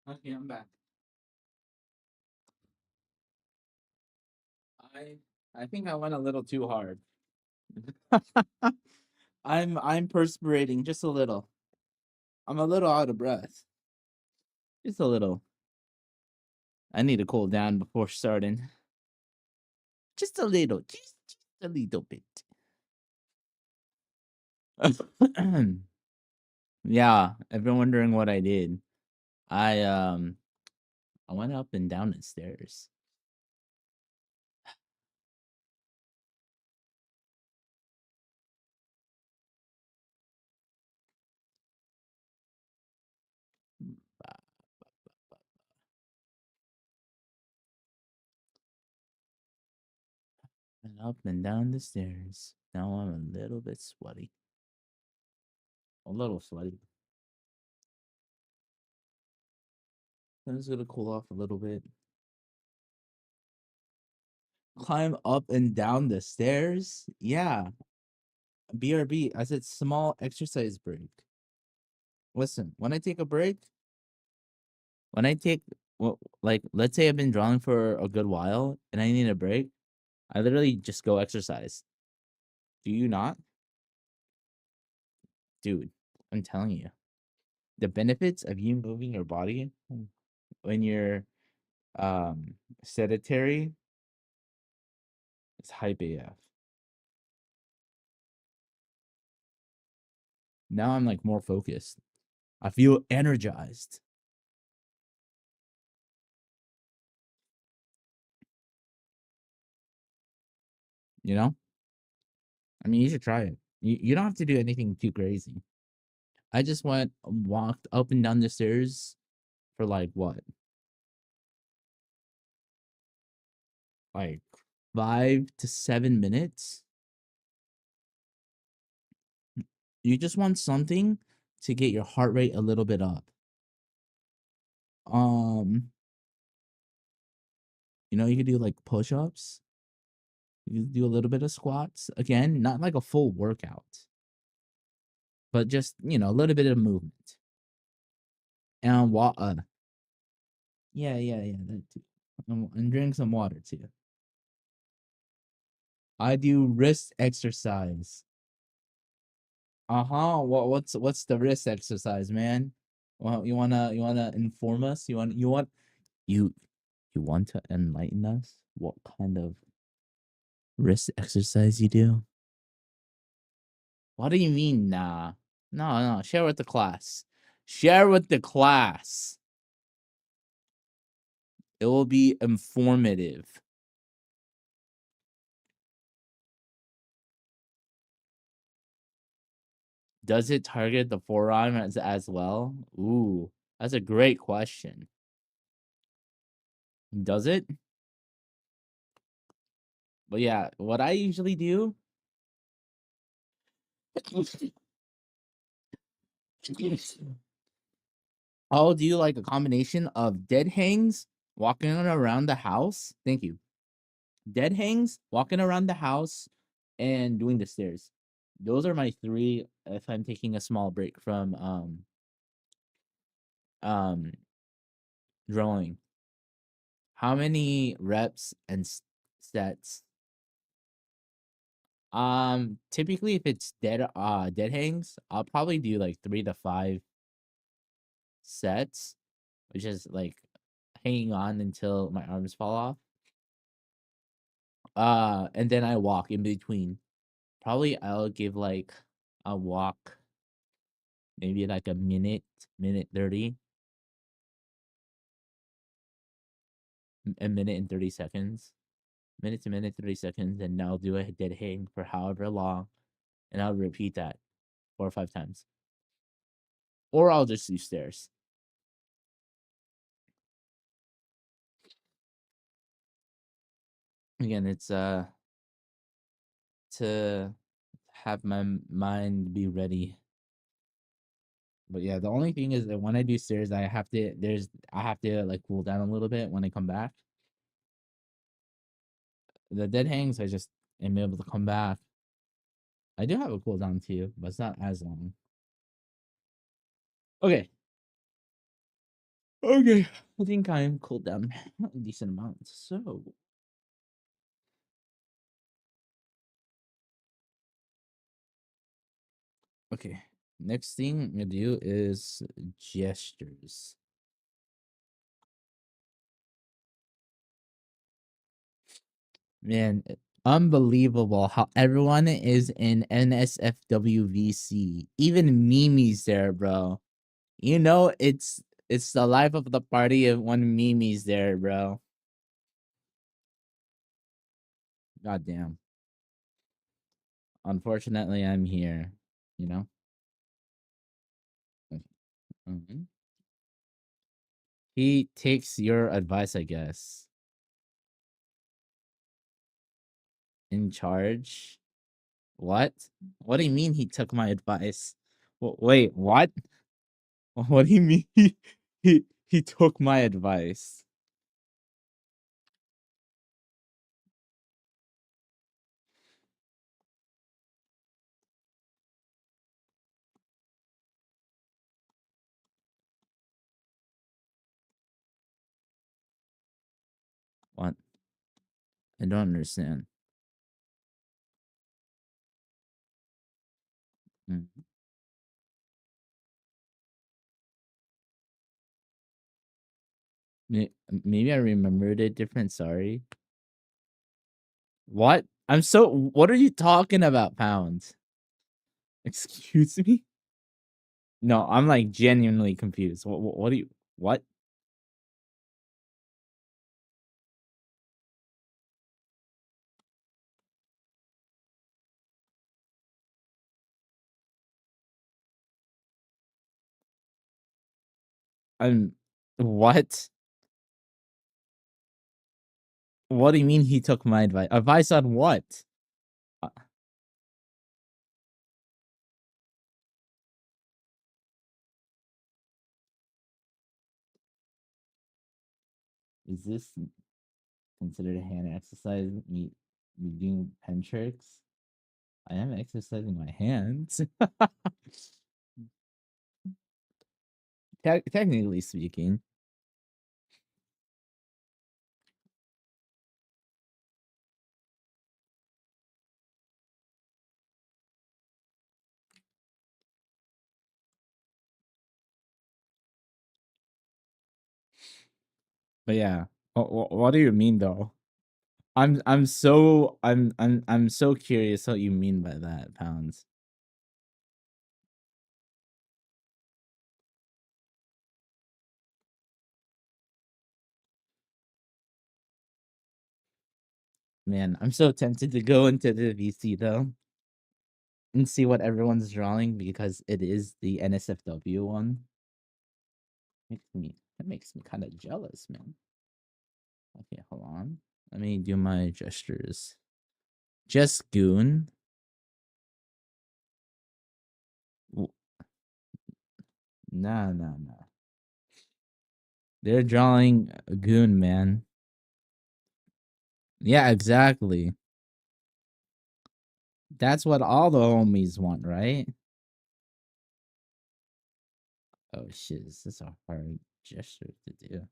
Okay, I'm back. I I think I went a little too hard. I'm perspirating just a little. I'm a little out of breath. Just a little. I need to cool down before starting. Just a little. Just a little bit. Yeah, if you're wondering what I did, I went up and down the stairs. And up and down the stairs. Now I'm a little bit sweaty. A little sweaty. I'm just gonna cool off a little bit. Climb up and down the stairs? Yeah. BRB. I said small exercise break. Listen, when I take a break, when I take, well, like, let's say I've been drawing for a good while and I need a break, I literally just go exercise. Do you not? Dude, I'm telling you. The benefits of you moving your body when you're sedentary is hype AF. Now I'm like more focused. I feel energized. You know? I mean, you should try it. You don't have to do anything too crazy. I just went walked up and down the stairs for like what? Like 5 to 7 minutes. You just want something to get your heart rate a little bit up. Um, you could do like push-ups. You could do a little bit of squats. Again, not like a full workout, but just, a little bit of movement. And yeah, that too. And drink some water too. I do wrist exercise. Uh-huh. What's the wrist exercise, man? Well, you wanna inform us? You want to enlighten us? What kind of wrist exercise you do? What do you mean, nah? No, share with the class. Share with the class. It will be informative. Does it target the forearm as well? Ooh, that's a great question. Does it? But yeah, what I usually do I'll do like a combination of dead hangs, walking around the house. Thank you. Dead hangs, walking around the house, and doing the stairs. Those are my three if I'm taking a small break from um drawing. How many reps and sets? Typically if it's dead hangs, I'll probably do like 3 to 5 sets, which is like hanging on until my arms fall off. And then I walk in between. Probably I'll give like a walk, maybe like a minute 30, a minute and 30 seconds, minute to minute 30 seconds, and I'll do a dead hang for however long, and I'll repeat that 4 or 5 times, or I'll just do stairs. Again, it's to have my mind be ready. But yeah, the only thing is that when I do stairs, I have to like cool down a little bit when I come back. The dead hangs, I just am able to come back. I do have a cooldown too, but it's not as long. Okay. Okay, I think I'm cooled down a decent amount. So, okay, next thing I'm gonna do is gestures. Man, unbelievable how everyone is in NSFWVC. Even Mimi's there, bro. You know it's the life of the party of when Mimi's there, bro. God damn. Unfortunately, I'm here. You know. Mhm. He takes your advice, I guess. In charge. What? What do you mean he took my advice? Wait, what? What do you mean he took my advice? What? I don't understand. Mm. Maybe I remembered it different. Sorry. What? What are you talking about, Pounds? Excuse me? No, I'm like genuinely confused. What do you? What? I'm. What? What do you mean he took my advice? Advice on what? Uh, Is this considered a hand exercise? Me doing pen tricks? I am exercising my hands. Technically speaking. But yeah. What do you mean though? I'm so curious what you mean by that, Pounds. Man, I'm so tempted to go into the VC though and see what everyone's drawing because it is the NSFW one. That makes me kind of jealous, man. Okay, hold on. Let me do my gestures. Just Goon. Nah, nah, nah. They're drawing a Goon, man. Yeah, exactly. That's what all the homies want, right? Oh shit, this is a hard gesture to do.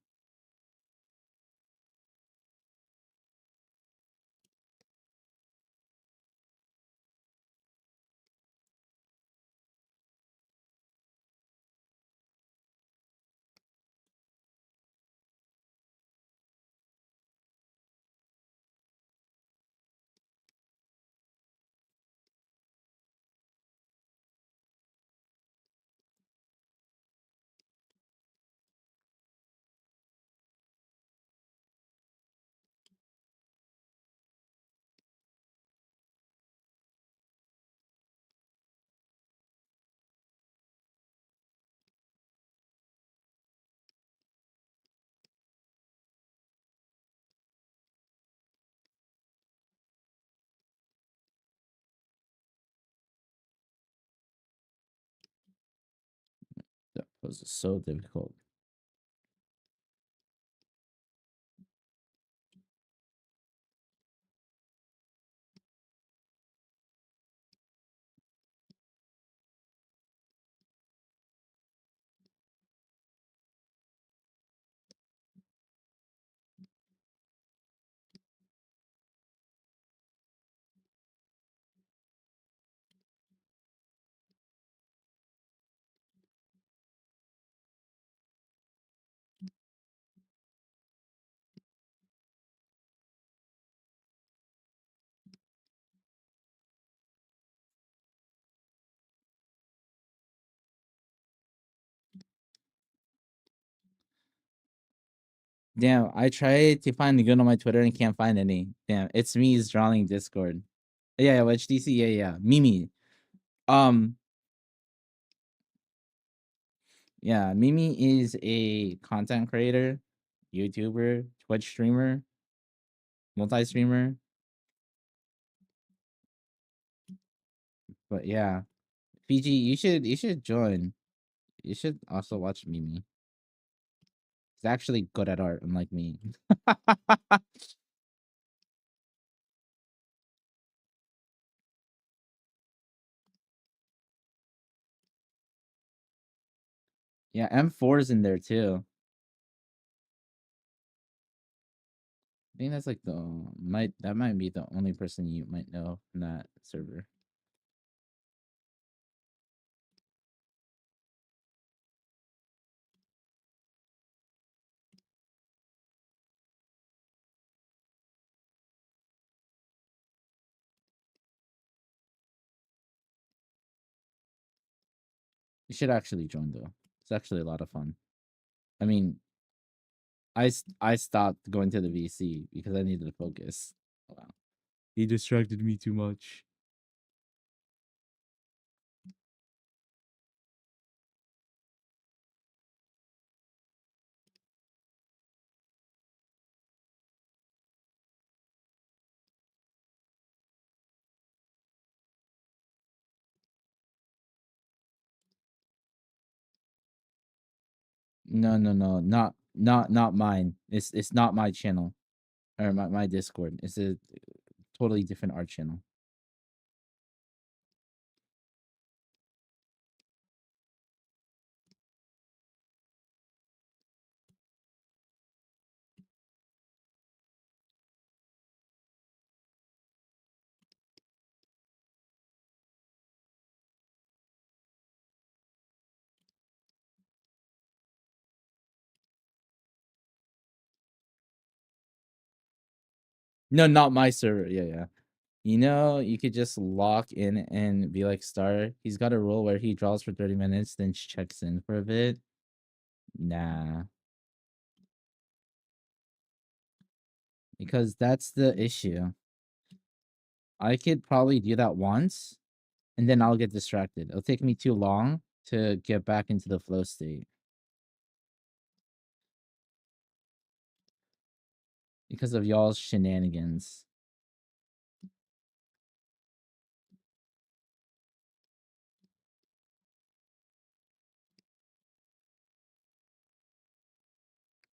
That was so difficult. Damn, I tried to find the good on my Twitter and can't find any. Damn, it's me's drawing Discord. Yeah, HDC, yeah. Mimi. Yeah, Mimi is a content creator, YouTuber, Twitch streamer, multi-streamer. But yeah, PG, you should join. You should also watch Mimi. He's actually good at art, unlike me. Yeah, M4's in there too. I think that's like that might be the only person you might know in that server. You should actually join though. It's actually a lot of fun. I mean, I stopped going to the VC because I needed to focus. Wow. He distracted me too much. No, not mine. It's not my channel or my Discord. It's a totally different art channel. No, not my server. Yeah. You know, you could just lock in and be like Star. He's got a rule where he draws for 30 minutes, then checks in for a bit. Nah. Because that's the issue. I could probably do that once, and then I'll get distracted. It'll take me too long to get back into the flow state. Because of y'all's shenanigans.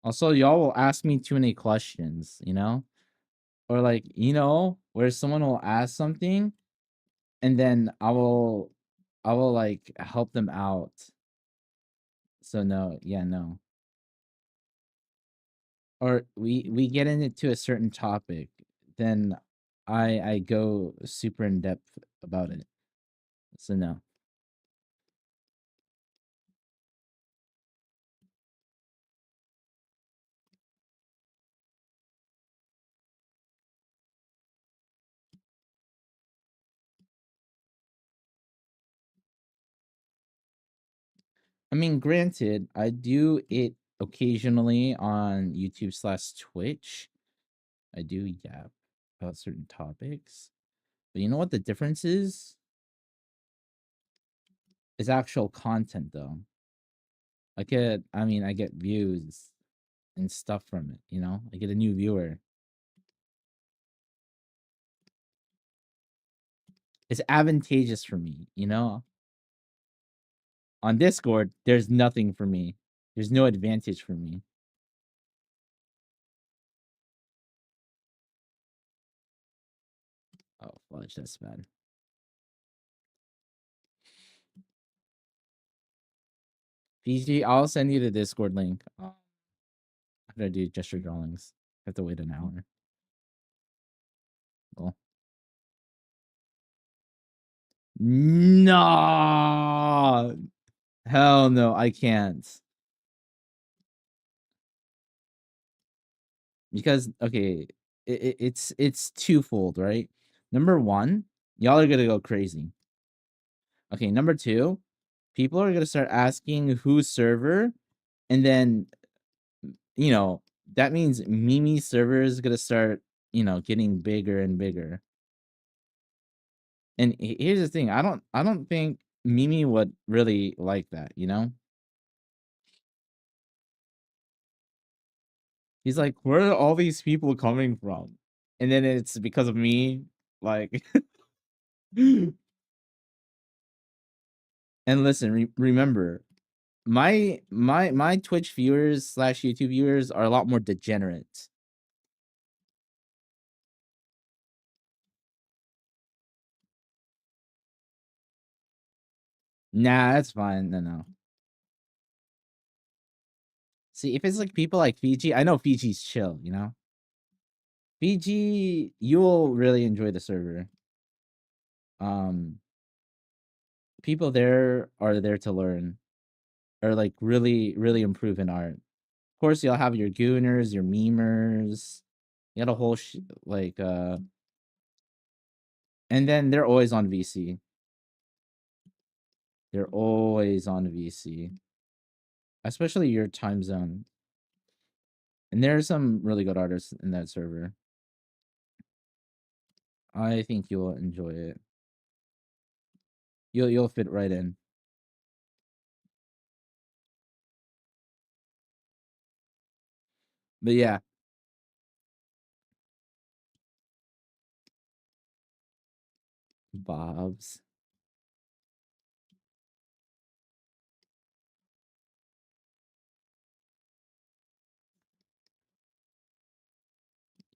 Also, y'all will ask me too many questions, you know? Or like, you know, where someone will ask something and then I will like help them out. So no, yeah, no. Or we get into a certain topic, then I go super in depth about it. So no. I mean, granted, I do it occasionally on YouTube/Twitch. I do yap about certain topics. But you know what the difference is? It's actual content though. I get views and stuff from it, you know? I get a new viewer. It's advantageous for me, you know? On Discord, there's nothing for me. There's no advantage for me. Oh, fudge, that's bad. PG, I'll send you the Discord link. I'm gonna do gesture drawings. I have to wait an hour. Cool. No, hell no, I can't. Because okay, it's twofold, right? Number one, y'all are gonna go crazy. Okay, number two, people are gonna start asking whose server, and then you know that means Mimi server is gonna start, getting bigger and bigger. And here's the thing, I don't think Mimi would really like that, He's like, where are all these people coming from? And then it's because of me, like. And listen, remember, my Twitch viewers slash YouTube viewers are a lot more degenerate. Nah, that's fine. No. See, if it's like people like Fiji, I know Fiji's chill, Fiji, you'll really enjoy the server. People there are there to learn, or like really, really improve in art. Of course, you'll have your gooners, your memers. You got a whole like and then they're always on VC. They're always on VC, especially your time zone. And there are some really good artists in that server. I think you'll enjoy it. You'll fit right in. But yeah. Bob's.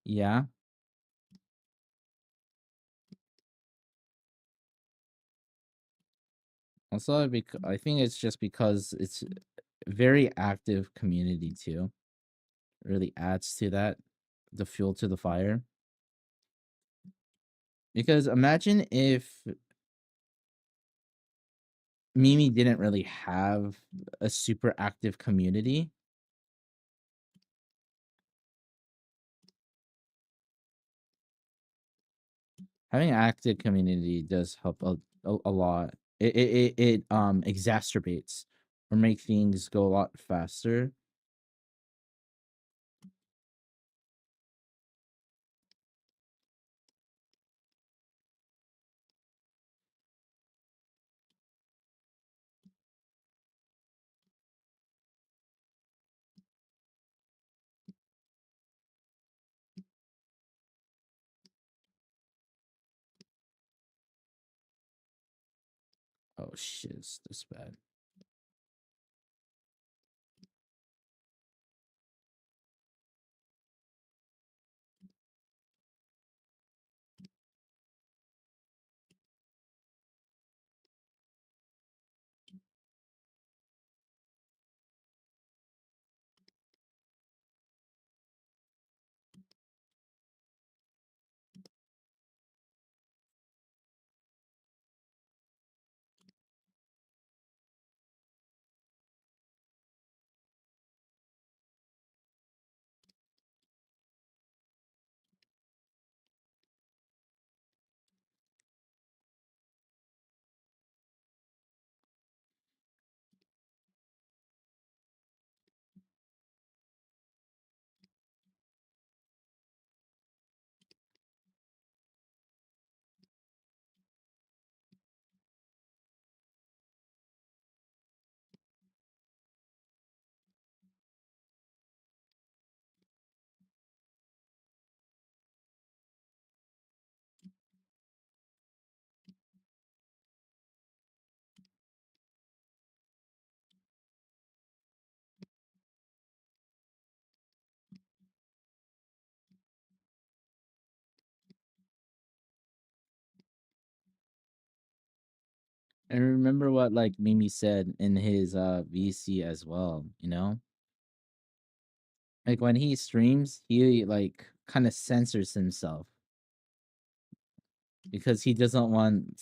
Yeah. Also, I think it's just because it's a very active community too. It really adds to that, the fuel to the fire. Because imagine if Mimi didn't really have a super active community. Having an active community does help a lot. It exacerbates or make things go a lot faster. Oh shit, it's this bad. And remember what like Mimi said in his VC as well, Like when he streams, he like kind of censors himself because he doesn't want,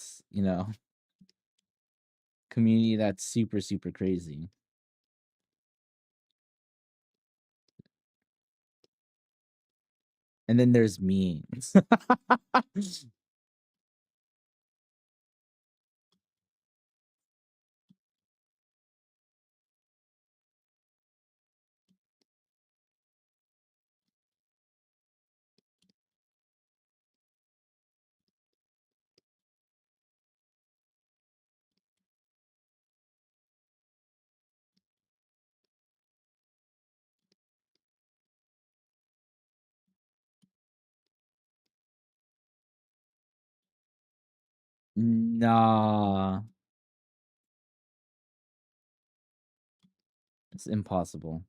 community that's super super crazy. And then there's me. Nah. It's impossible.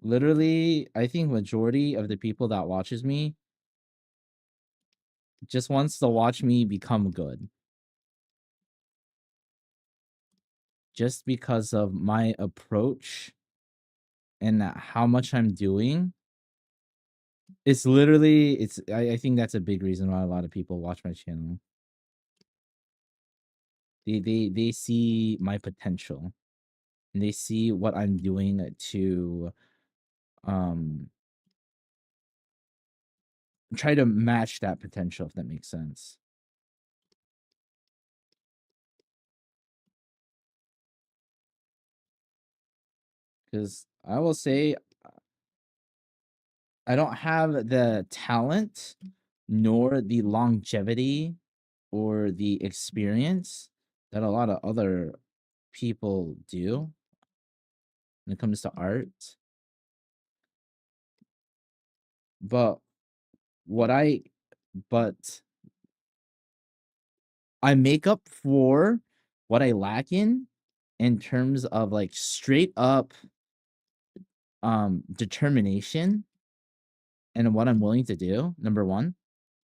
Literally, I think majority of the people that watches me just wants to watch me become good. Just because of my approach and how much I'm doing. It's literally, I think that's a big reason why a lot of people watch my channel. They see my potential. And they see what I'm doing to try to match that potential, if that makes sense. Because I will say, I don't have the talent nor the longevity or the experience that a lot of other people do when it comes to art. But what but I make up for what I lack in terms of like straight up determination and what I'm willing to do, number one.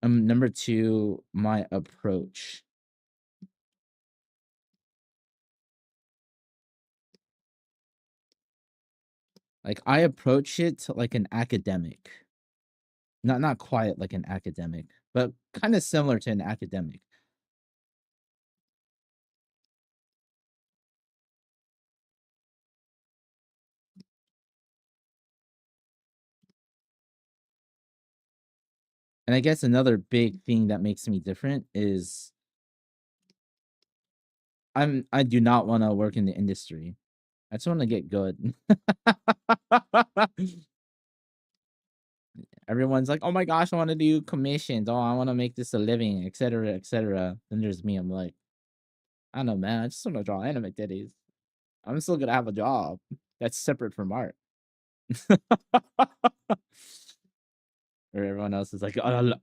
Number two, my approach. Like I approach it like an academic. Not quite like an academic, but kind of similar to an academic. And I guess another big thing that makes me different is I do not want to work in the industry. I just want to get good. Everyone's like, "Oh my gosh, I want to do commissions. Oh, I want to make this a living, etc., etc." Then there's me. I'm like, I don't know, man. I just want to draw anime titties. I'm still gonna have a job that's separate from art. Or everyone else is like,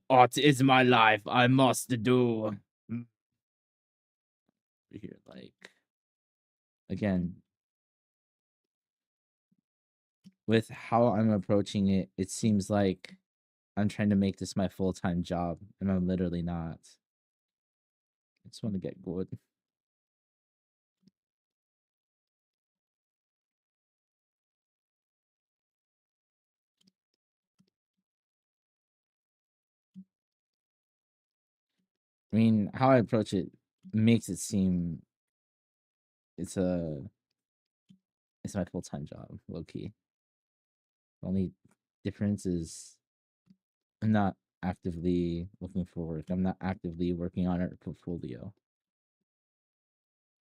art is my life. I must do. Here, like, again, with how I'm approaching it, it seems like I'm trying to make this my full-time job, and I'm literally not. I just want to get good. I mean, how I approach it makes it seem it's my full-time job, low key. The only difference is I'm not actively looking for work. I'm not actively working on a portfolio,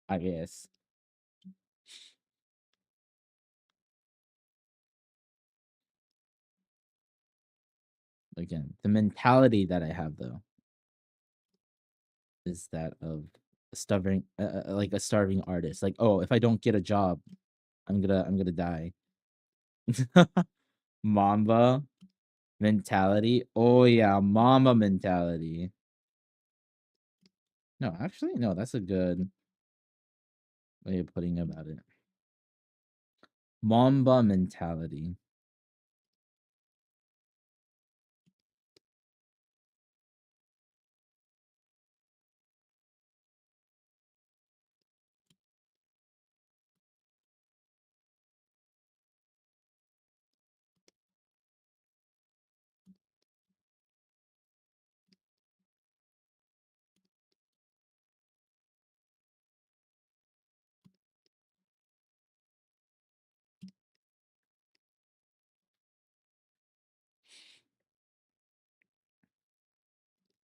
I guess. Again, the mentality that I have though is that of like a starving artist. Like, oh, if I don't get a job, I'm gonna die. Mamba mentality. Oh yeah, Mamba mentality. No, actually, no, that's a good way of putting about it. Mamba mentality.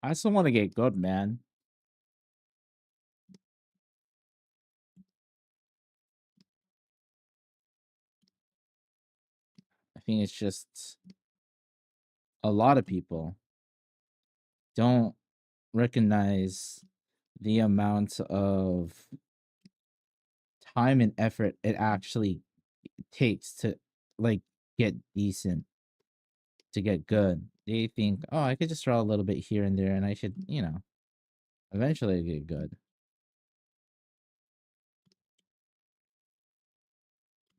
I still want to get good, man. I think it's just a lot of people don't recognize the amount of time and effort it actually takes to like get decent, to get good. They think, oh, I could just draw a little bit here and there and I should, eventually get good.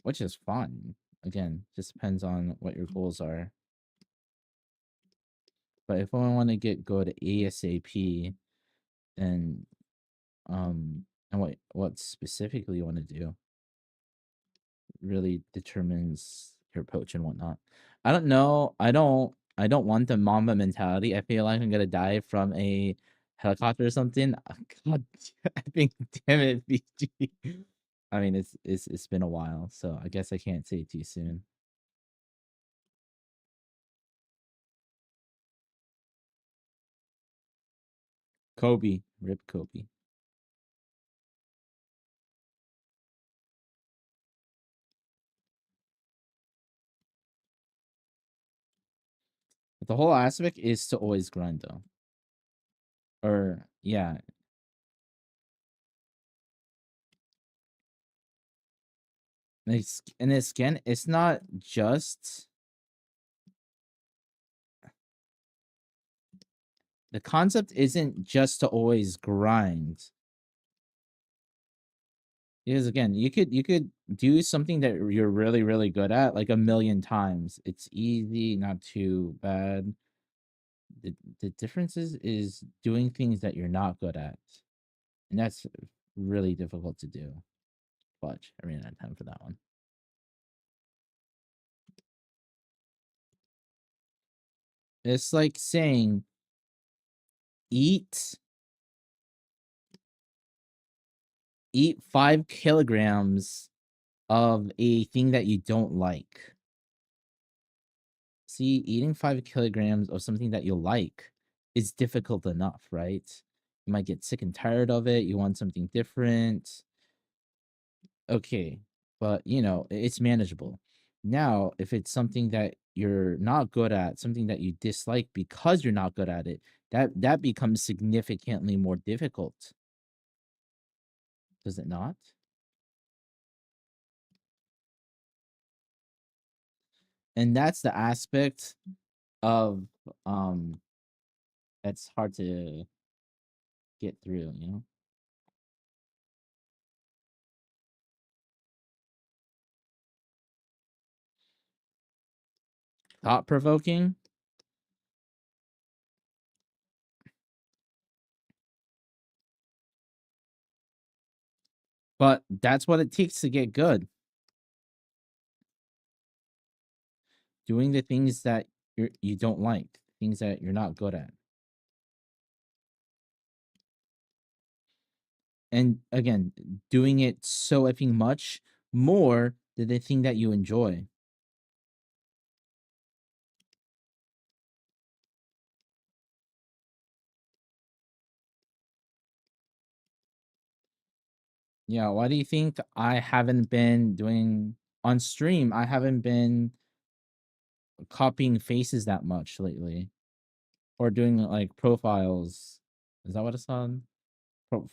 Which is fine. Again, just depends on what your goals are. But if I want to get good ASAP, then and what specifically you want to do really determines your approach and whatnot. I don't know. I don't want the Mamba mentality. I feel like I'm gonna die from a helicopter or something. God, I think, damn it, BG. I mean, it's been a while, so I guess I can't say it too soon. Kobe, rip Kobe. But the whole aspect is to always grind, though. Or yeah, and it's again, it's not just the concept isn't just to always grind. Because again, you could do something that you're really, really good at like a million times. It's easy, not too bad. The difference is doing things that you're not good at. And that's really difficult to do. Watch, I ran out of time for that one. It's like saying eat 5 kilograms of a thing that you don't like. See, eating 5 kilograms of something that you like is difficult enough, right? You might get sick and tired of it. You want something different. Okay, but it's manageable. Now, if it's something that you're not good at, something that you dislike because you're not good at it, that becomes significantly more difficult. Does it not? And that's the aspect of that's hard to get through. Thought provoking. But that's what it takes to get good. Doing the things that you don't like, things that you're not good at. And again, doing it so effing much more than the thing that you enjoy. Yeah, why do you think I haven't been doing on stream? I haven't been copying faces that much lately, or doing like profiles. Is that what it's on? Pro,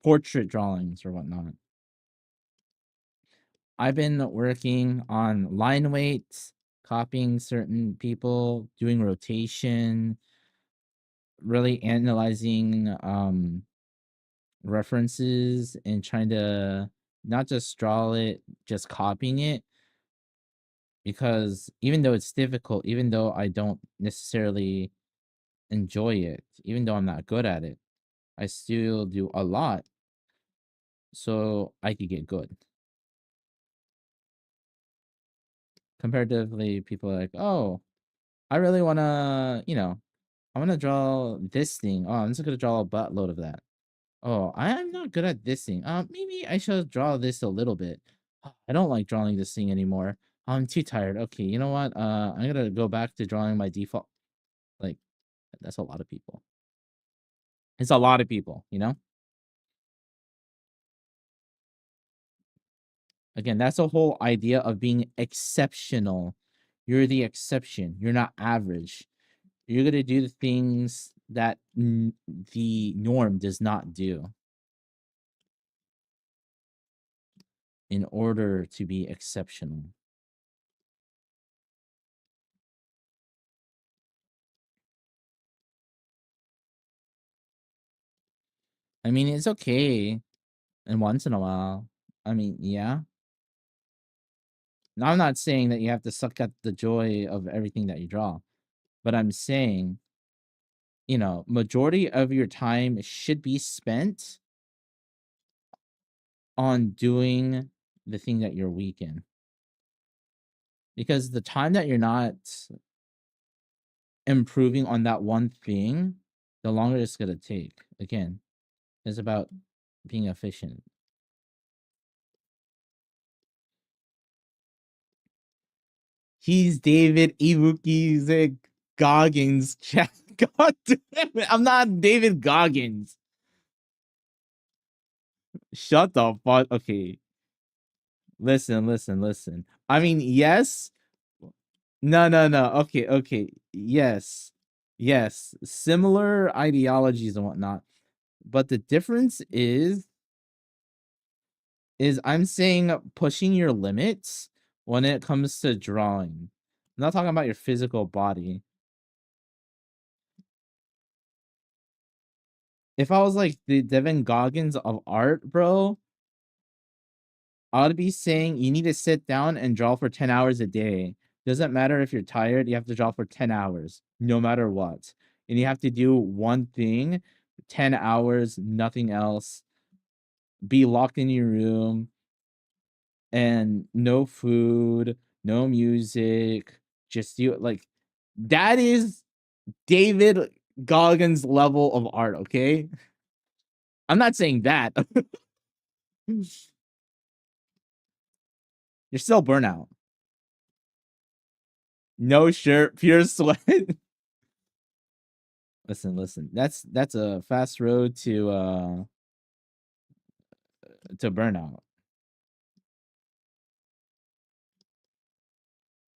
portrait drawings or whatnot. I've been working on line weights, copying certain people, doing rotation, really analyzing references and trying to not just draw it, just copying it. Because even though it's difficult, even though I don't necessarily enjoy it, even though I'm not good at it, I still do a lot so I could get good. Comparatively, people are like, oh, I really want to, I want to draw this thing. Oh, I'm just going to draw a buttload of that. Oh, I'm not good at this thing. Maybe I should draw this a little bit. I don't like drawing this thing anymore. I'm too tired. Okay, you know what? I'm gonna go back to drawing my default. Like, that's a lot of people. It's a lot of people. Again, that's the whole idea of being exceptional. You're the exception. You're not average. You're gonna do the things that the norm does not do. in order to be exceptional. I mean, it's okay. And once in a while. I mean, yeah. Now, I'm not saying that you have to suck at the joy of everything that you draw, but I'm saying, you know, majority of your time should be spent on doing the thing that you're weak in. Because the time that you're not improving on that one thing, the longer it's going to take. Again, it's about being efficient. He's David Iwuki Goggins. God damn it. I'm not David Goggins. Shut the fuck. Okay. Listen. I mean, yes. No. Okay. Yes. Similar ideologies and whatnot. But the difference is I'm saying pushing your limits when it comes to drawing. I'm not talking about your physical body. If I was like the Devin Goggins of art, bro, I would be saying you need to sit down and draw for 10 hours a day. Doesn't matter if you're tired, you have to draw for 10 hours, no matter what. And you have to do one thing, 10 hours, nothing else. Be locked in your room and no food, no music. Just do it. Like, that is David Goggins level of art, okay? I'm not saying that. You're still burnout. No shirt, pure sweat. Listen. That's a fast road to burnout.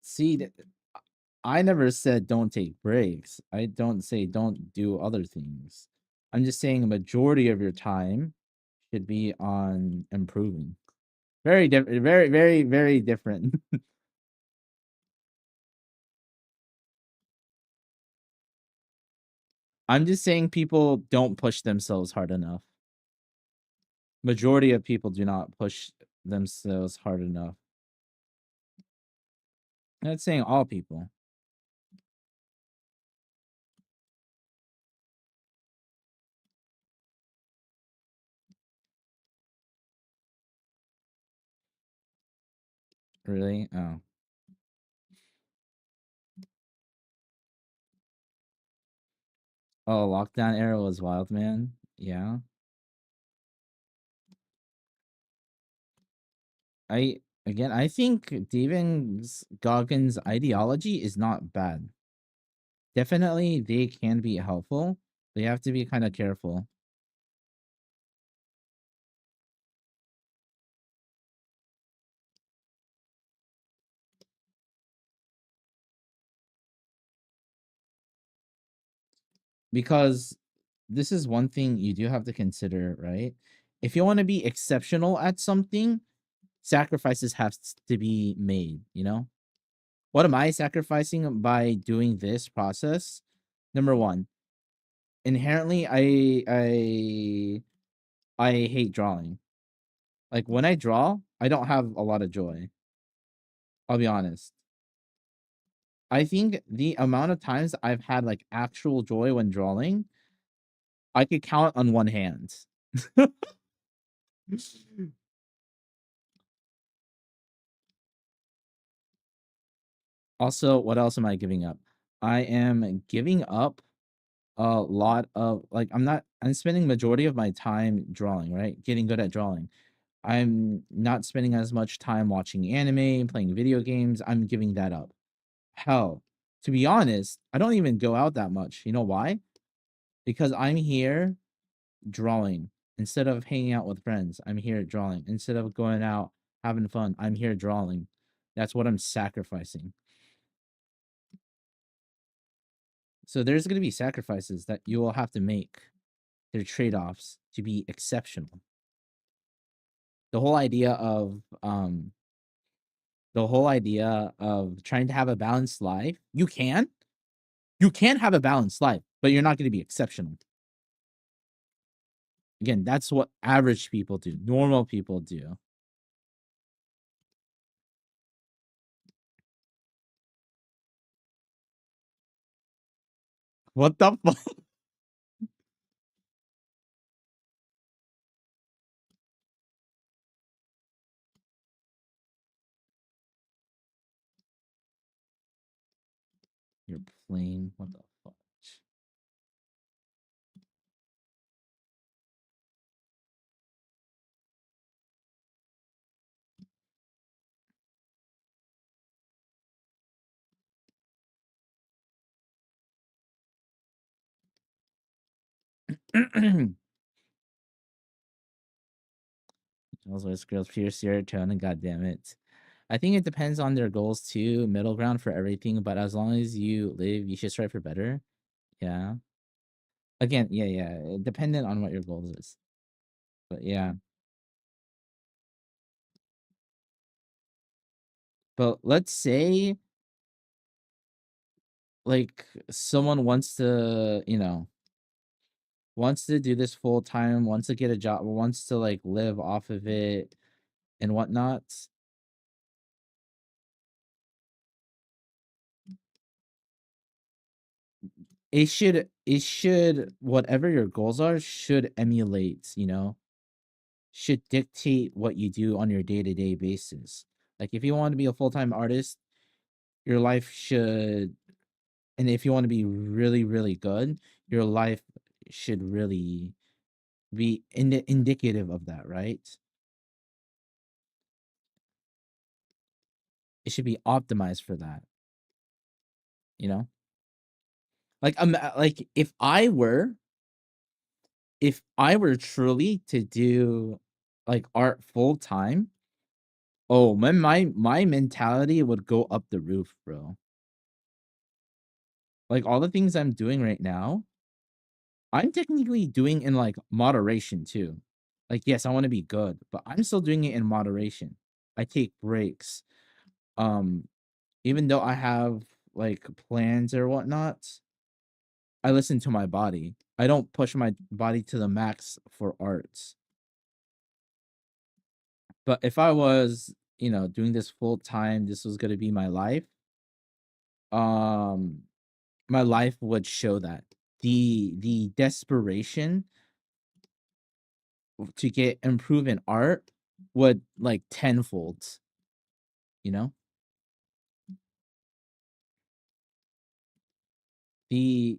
See, I never said don't take breaks. I don't say don't do other things. I'm just saying a majority of your time should be on improving. Very different. Very different. I'm just saying people don't push themselves hard enough. Majority of people do not push themselves hard enough. I'm not saying all people. Really? Oh. Oh, lockdown era was wild, man. Yeah. I think David Goggins' ideology is not bad. Definitely they can be helpful. They have to be kind of careful. Because this is one thing you do have to consider, right? If you want to be exceptional at something, sacrifices have to be made, you know? What am I sacrificing by doing this process? Number one, inherently I hate drawing. Like when I draw, I don't have a lot of joy. I'll be honest. I think the amount of times I've had like actual joy when drawing, I could count on one hand. Also, what else am I giving up? I am giving up a lot of like I'm spending majority of my time drawing, right? Getting good at drawing. I'm not spending as much time watching anime, playing video games. I'm giving that up. Hell, to be honest, I don't even go out that much. You know why? Because I'm here drawing. Instead of hanging out with friends, I'm here drawing. Instead of going out having fun, I'm here drawing. That's what I'm sacrificing. So there's going to be sacrifices that you will have to make. They're trade-offs to be exceptional. the whole idea of trying to have a balanced life. You can have a balanced life, but you're not going to be exceptional. Again, that's what average people do, normal people do. What the fuck? You're plain. What the fuck? Also, it's girls pure serotonin. God damn it. I think it depends on their goals too. Middle ground for everything, but as long as you live, you should strive for better. Yeah. Again, yeah. Dependent on what your goals is. But yeah. But let's say like someone wants to, wants to do this full time, wants to get a job, wants to like live off of it and whatnot. It should whatever your goals are should emulate, should dictate what you do on your day-to-day basis. Like if you want to be a full-time artist, your life should, and if you want to be really, really good, your life should really be indicative of that, right? It should be optimized for that, you know? Like if I were truly to do like art full time, oh, my mentality would go up the roof, bro. Like all the things I'm doing right now, I'm technically doing in like moderation too. Like yes, I want to be good, but I'm still doing it in moderation. I take breaks. Um Even though I have like plans or whatnot, I listen to my body. I don't push my body to the max for arts. But if I was, doing this full time, this was gonna be my life. Um, my life would show that the desperation to get improve in art would like tenfold. You know, the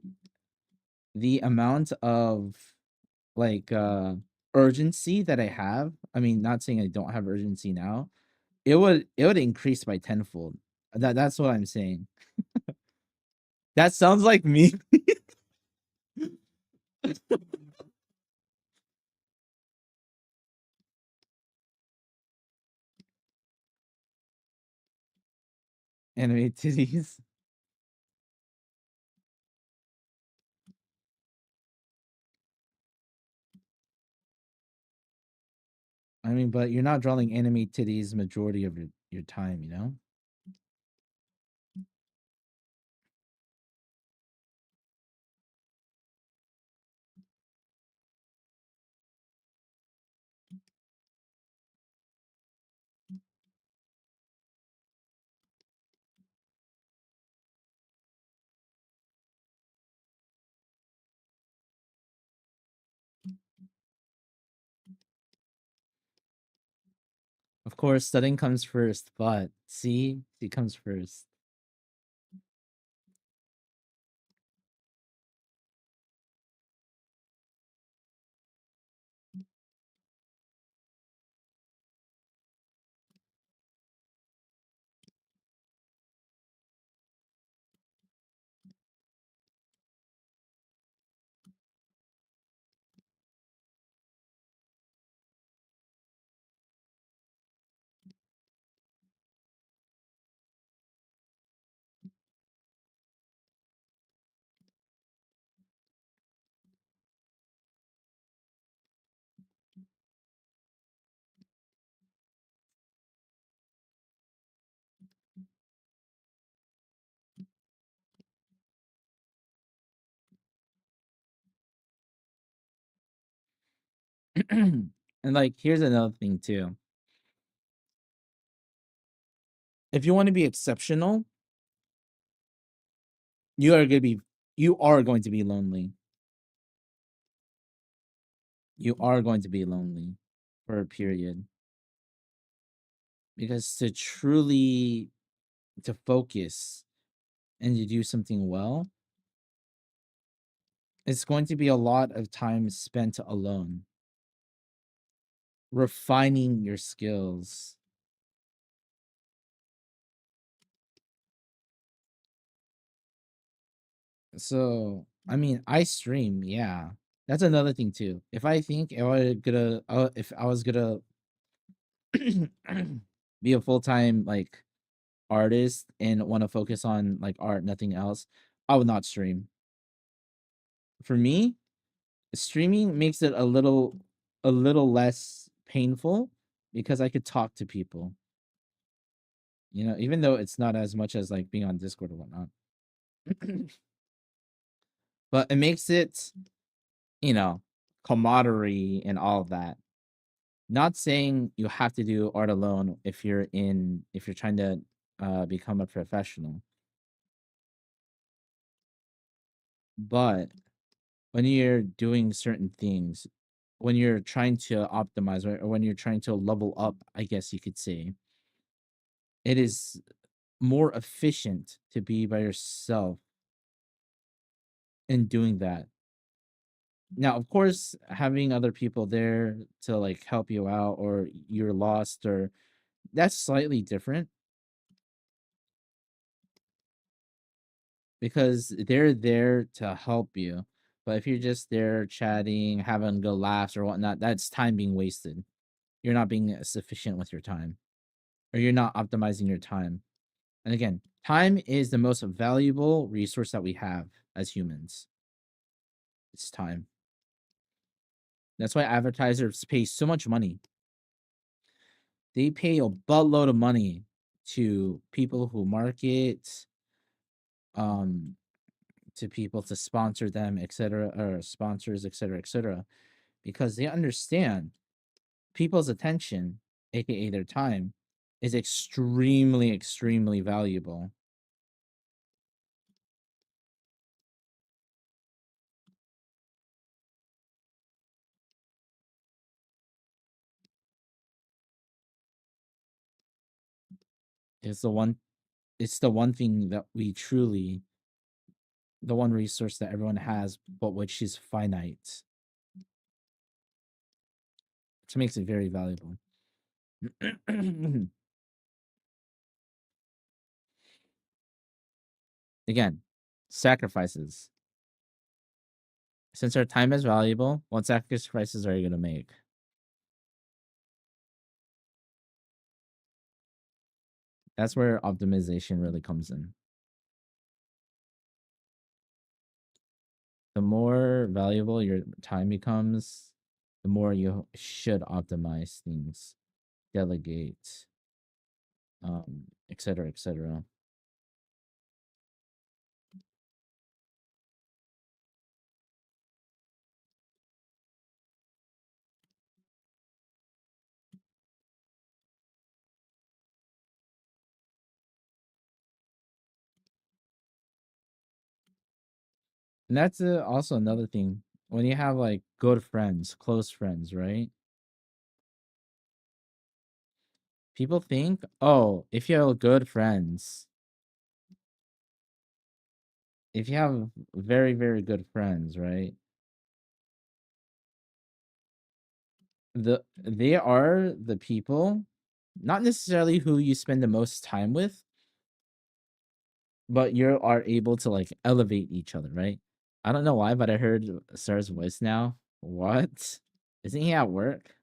the amount of like urgency that I have. I mean, not saying I don't have urgency now. It would increase by tenfold. That's what I'm saying. That sounds like me. Anime titties. I mean, but you're not drawing anime titties majority of your time, you know? Of course, studying comes first, but see, it comes first. And like, here's another thing too. If you want to be exceptional, you are going to be lonely. You are going to be lonely for a period. Because to focus and to do something well, it's going to be a lot of time spent alone, refining your skills. So, I mean, I stream, yeah. That's another thing too. If I think if I was gonna be a full-time like artist and want to focus on like art, nothing else, I would not stream. For me, streaming makes it a little less painful because I could talk to people. You know, even though it's not as much as like being on Discord or whatnot. But it makes it, you know, camaraderie and all of that. Not saying you have to do art alone if you're trying to become a professional. But when you're doing certain things, when you're trying to optimize or when you're trying to level up, I guess you could say, it is more efficient to be by yourself in doing that. Now, of course, having other people there to like help you out or you're lost or that's slightly different because they're there to help you. But if you're just there chatting, having good laughs or whatnot, that's time being wasted. You're not being sufficient with your time or you're not optimizing your time. And again, time is the most valuable resource that we have as humans. It's time. That's why advertisers pay so much money. They pay a buttload of money to people who market, um, to people to sponsor them, etc., or sponsors, etc., because they understand people's attention, aka their time, is extremely, extremely valuable. It's the one it's the one thing that we truly the one resource that everyone has, but which is finite. Which makes it very valuable. Again, sacrifices. Since our time is valuable, what sacrifices are you gonna make? That's where optimization really comes in. The more valuable your time becomes, the more you should optimize things, delegate, etc., etc. And that's also another thing. When you have like good friends, close friends, right? People think, oh, if you have very, very good friends, right? They are the people, not necessarily who you spend the most time with, but you are able to like elevate each other, right? I don't know why, but I heard Sarah's voice now. What? Isn't he at work?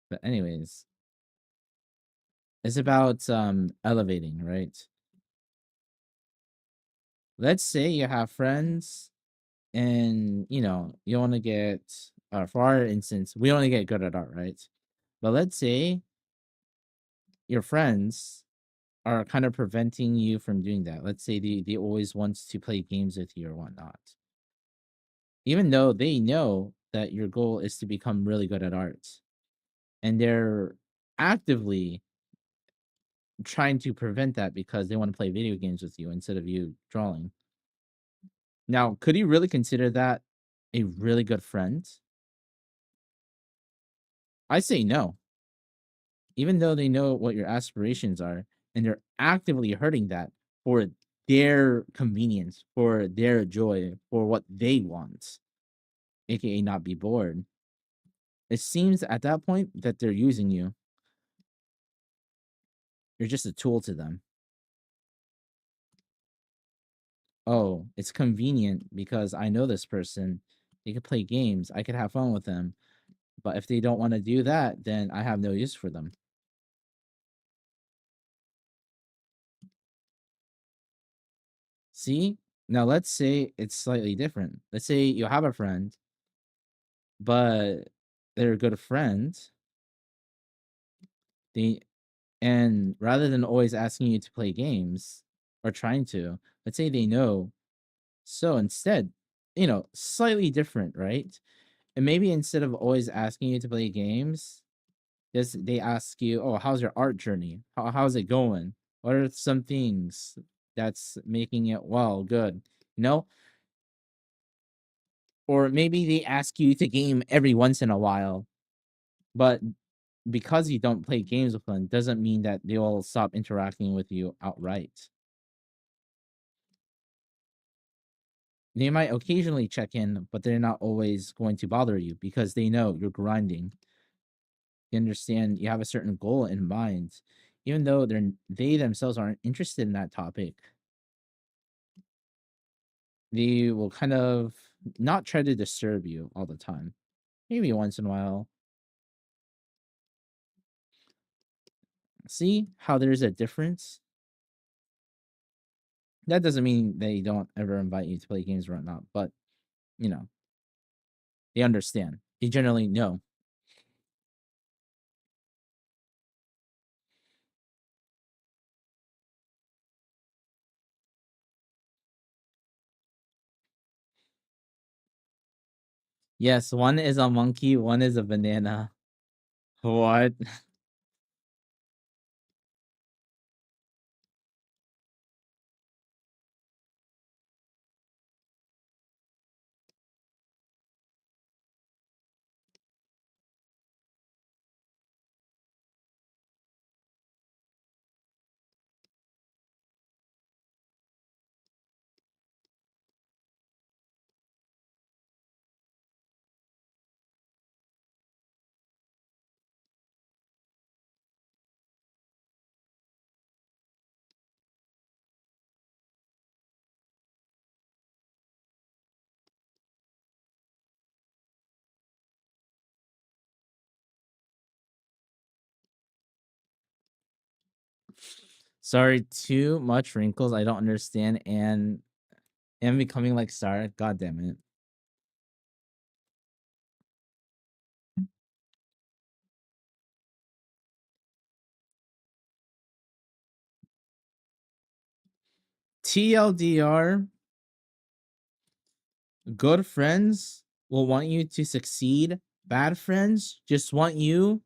But anyways, it's about elevating, right? Let's say you have friends and you want to get for our instance, we want to get good at art, right? But let's say your friends are kind of preventing you from doing that. Let's say they always want to play games with you or whatnot. Even though they know that your goal is to become really good at art, and they're actively trying to prevent that because they want to play video games with you instead of you drawing. Now, could you really consider that a really good friend? I say no. Even though they know what your aspirations are and they're actively hurting that for their convenience, for their joy, for what they want, aka not be bored. It seems at that point that they're using you. You're just a tool to them. Oh, it's convenient because I know this person. They could play games. I could have fun with them. But if they don't want to do that, then I have no use for them. See? Now let's say it's slightly different. Let's say you have a friend, but they're a good friend. They and rather than always asking you to play games or trying to, let's say they know. So instead, slightly different, right? And maybe instead of always asking you to play games, they ask you, "Oh, how's your art journey? How's it going? What are some things that's making it good?" You know, or maybe they ask you to game every once in a while, but because you don't play games with them doesn't mean that they'll stop interacting with you outright. They might occasionally check in, but they're not always going to bother you because they know you're grinding. You understand you have a certain goal in mind, even though they themselves aren't interested in that topic. They will kind of not try to disturb you all the time. Maybe once in a while. See how there's a difference? That doesn't mean they don't ever invite you to play games or whatnot, but you know, they understand. They generally know. Yes, one is a monkey, one is a banana. What? Sorry, too much wrinkles. I don't understand and am becoming like Star. God damn it. TLDR, good friends will want you to succeed. Bad friends just want you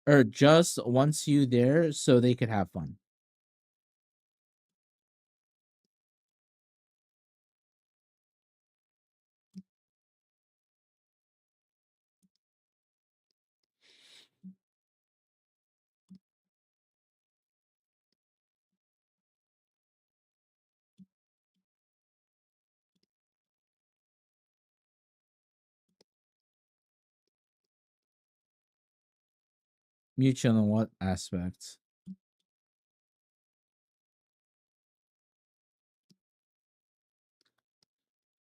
or just wants you there so they could have fun. Mutual in what aspect?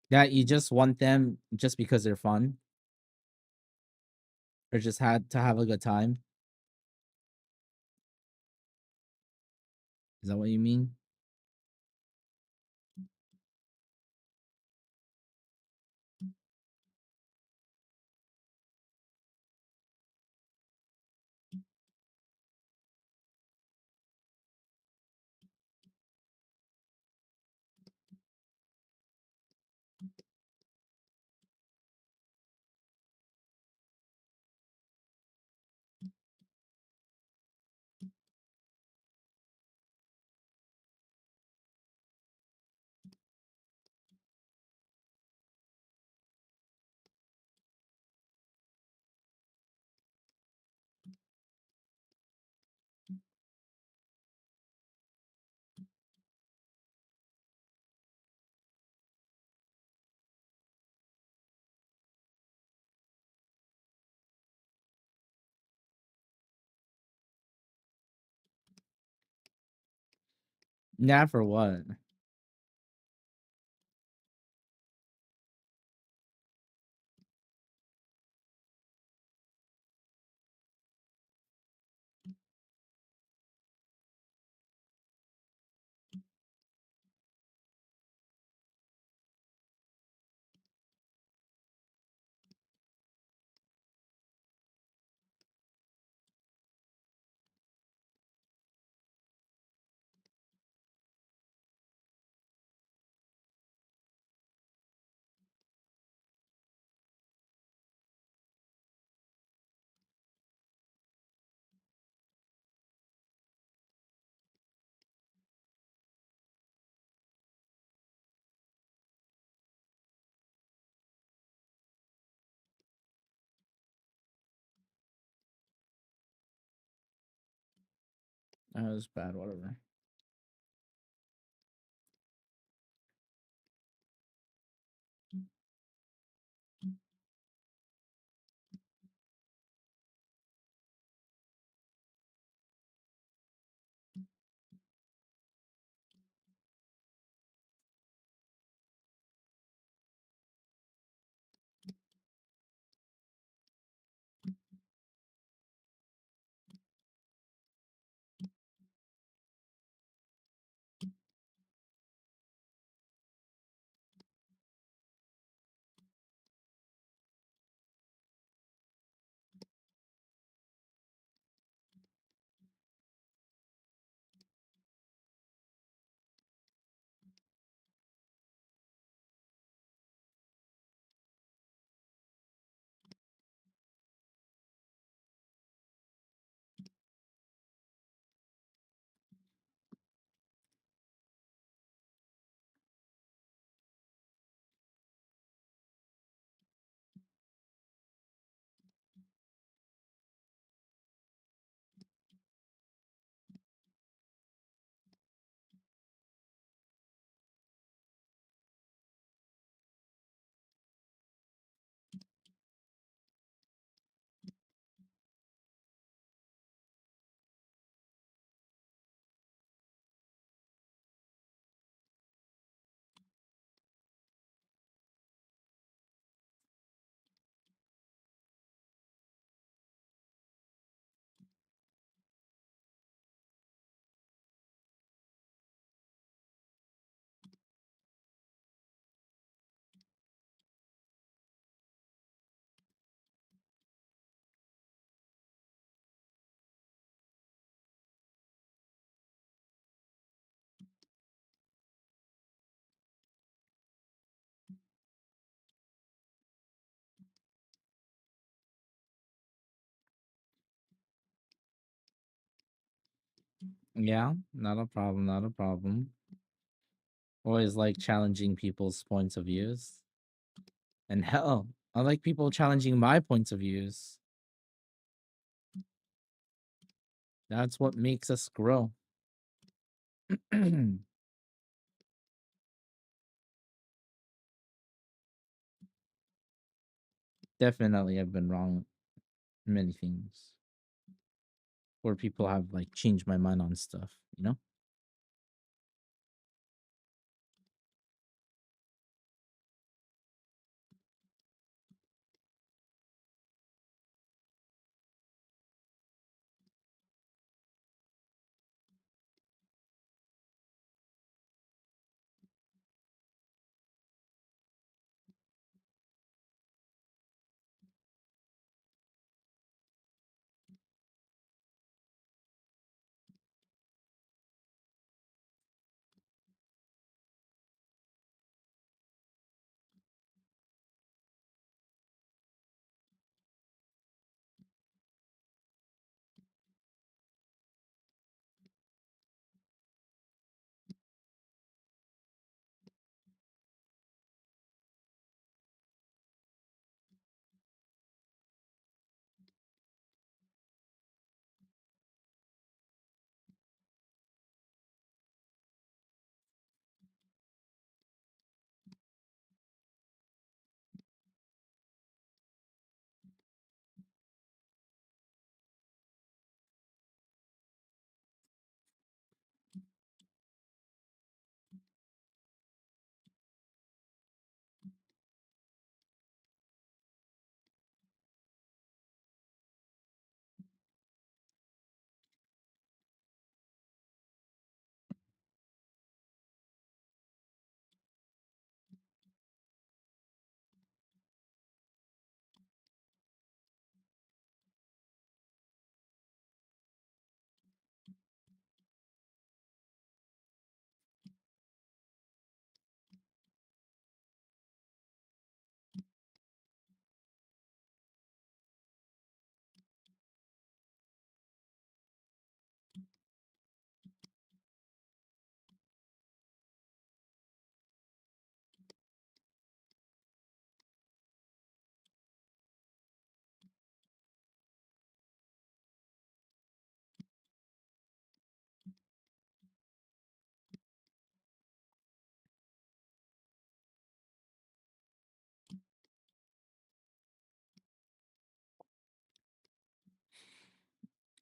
That you just want them just because they're fun or just had to have a good time? Is that what you mean? Yeah, for what? That was bad, whatever. Yeah, not a problem, not a problem. Always like challenging people's points of views. And hell, I like people challenging my points of views. That's what makes us grow. Definitely, I've been wrong in many things. Where people have like changed my mind on stuff, you know?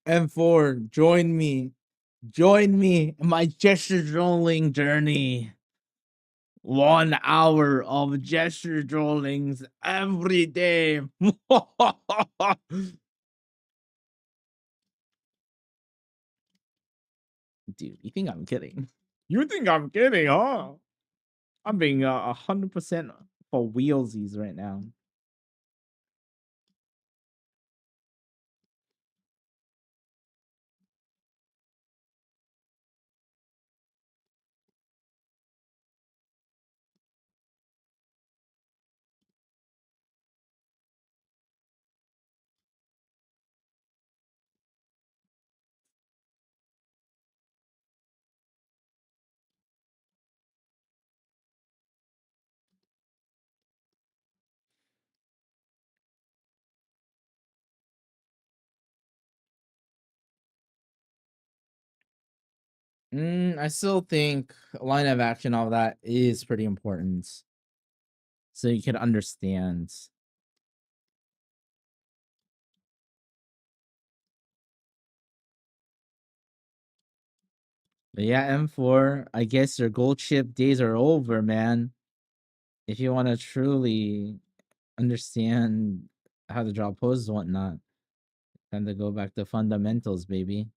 M4, join me. Join me in my gesture drawing journey. 1 hour of gesture drawings every day. Dude, you think I'm kidding? You think I'm kidding, huh? I'm being 100% for wheelsies right now. I still think line of action, all that is pretty important. So you can understand. But yeah, M4, I guess your gold chip days are over, man. If you want to truly understand how to draw poses and whatnot, time to go back to fundamentals, baby.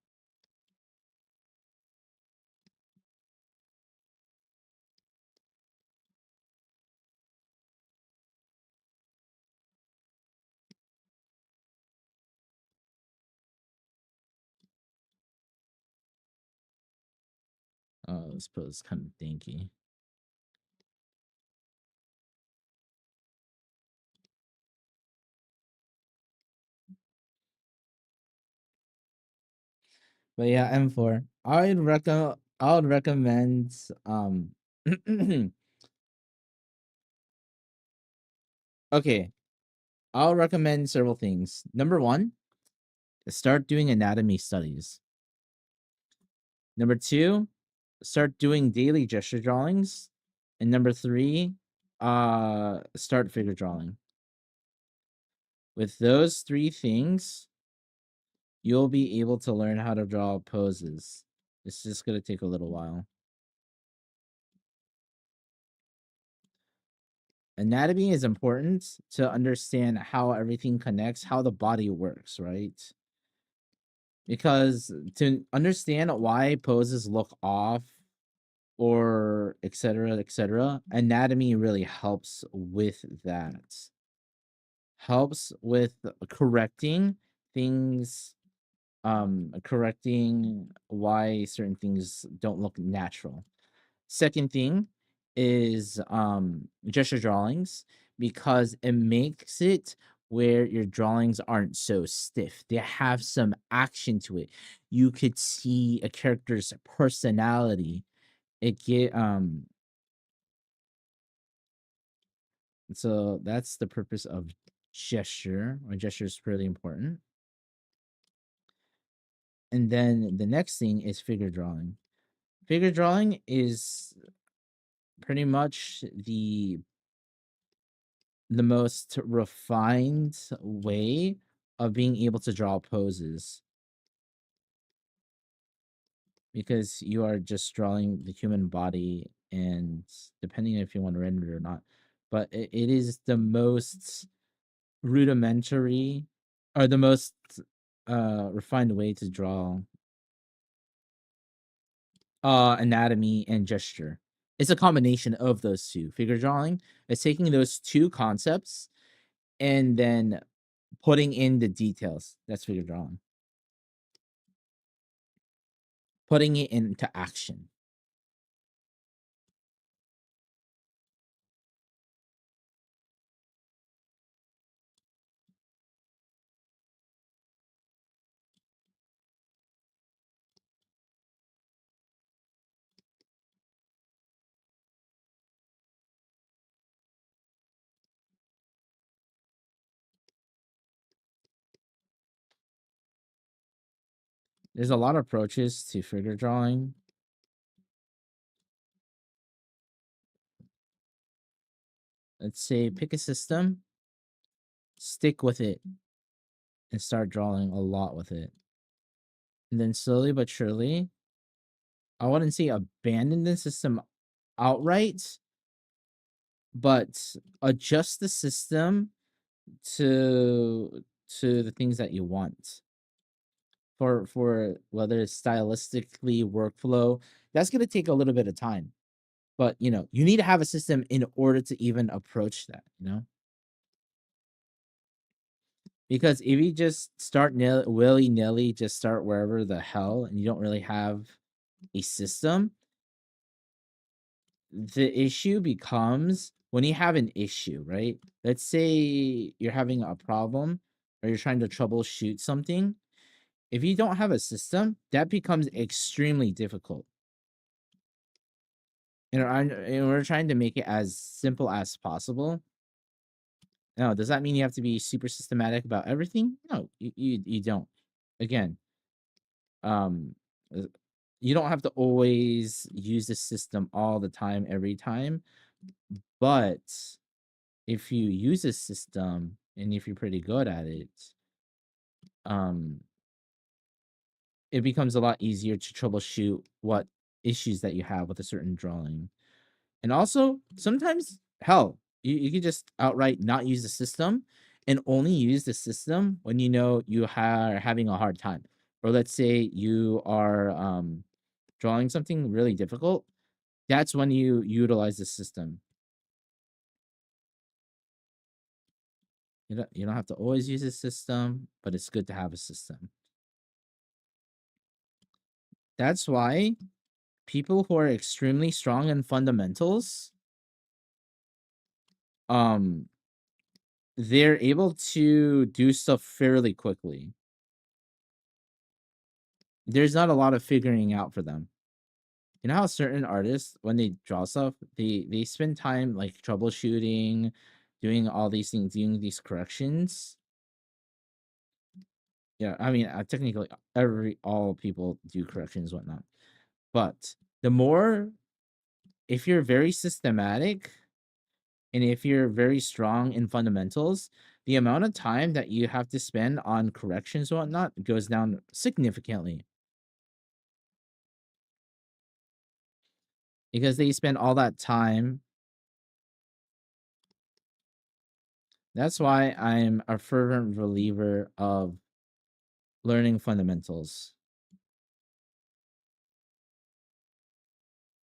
Oh, this pose is kind of dinky. But yeah, M4. I would recommend okay. I'll recommend several things. Number one, start doing anatomy studies. Number two, start doing daily gesture drawings. And number three, start figure drawing. With those three things, you'll be able to learn how to draw poses. It's just gonna take a little while. Anatomy is important to understand how everything connects, how the body works, right? Because to understand why poses look off or etc., anatomy really helps with that. Helps with correcting things, correcting why certain things don't look natural. Second thing is gesture drawings, because it makes it where your drawings aren't so stiff. They have some action to it. You could see a character's personality. It get So that's the purpose of gesture. Or gesture is really important. And then the next thing is figure drawing. Figure drawing is pretty much the most refined way of being able to draw poses, because you are just drawing the human body, and depending if you want to render it or not, but it is the most rudimentary, or the most refined way to draw anatomy and gesture. It's a combination of those two. Figure drawing is taking those two concepts and then putting in the details. That's figure drawing. Putting it into action. There's a lot of approaches to figure drawing. Let's say pick a system, stick with it, and start drawing a lot with it. And then slowly but surely, I wouldn't say abandon the system outright, but adjust the system to the things that you want. For whether it's stylistically workflow, that's gonna take a little bit of time. But you need to have a system in order to even approach that. Because if you just start willy-nilly, just start wherever the hell, and you don't really have a system, the issue becomes when you have an issue, right? Let's say you're having a problem or you're trying to troubleshoot something. If you don't have a system, that becomes extremely difficult. And we're trying to make it as simple as possible. Now, does that mean you have to be super systematic about everything? No, you don't. Again, um, uh, you don't have to always use the system all the time, every time. But if you use a system and if you're pretty good at it, um, it becomes a lot easier to troubleshoot what issues that you have with a certain drawing. And also, sometimes, hell, you can just outright not use the system and only use the system when you are having a hard time. Or let's say you are drawing something really difficult. That's when you utilize the system. You don't have to always use a system, but it's good to have a system. That's why people who are extremely strong in fundamentals, um, they're able to do stuff fairly quickly. There's not a lot of figuring out for them. You know how certain artists, when they draw stuff, they spend time like troubleshooting, doing all these things, doing these corrections. Yeah, I mean, technically, all people do corrections, whatnot. But the more, if you're very systematic and if you're very strong in fundamentals, the amount of time that you have to spend on corrections and whatnot goes down significantly because they spend all that time. That's why I'm a fervent believer of learning fundamentals.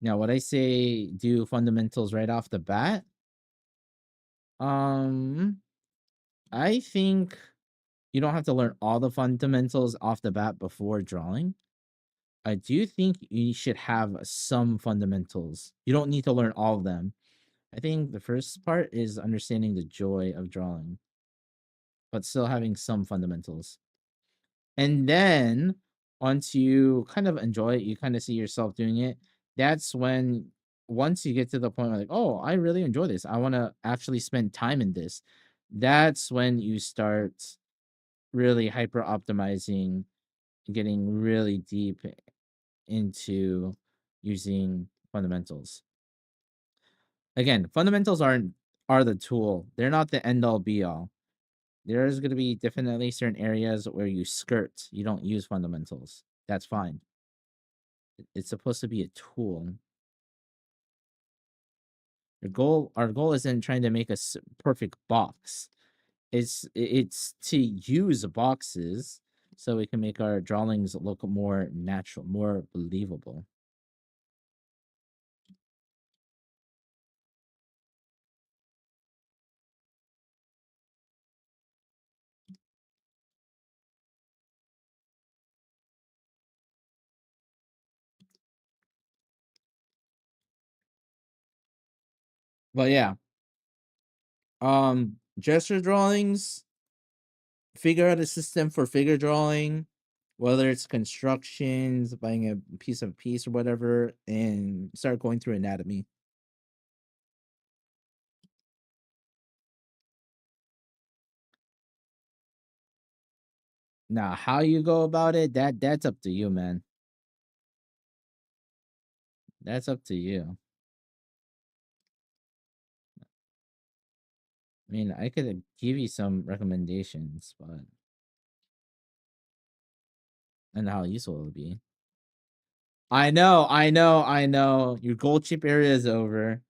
Now, would I say do fundamentals right off the bat? Um, I think you don't have to learn all the fundamentals off the bat before drawing. I do think you should have some fundamentals. You don't need to learn all of them. I think the first part is understanding the joy of drawing, but still having some fundamentals. And then once you kind of enjoy it, you kind of see yourself doing it. That's when, once you get to the point where like, oh, I really enjoy this, I want to actually spend time in this. That's when you start really hyper optimizing, getting really deep into using fundamentals. Again, fundamentals are the tool. They're not the end all be all. There's going to be definitely certain areas where you skirt. You don't use fundamentals. That's fine. It's supposed to be a tool. Our goal isn't trying to make a perfect box. It's to use boxes so we can make our drawings look more natural, more believable. But yeah, gesture drawings, figure out a system for figure drawing, whether it's constructions, buying a piece or whatever, and start going through anatomy. Now, how you go about it, that's up to you, man. That's up to you. I mean, I could give you some recommendations, but and how useful it'll be. I know. Your gold chip area is over.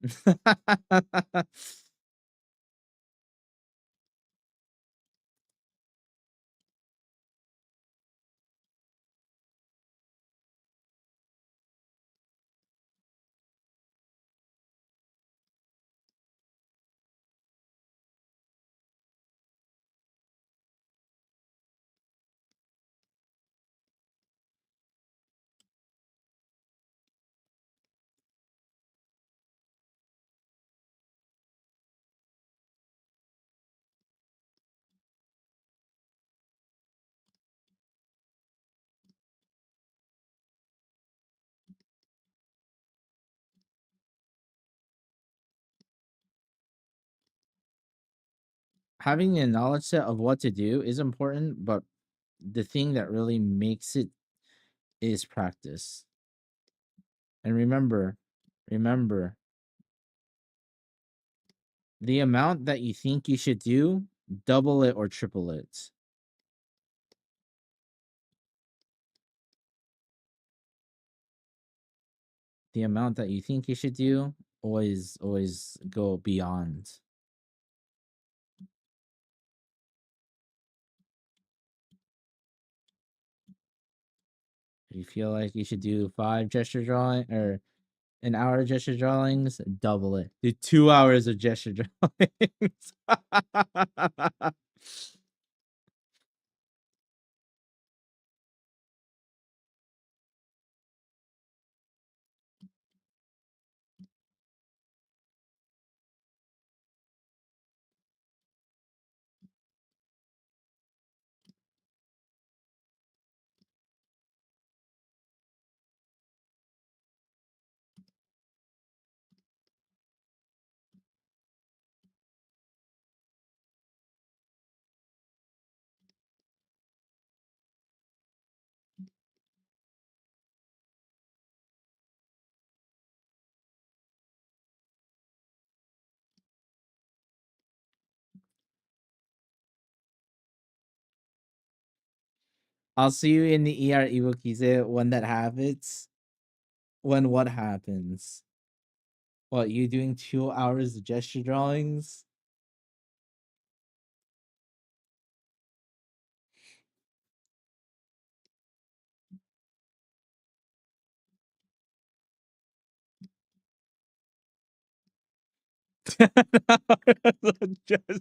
Having a knowledge set of what to do is important, but the thing that really makes it is practice. And remember, the amount that you think you should do, double it or triple it. The amount that you think you should do, always go beyond. If you feel like you should do 5 gesture drawing or an hour of gesture drawings, double it. Do 2 hours of gesture drawings. I'll see you in the ER Iwokize when that happens. When what happens? What, you doing 2 hours of gesture drawings? Gesture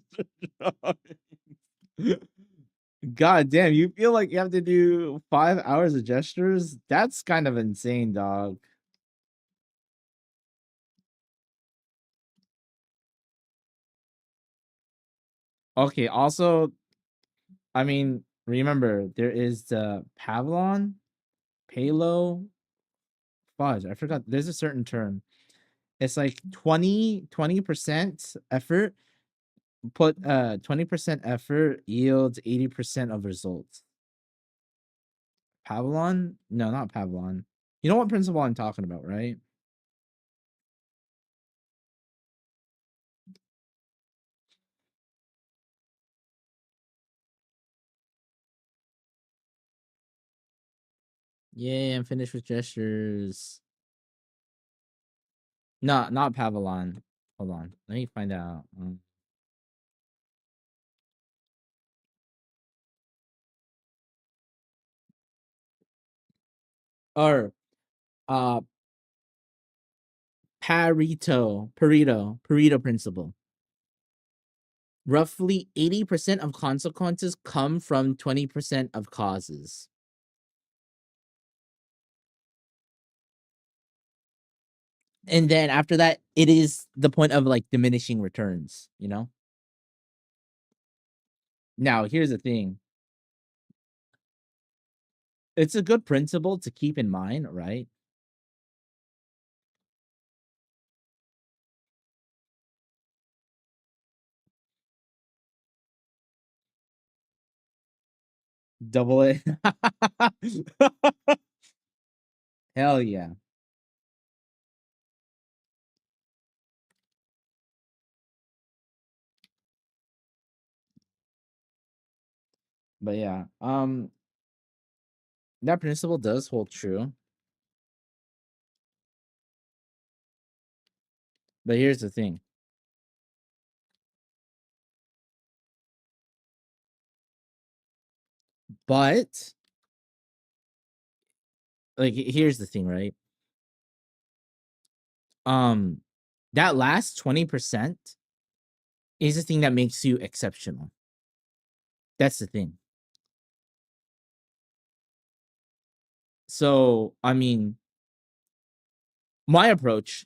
drawings. God damn, you feel like you have to do 5 hours of gestures? That's kind of insane, dog. Okay, also, I mean, remember, there is the Pavlon, Palo, fudge. I forgot. There's a certain term. It's like 20% effort. Put 20% effort yields 80% of results. Pavlon? No, not Pavlon. You know what principle I'm talking about, right? Yay, I'm finished with gestures. No, not Pavlon. Hold on. Let me find out. Or uh Pareto principle. Roughly 80% of consequences come from 20% of causes. And then after that, it is the point of like diminishing returns, you know? Now, here's the thing. It's a good principle to keep in mind, right? Double it. Hell yeah. But yeah, That principle does hold true. But here's the thing. But like here's the thing, right? That last 20% is the thing that makes you exceptional. That's the thing. So, I mean, my approach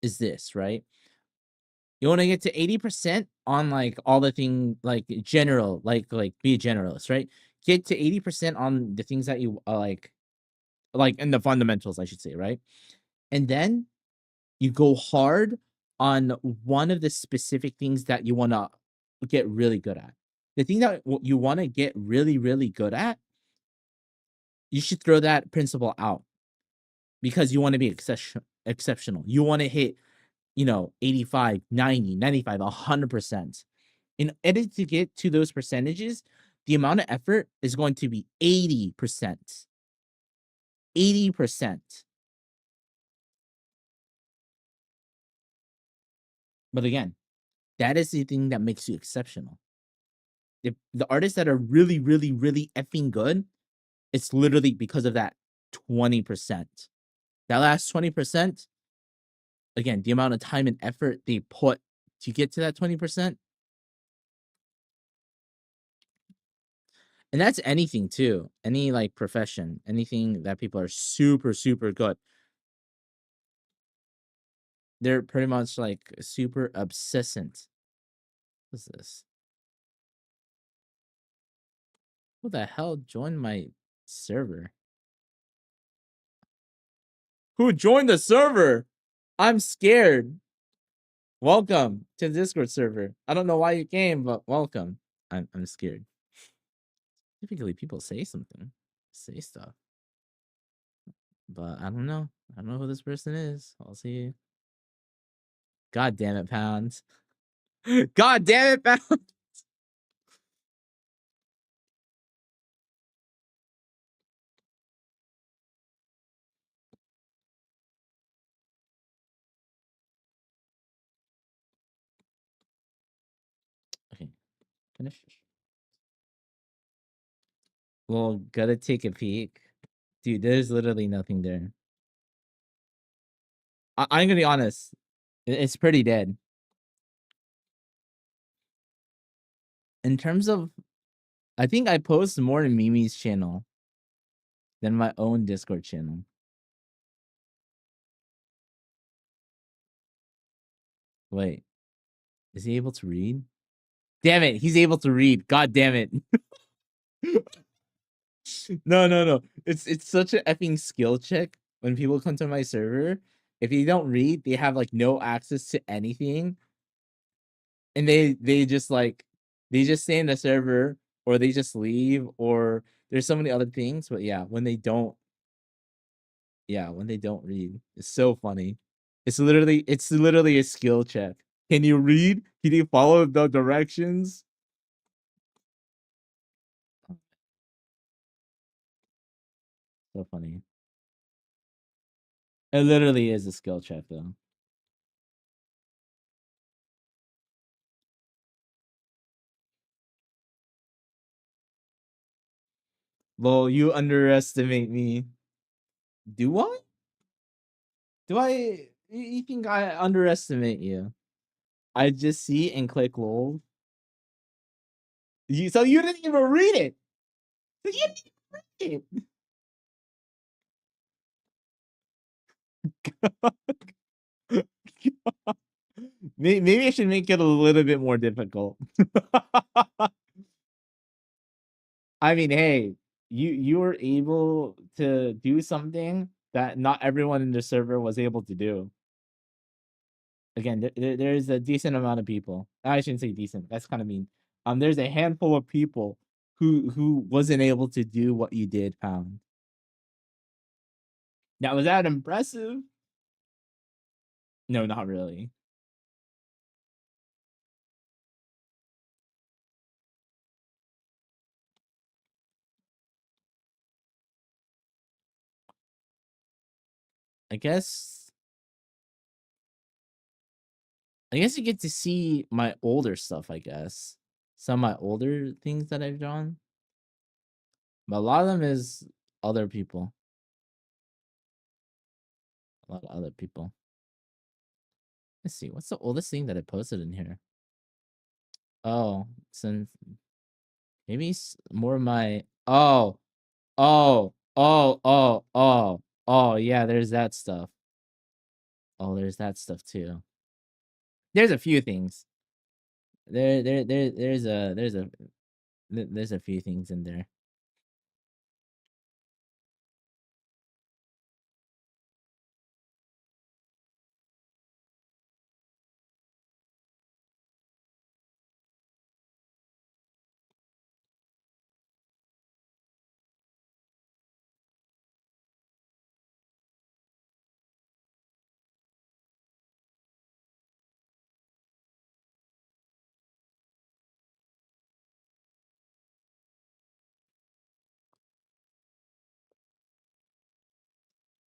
is this, right? You want to get to 80% on like all the thing, like general, like be a generalist, right? Get to 80% on the things that you like in the fundamentals, I should say, right? And then you go hard on one of the specific things that you want to get really good at. The thing that you want to get really, really good at, you should throw that principle out because you want to be exceptional. You want to hit, 85, 90, 95, 100%. In order to get to those percentages, the amount of effort is going to be 80%. 80%. But again, that is the thing that makes you exceptional. The artists that are really, really, really effing good, it's literally because of that 20%. That last 20%, again, the amount of time and effort they put to get to that 20%. And that's anything too. Any like profession, anything that people are super, super good. They're pretty much like super obsessant. What's this? Who the hell joined my server? Who joined the server? I'm scared. Welcome to the Discord server. I don't know why you came, but welcome. I'm scared. Typically, people say something, say stuff, but I don't know. I don't know who this person is. I'll see. God damn it, Pounds. God damn it, Pounds. Okay, finish. Well, gotta take a peek. Dude, there's literally nothing there. I'm gonna be honest. It's pretty dead. In terms of, I think I post more in Mimi's channel than my own Discord channel. Wait, is he able to read? Damn it, he's able to read. God damn it. No. It's such an effing skill check when people come to my server. If you don't read, they have like no access to anything. And they just like they just stay in the server or they just leave or there's so many other things. But yeah, when they don't read, it's so funny. It's literally a skill check. Can you read? Can you follow the directions? So funny. It literally is a skill check though. Lol, you underestimate me. Do I? Do I? You think I underestimate you? I just see and click lol. So you didn't even read it. So you didn't even read it. Maybe I should make it a little bit more difficult. I mean, hey, you were able to do something that not everyone in the server was able to do. Again, there's a decent amount of people. I shouldn't say decent. That's kind of mean. There's a handful of people who wasn't able to do what you did, Pound. Now, was that impressive? No, not really. I guess you get to see my older stuff, I guess. Some of my older things that I've drawn. But a lot of them is other people. A lot of other people. Let's see, what's the oldest thing that I posted in here? Oh, since maybe more of my oh, yeah, there's that stuff. Oh, there's that stuff too. There's a few things. There's a few things in there.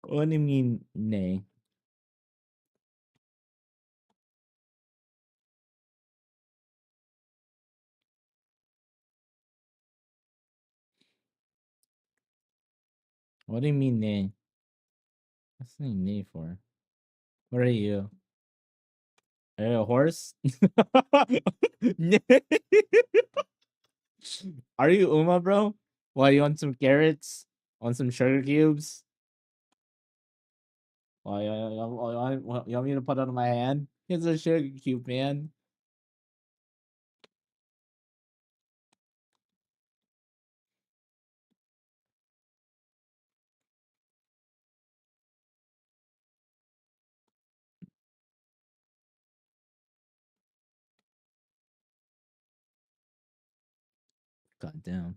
What do you mean, nay? What do you mean, nay? What's the nay for? What are you? Are you a horse? Nay. Are you Uma, bro? Why, you want some carrots? Want some sugar cubes? Why, you want me to put it on my hand? Here's a sugar cube, man. God damn.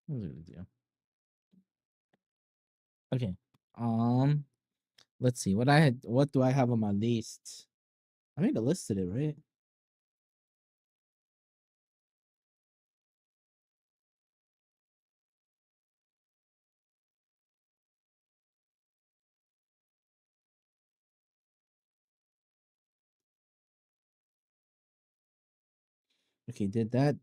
What was I gonna do? Okay. Let's see. What do I have on my list? I made a list today, right? Okay, did that.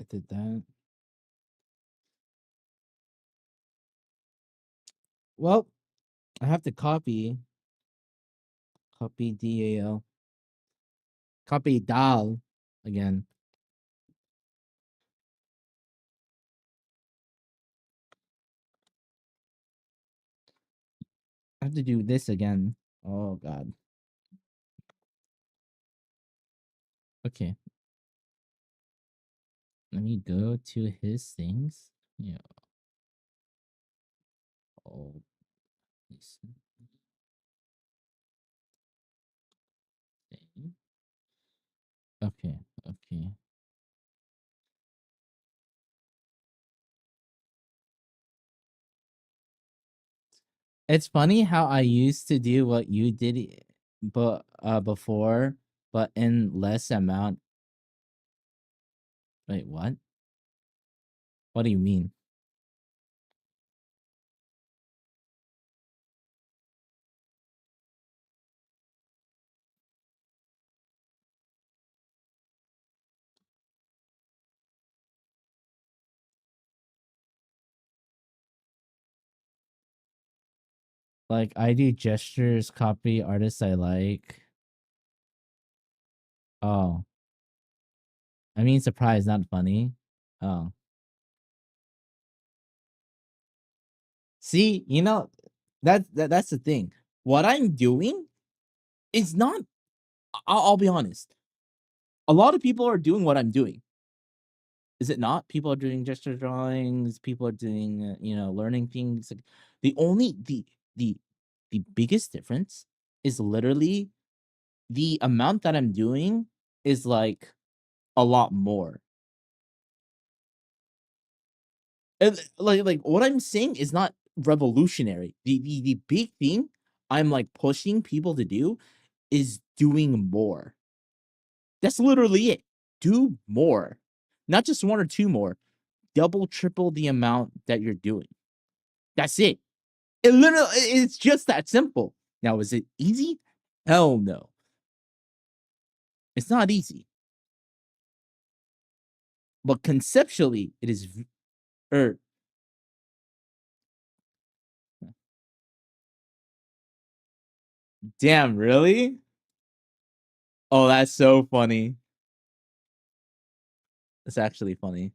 I did that. Well, I have to copy DAL. Copy DAL again. I have to do this again. Oh god. Okay. Let me go to his things. Yeah. Oh. Okay. Okay. It's funny how I used to do what you did, but before, but in less amount. Wait, what? What do you mean? Like, I do gestures, copy artists I like. Oh. I mean, surprise, not funny. Oh. See, that's the thing. What I'm doing is not. I'll be honest. A lot of people are doing what I'm doing. Is it not? People are doing gesture drawings. People are doing, learning things. Like, the only the the biggest difference is literally the amount that I'm doing is like a lot more. And like what I'm saying is not revolutionary. The big thing I'm like pushing people to do is doing more. That's literally it. Do more. Not just one or two more. Double, triple the amount that you're doing. That's it. It's just that simple. Now, is it easy? Hell no. It's not easy. But conceptually, it is er, damn, really? Oh, that's so funny. It's actually funny.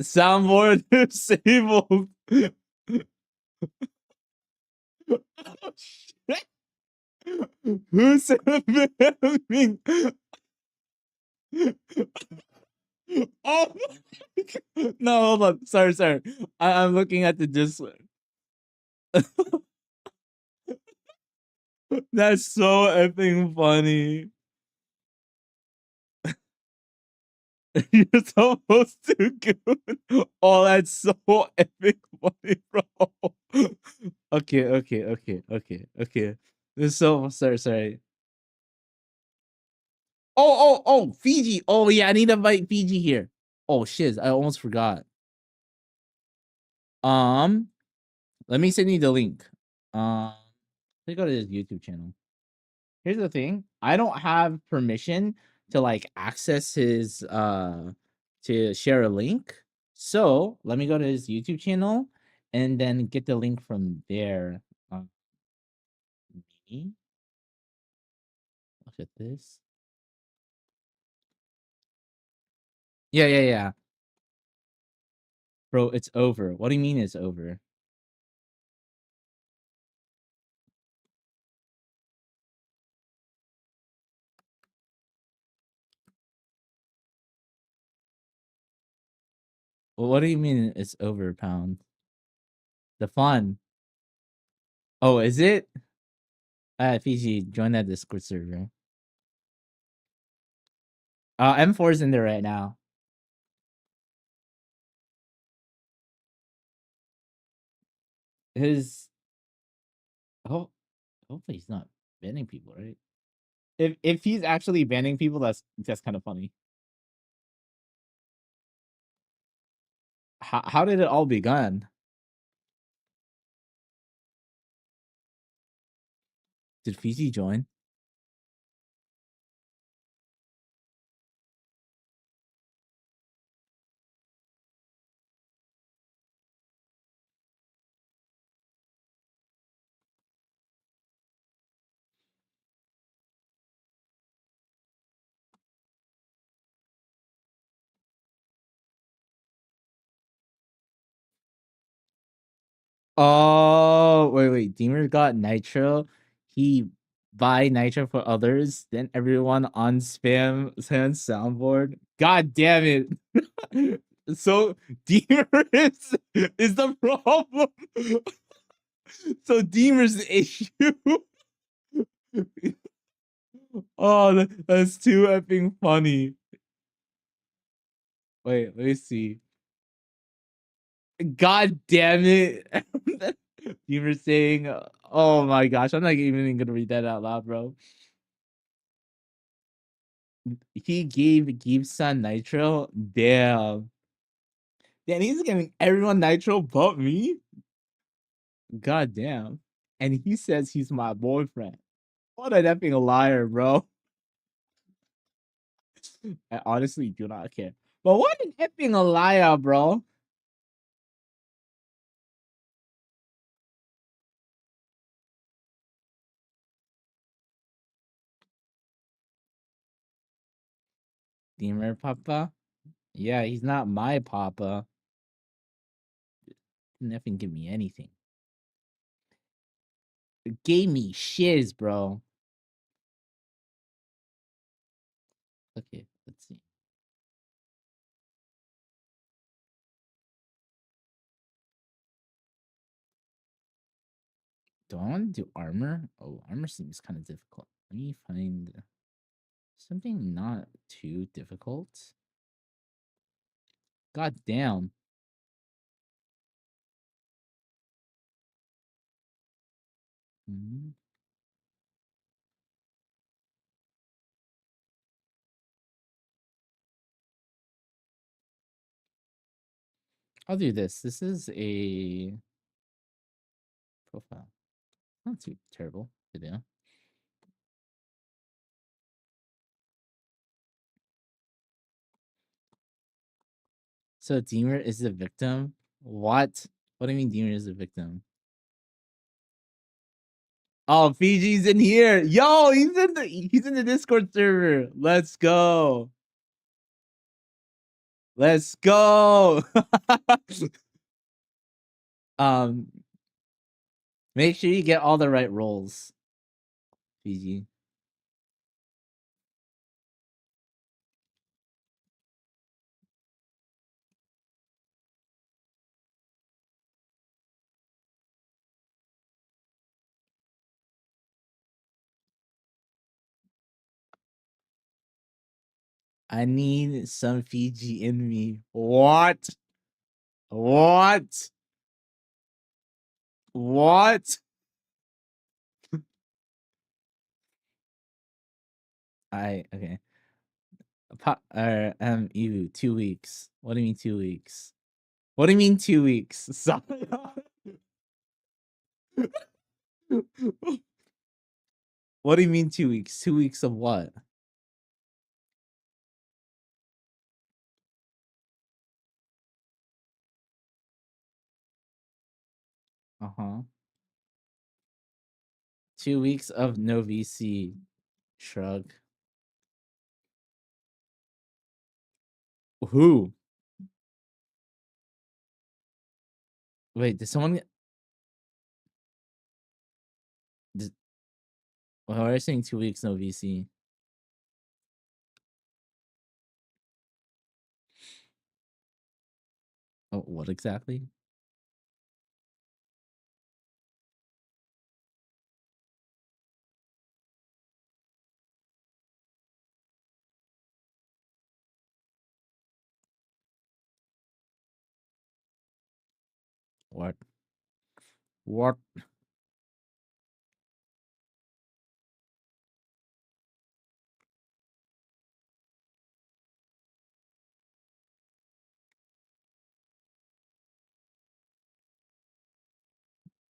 Soundboard disabled. Oh, shit. Who's filming? Oh, no, hold on. Sorry. I'm looking at the display. That's so effing funny. You're supposed to goon. Oh, that's so epic funny, bro. Okay. This is so sorry. Oh, Fiji. Oh yeah, I need to invite Fiji here. Oh shit, I almost forgot. Let me send you the link. Let's go to his YouTube channel. Here's the thing. I don't have permission to like access his to share a link. So let me go to his YouTube channel and then get the link from there. Me? Look at this. Yeah. Bro, it's over. What do you mean it's over? Well, what do you mean it's over, Pound? The fun. Oh, is it? Fiji, join that Discord server. M4 is in there right now. His hopefully he's not banning people, right? If he's actually banning people, that's kind of funny. How did it all begun? Did Fiji join? Oh, wait. Deemer got Nitro. He buy Nitro for others. Then everyone on spam soundboard. God damn it. So Deemer is the problem. So Deemer's the issue. Oh, that's too effing funny. Wait, let me see. God damn it. You were saying, oh my gosh, I'm not even gonna read that out loud, bro. He gave Gibbson Nitro. Damn. He's giving everyone Nitro but me? God damn. And he says he's my boyfriend. What an effing liar, bro. I honestly do not care. But what an effing liar, bro. Deemer Papa? Yeah, he's not my papa. Didn't effing give me anything. It gave me shiz, bro. Okay, let's see. Do I want to do armor? Oh, armor seems kind of difficult. Let me find something not too difficult. God damn. Mhm. I'll do this. This is a profile. Not too terrible to do. So Deemer is the victim? What? What do you mean Deemer is the victim? Oh, Fiji's in here. Yo, he's in the Discord server. Let's go. Let's go. Make sure you get all the right rolls, Fiji. I need some Fiji in me. What? What? What? Okay. You 2 weeks. What do you mean 2 weeks? What do you mean 2 weeks? Sorry. What do you mean 2 weeks? 2 weeks of what? Uh-huh. 2 weeks of no VC. Shrug. Who? Wait, did someone why are you saying 2 weeks no VC? Oh, what exactly? What? What?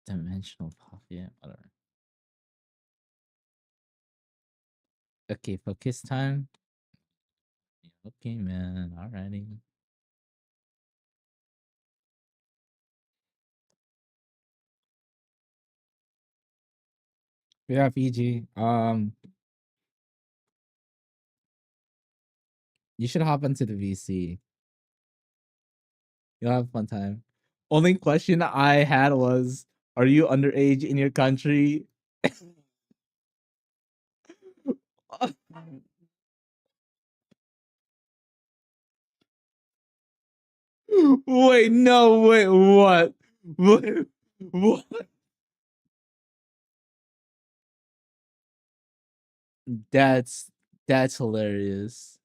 Dimensional pocket, whatever. Okay, focus time. Okay, man. Alrighty. Yeah, Fiji. You should hop into the VC. You'll have a fun time. Only question I had was, are you underage in your country? Wait, no, wait, what? What? That's hilarious.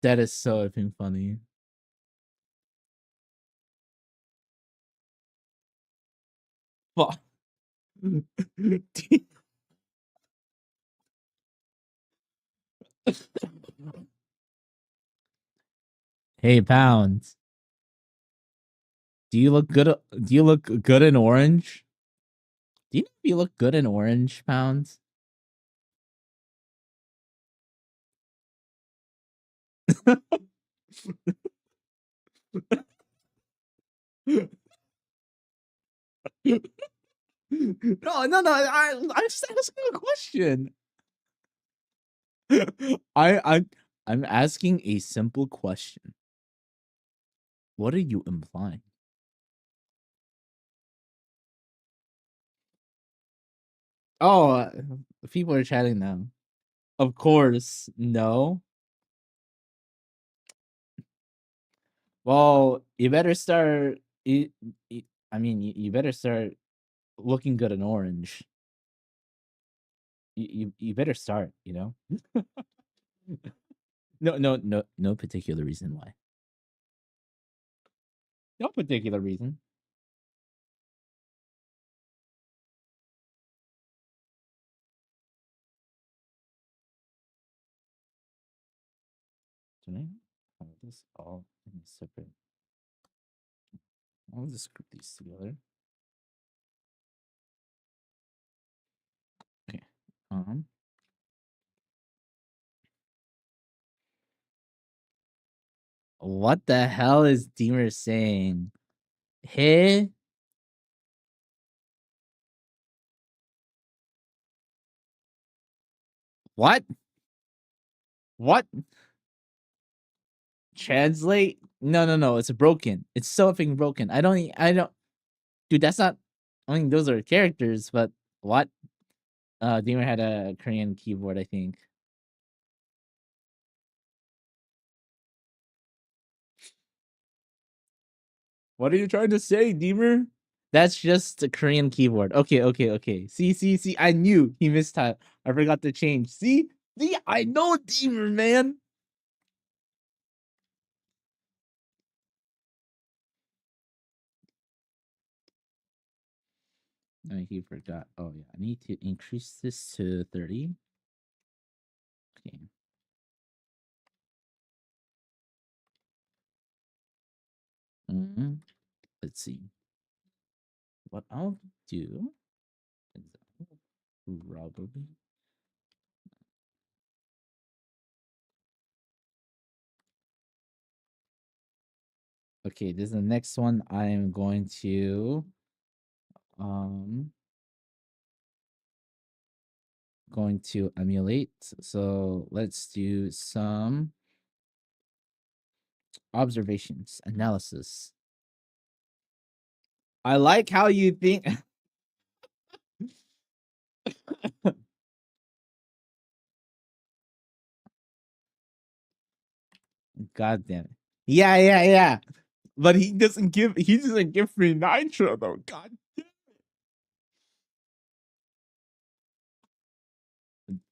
That is so effing funny. Fuck. Hey, Pounds. Do you look good? Do you look good in orange? Do you know if you look good in orange, Pounds? No. I'm just asking a question. I'm asking a simple question. What are you implying? Oh, people are chatting now. Of course, no. Well, you better start. I mean, you better start looking good in orange. You better start, you know? No particular reason why. No particular reason. Can I have this all in a separate? I'll just group these together. Okay. What the hell is Deemer saying? Hey? What? What? Translate? No. It's broken. It's so effing broken. I don't. Dude, that's not. I mean, those are characters, but what? Deemer had a Korean keyboard, I think. What are you trying to say, Deemer? That's just a Korean keyboard. Okay. See. I knew he mistyped. I forgot to change. See, I know Deemer, man. He forgot. Oh yeah, I need to increase this to 30. Okay. Let's see. What I'll do is probably. Okay, this is the next one. I'm going to emulate. So let's do some observations, analysis. I like how you think. God damn it. Yeah. But he doesn't give free nitro though. God damn it.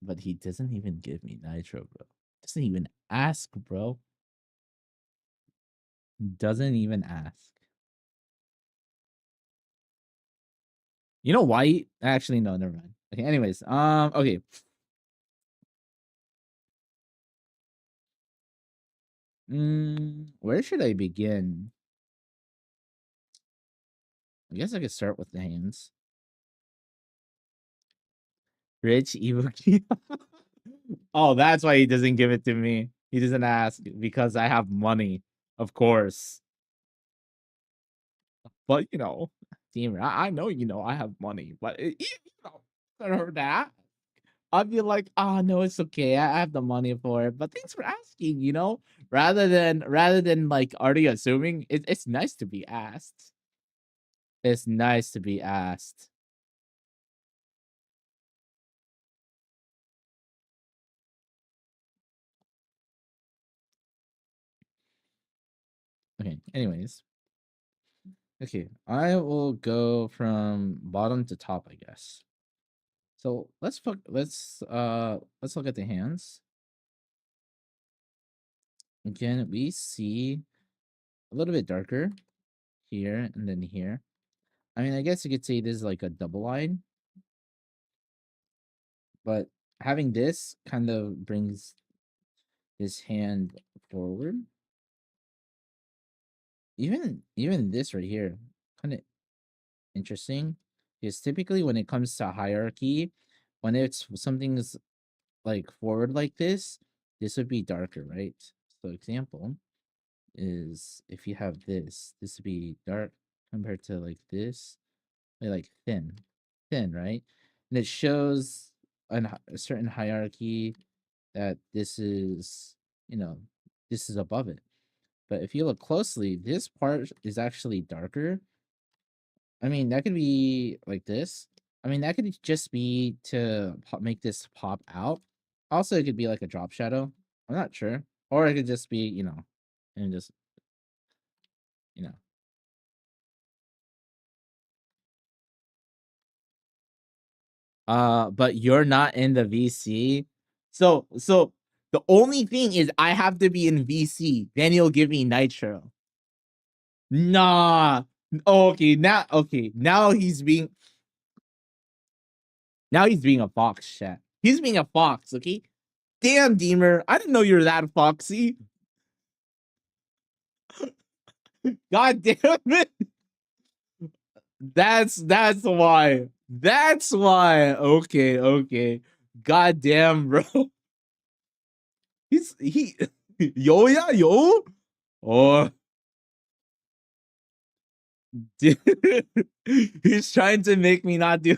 But he doesn't even give me nitro, bro. Doesn't even ask, bro. Doesn't even ask. You know why? Actually, no, never mind. Okay, anyways, okay. Where should I begin? I guess I could start with the hands. Rich Ibuki. Oh, that's why he doesn't give it to me. He doesn't ask because I have money, of course. But you know, Deemer, I know you know I have money, but you know, for that, I'd be like, oh no, it's okay. I have the money for it. But thanks for asking, you know? Rather than like already assuming, it's nice to be asked. It's nice to be asked. Okay, anyways. Okay, I will go from bottom to top, I guess. So let's look at the hands. Again, we see a little bit darker here and then here. I mean, I guess you could say this is like a double line, but having this kind of brings his hand forward. Even this right here, kind of interesting. Because typically when it comes to hierarchy, when it's something's like forward like this would be darker, right? So example is if you have this would be dark compared to like this, like thin, right? And it shows a certain hierarchy that this is, you know, this is above it. But if you look closely, this part is actually darker. I mean, that could be like this. I mean, that could just be to make this pop out. Also, it could be like a drop shadow. I'm not sure. Or it could just be, you know, and just, you know. But you're not in the VC. So the only thing is I have to be in VC. Then you'll give me nitro. Nah. Okay, now he's being a fox, chat. He's being a fox, okay? Damn, Deemer. I didn't know you're that foxy. God damn it. That's why. That's why. Okay. God damn, bro. He yo yeah, yo. Oh, dude. He's trying to make me not do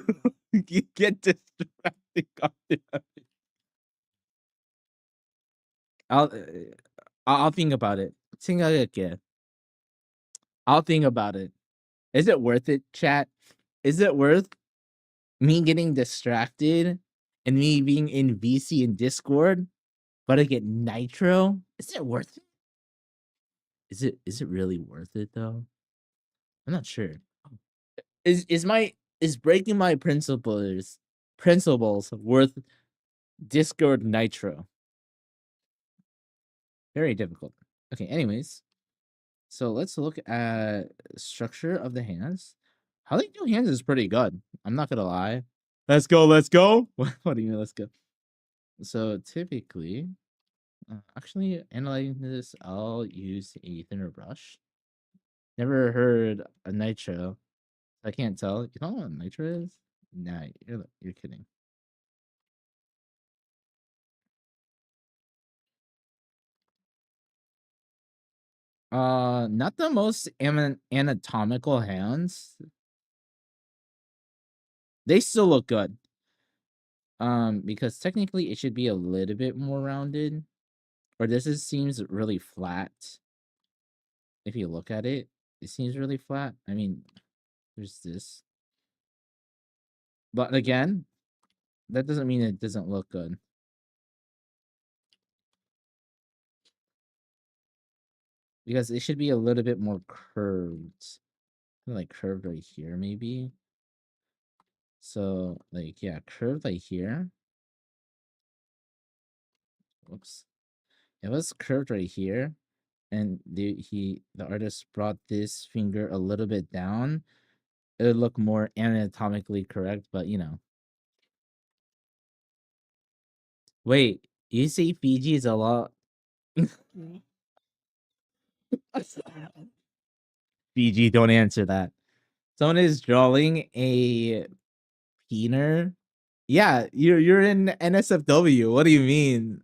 get distracted. I'll I'll think about it. I'll think about it. Is it worth it, chat? Is it worth me getting distracted and me being in VC and Discord, but I get nitro? Is it worth it? Is it really worth it though? I'm not sure. Is breaking my principles worth Discord nitro? Very difficult. Okay, anyways. So let's look at structure of the hands. How they do hands is pretty good. I'm not gonna lie. Let's go. What do you mean let's go? So typically, actually analyzing this, I'll use a thinner brush. Never heard a nitro. I can't tell. You know what nitro is? Nah, you're kidding. Not the most anatomical hands. They still look good. Because technically it should be a little bit more rounded. Or seems really flat. If you look at it, it seems really flat. I mean, there's this. But again, that doesn't mean it doesn't look good. Because it should be a little bit more curved. Like curved right here, maybe. So, like, yeah, curved right here. Whoops. It was curved right here. And the artist brought this finger a little bit down. It would look more anatomically correct, but you know. Wait, you say Fiji is a lot. Fiji, don't answer that. Someone is drawing a peener. Yeah, you're in NSFW. What do you mean?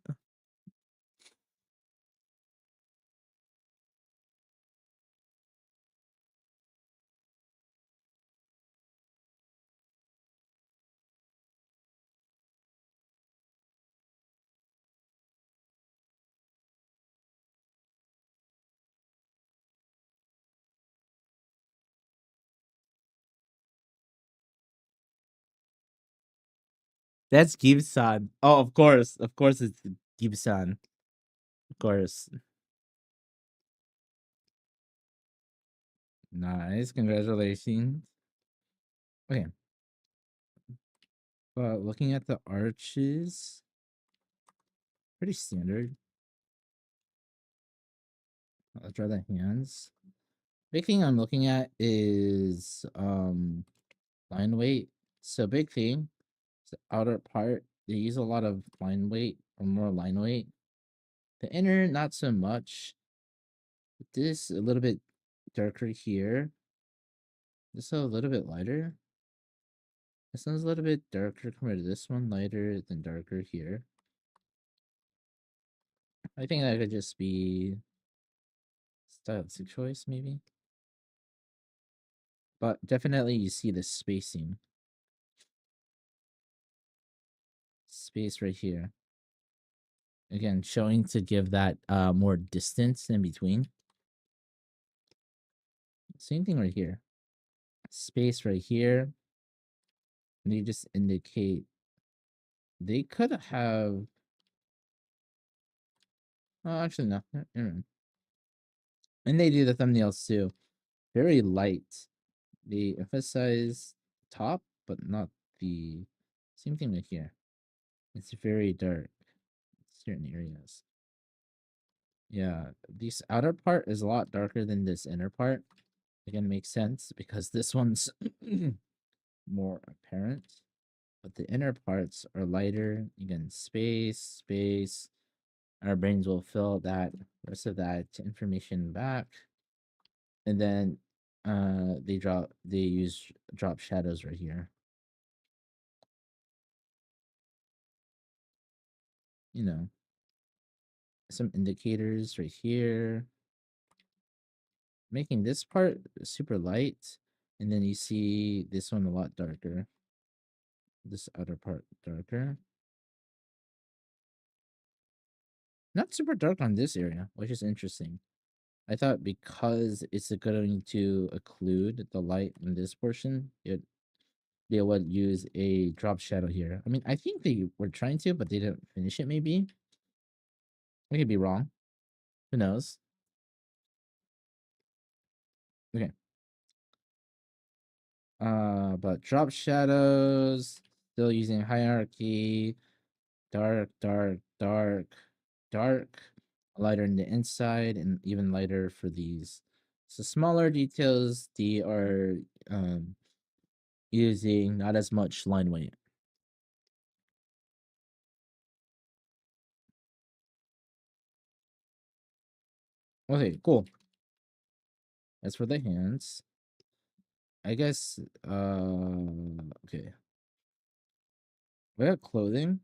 That's Gibson. Oh, of course. Of course it's Gibson. Of course. Nice. Congratulations. Okay. Looking at the arches, pretty standard. I'll draw the hands. Big thing I'm looking at is line weight. So big thing, the outer part, they use a lot of line weight or more line weight. The inner, not so much. This a little bit darker here. This a little bit lighter. This one's a little bit darker compared to this one, lighter than darker here. I think that could just be stylistic choice, maybe. But definitely you see the spacing. Space right here. Again, showing to give that more distance in between. Same thing right here. Space right here. And they just indicate they could have actually no. And they do the thumbnails too. Very light. They emphasize top, but not the Same thing with here. It's very dark in certain areas. Yeah, this outer part is a lot darker than this inner part. Again, makes sense because this one's more apparent, but the inner parts are lighter. Again, space. Our brains will fill that rest of that information back, and then they use drop shadows right here. You know, some indicators right here, making this part super light, and then you see this one a lot darker. This outer part darker. Not super dark on this area, which is interesting. I thought because it's going to occlude the light in this portion, they would use a drop shadow here. I mean, I think they were trying to, but they didn't finish it. Maybe I could be wrong. Who knows? Okay. But drop shadows, still using hierarchy, dark, dark, lighter in the inside, and even lighter for these. So smaller details, they are using not as much line weight. Okay, cool. As for the hands, I guess okay. We got clothing.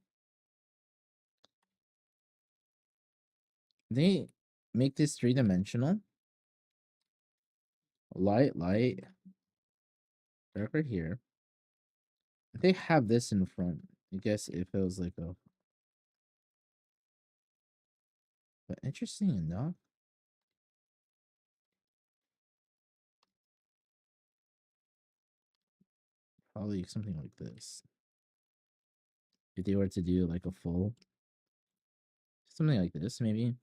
They make this three-dimensional. Light, darker here. They have this in front. I guess it feels like a, but interesting enough. Probably something like this. If they were to do like a full, something like this, maybe.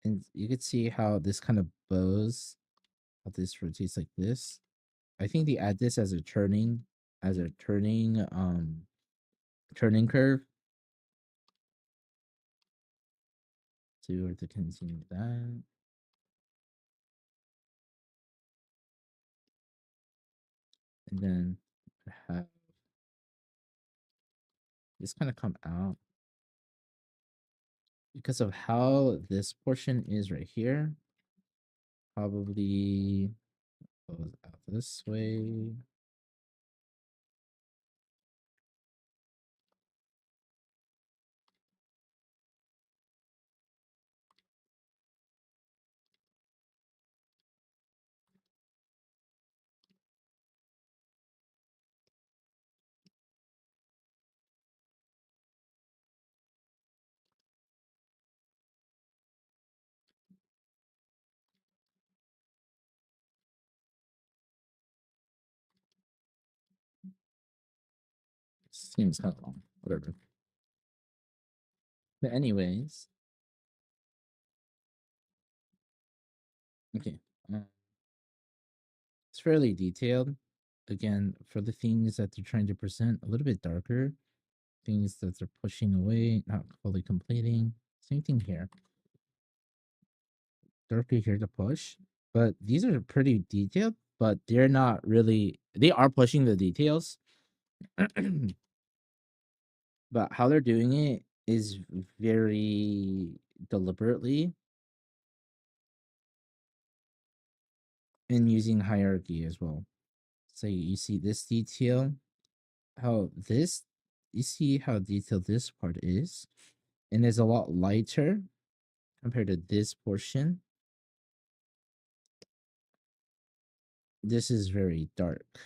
And you could see how this kind of bows, how this rotates like this. I think they add this as a turning curve. So we were to continue that. And then have this kind of come out because of how this portion is right here. Probably goes out this way. Seems kind of long. Whatever. But anyways, okay. It's fairly detailed. Again, for the things that they're trying to present, a little bit darker. Things that they're pushing away, not fully completing. Same thing here. Darker here to push. But these are pretty detailed, but they're not really, they are pushing the details. But how they're doing it is very deliberately and using hierarchy as well. So you see this detail, how this, you see how detailed this part is, and is a lot lighter compared to this portion. This is very dark,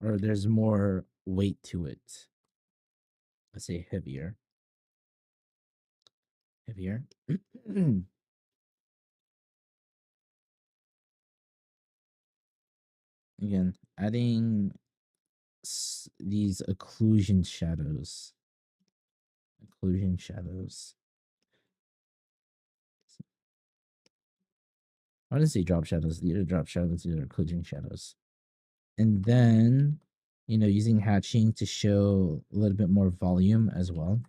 or there's more weight to it. Let's say heavier. Heavier. Again, adding these occlusion shadows. Occlusion shadows. I didn't say drop shadows. These are drop shadows. These are occlusion shadows. And then, using hatching to show a little bit more volume as well.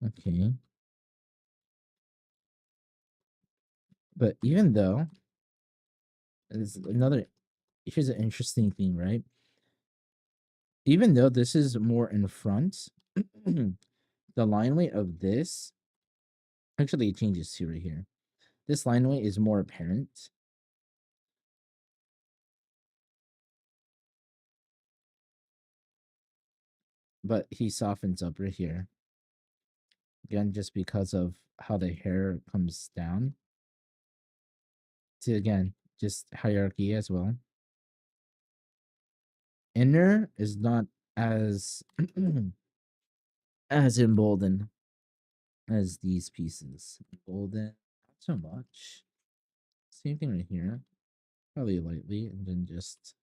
Okay. But even though, here's an interesting thing, right? Even though this is more in front, the line weight of this, actually it changes to right here. This line weight is more apparent. But he softens up right here. Again, just because of how the hair comes down. To again, just hierarchy as well. Inner is not as as emboldened as these pieces. Emboldened, not so much. Same thing right here. Probably lightly, and then just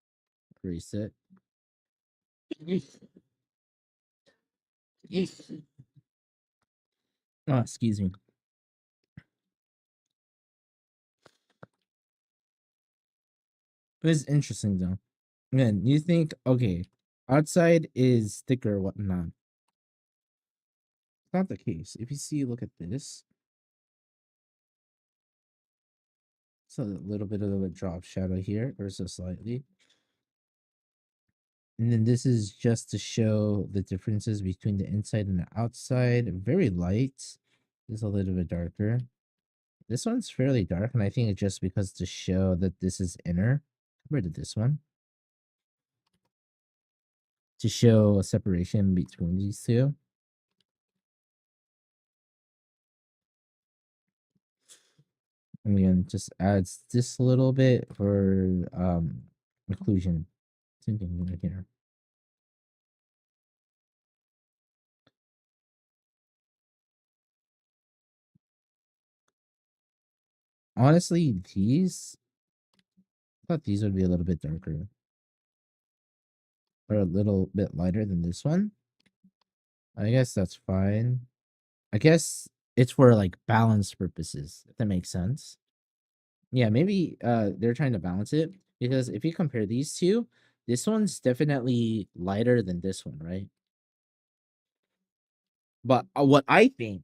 erase it. Oh, excuse me. It was interesting though. Man, you think okay, outside is thicker, whatnot. It's not the case. If you see, look at this. It's a little bit of a drop shadow here, or so slightly. And then this is just to show the differences between the inside and the outside. Very light. This is a little bit darker. This one's fairly dark, and I think it's just because to show that this is inner compared to this one. To show a separation between these two. And again, just adds this a little bit for occlusion. Same thing right here. Honestly, I thought these would be a little bit darker. Or a little bit lighter than this one. I guess that's fine. I guess it's for like balance purposes, if that makes sense. Yeah, maybe they're trying to balance it because if you compare these two, this one's definitely lighter than this one, right? But what I think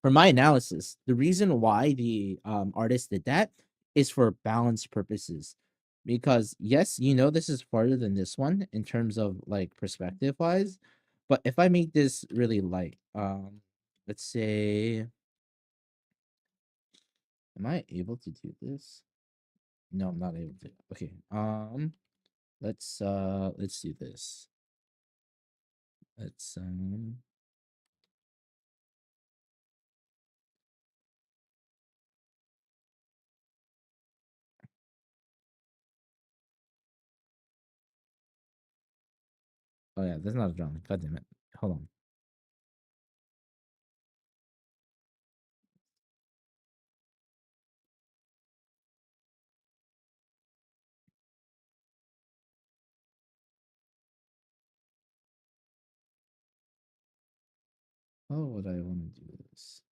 from my analysis, the reason why the artist did that is for balance purposes. Because yes, this is farther than this one in terms of like perspective wise. But if I make this really light, let's say, am I able to do this? No, I'm not able to. Okay. Let's do this. Let's oh yeah, that's not a drawing. God damn it. Hold on. How would I want to do this?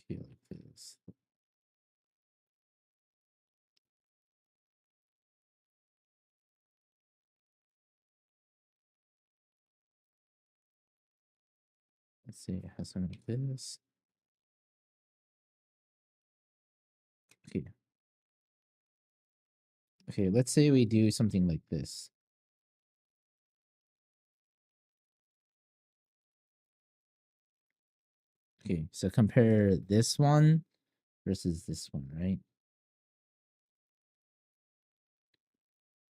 Okay, like this. Let's see, it has something like this. Okay. Okay, let's say we do something like this. Okay, so compare this one versus this one, right?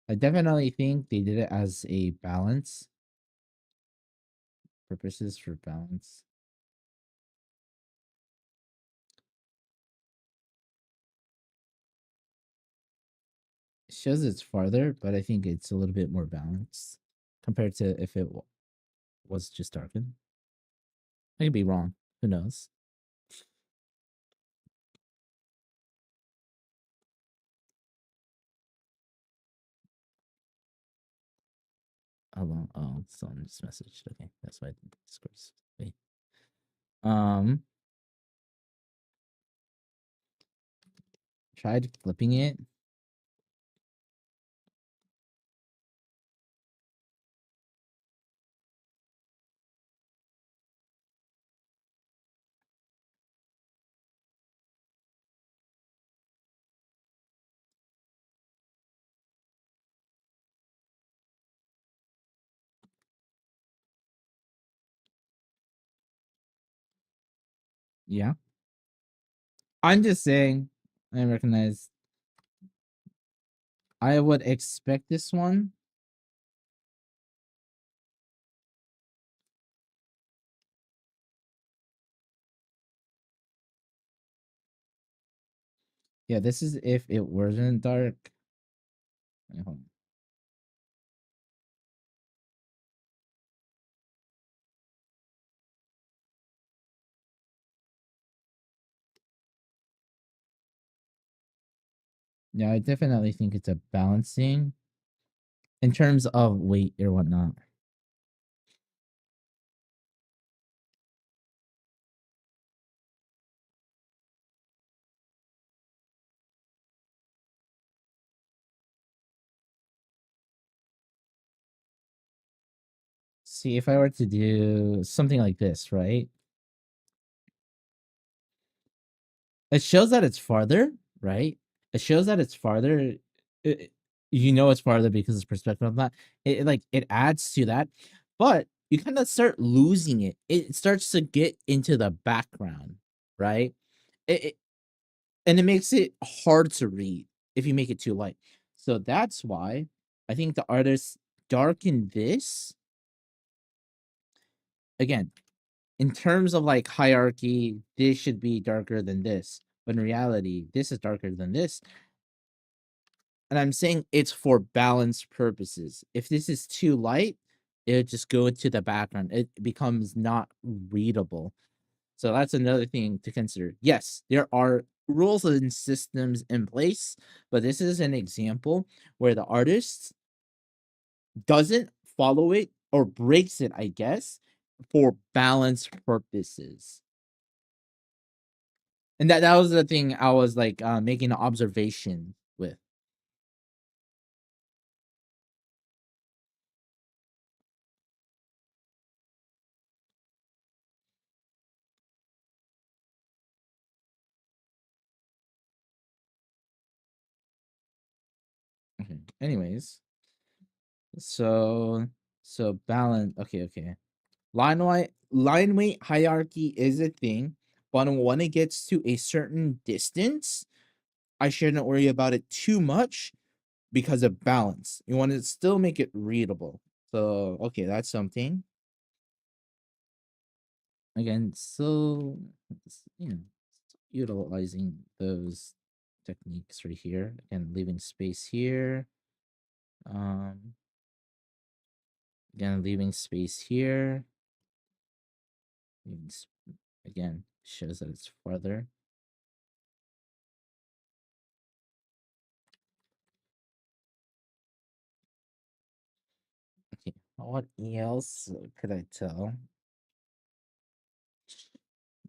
I definitely think they did it as a balance. Purposes for balance. It shows it's farther, but I think it's a little bit more balanced compared to if it was just darkened. I could be wrong. Who knows? Hold on. Oh, someone just messaged. Okay, that's why Discord's. Wait. tried flipping it. Yeah. I'm just saying, I recognize. I would expect this one. Yeah, this is if it wasn't dark. Wait, hold on. Yeah, I definitely think it's a balancing in terms of weight or whatnot. See, if I were to do something like this, right? It shows that it's farther, right? It shows that it's farther. You know it's farther because it's perspective of that. Like it adds to that, but you kind of start losing it. It starts to get into the background, right? It and it makes it hard to read if you make it too light. So that's why I think the artists darken this. Again, in terms of like hierarchy, this should be darker than this. But in reality, this is darker than this. And I'm saying it's for balance purposes. If this is too light, it'll just go into the background. It becomes not readable. So that's another thing to consider. Yes, there are rules and systems in place, but this is an example where the artist doesn't follow it or breaks it, I guess, for balance purposes. And that was the thing I was like making an observation with. Okay. Anyways, so balance. Okay. Line weight hierarchy is a thing, but when it gets to a certain distance, I shouldn't worry about it too much because of balance. You want to still make it readable. So okay, that's something. Again, so you know, utilizing those techniques right here. Again, leaving space here. Um, again, leaving space here. Again, shows that it's farther. Okay, what else could I tell?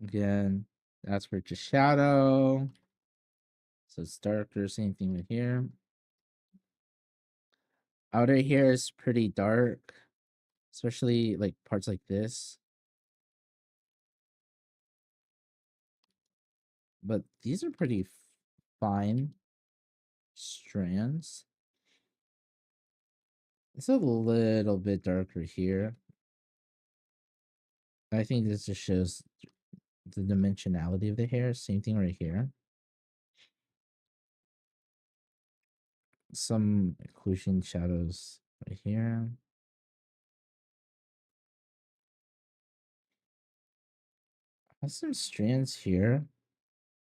Again, that's for just shadow. So it's darker, same thing with here. Outer here is pretty dark, especially like parts like this. But these are pretty fine strands. It's a little bit darker here. I think this just shows the dimensionality of the hair. Same thing right here. Some occlusion shadows right here. I have some strands here.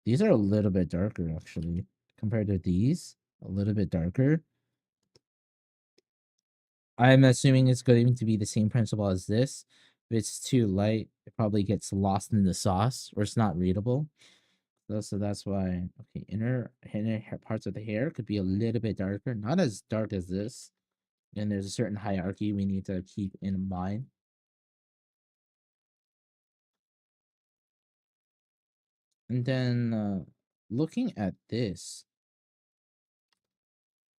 These are a little bit darker actually compared to these. A little bit darker. I'm assuming it's going to be the same principle as this. If it's too light, it probably gets lost in the sauce or it's not readable. So that's why, okay, inner parts of the hair could be a little bit darker, not as dark as this. And there's a certain hierarchy we need to keep in mind. And then looking at this,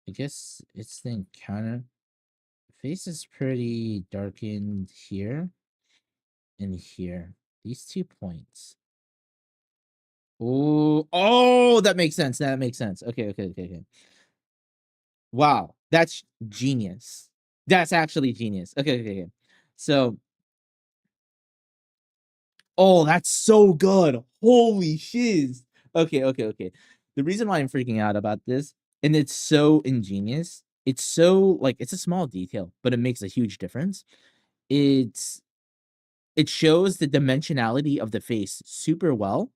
I guess it's the encounter. Face is pretty darkened here and here. These 2 points. Oh, that makes sense. That makes sense. Okay. Wow, that's genius. That's actually genius. Okay. So, oh, that's so good. Holy shiz. Okay. The reason why I'm freaking out about this, and it's so ingenious, it's so like it's a small detail, but it makes a huge difference. It shows the dimensionality of the face super well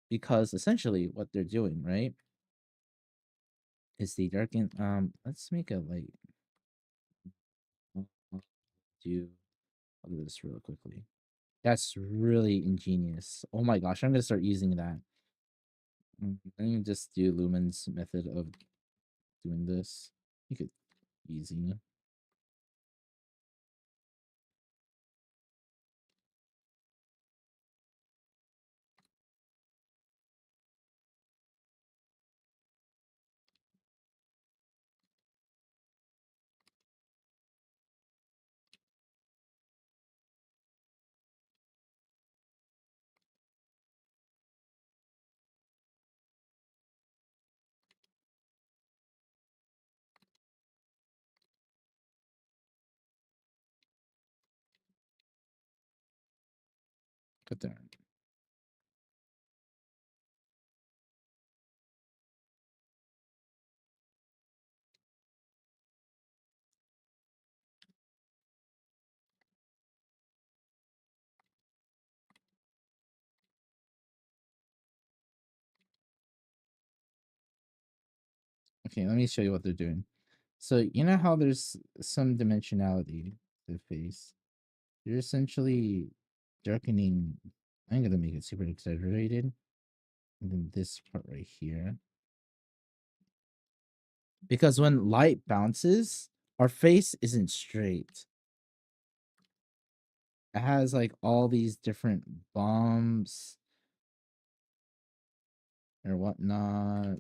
because essentially what they're doing, right, is they darken. Let's make a light. I'll do this real quickly. That's really ingenious. Oh my gosh, I'm gonna start using that. Let me just do Lumen's method of doing this. You could easy. Cut there. Okay, let me show you what they're doing. So you know how there's some dimensionality to the face. You're essentially darkening. I'm gonna make it super exaggerated. And then this part right here. Because when light bounces, our face isn't straight. It has like all these different bumps or whatnot.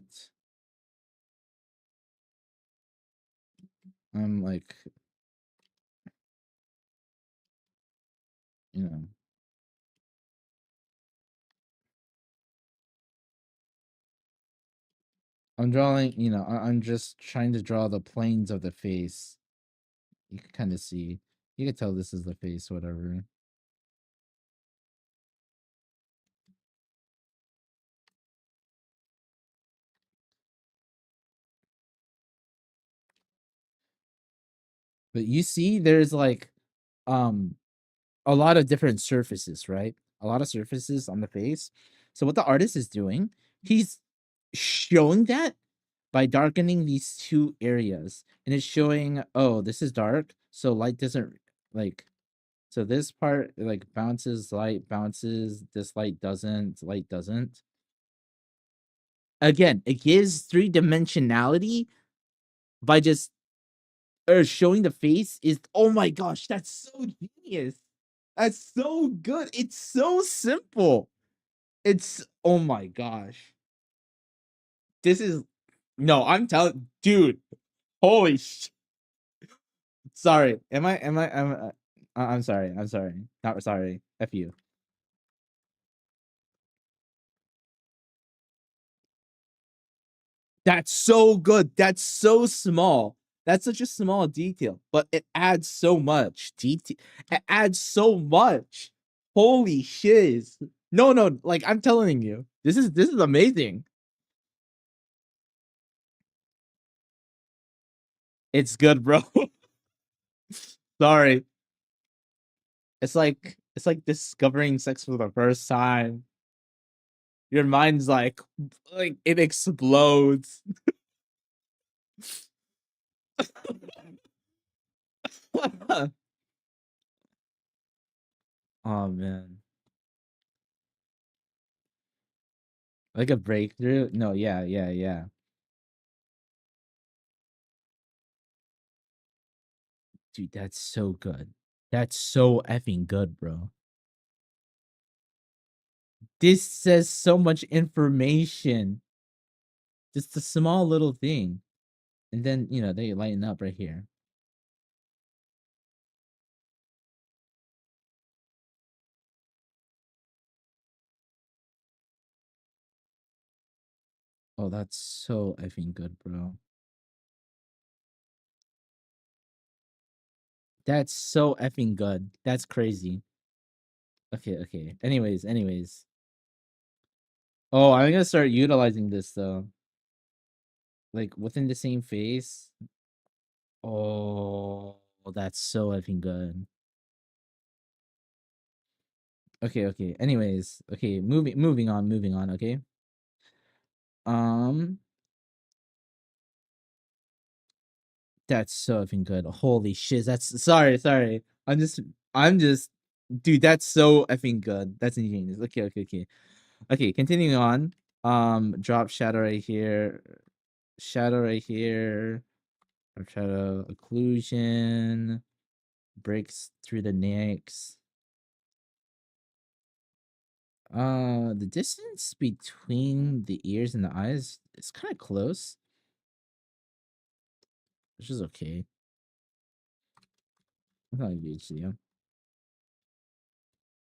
I'm like, you know, I'm drawing, I'm just trying to draw the planes of the face. You can kind of see, you can tell this is the face, whatever. But you see, there's like, um, a lot of different surfaces, right? A lot of surfaces on the face. So what the artist is doing, he's showing that by darkening these 2 areas, and it's showing, oh, this is dark, so light doesn't like, so this part like bounces, light bounces, this light doesn't. Again, it gives 3-dimensionality by just showing the face is, oh my gosh, that's so genius. That's so good. It's so simple. It's, oh my gosh. This is, no, I'm telling, dude, holy sorry. I'm sorry. Not sorry. F you. That's so good. That's so small. That's such a small detail, but it adds so much detail. It adds so much. Holy shiz. No, like I'm telling you. This is amazing. It's good, bro. Sorry. It's like discovering sex for the first time. Your mind's like it explodes. Oh man. Like a breakthrough? No, yeah. Dude, that's so good. That's so effing good, bro. This says so much information. Just a small little thing. And then, you know, they lighten up right here. Oh, that's so effing good, bro. That's so effing good. That's crazy. Okay. Anyways. Oh, I'm gonna start utilizing this though. Like within the same face. Oh, that's so effing good. Okay. Anyways, okay, moving on, okay? Um that's so effing good. Holy shit. That's sorry. I'm just dude, that's so effing good. That's ingenious. Okay. Okay, continuing on. Drop shadow right here. Shadow right here. Drop shadow occlusion. Breaks through the necks. The distance between the ears and the eyes is kind of close, which is okay. It's not a huge deal.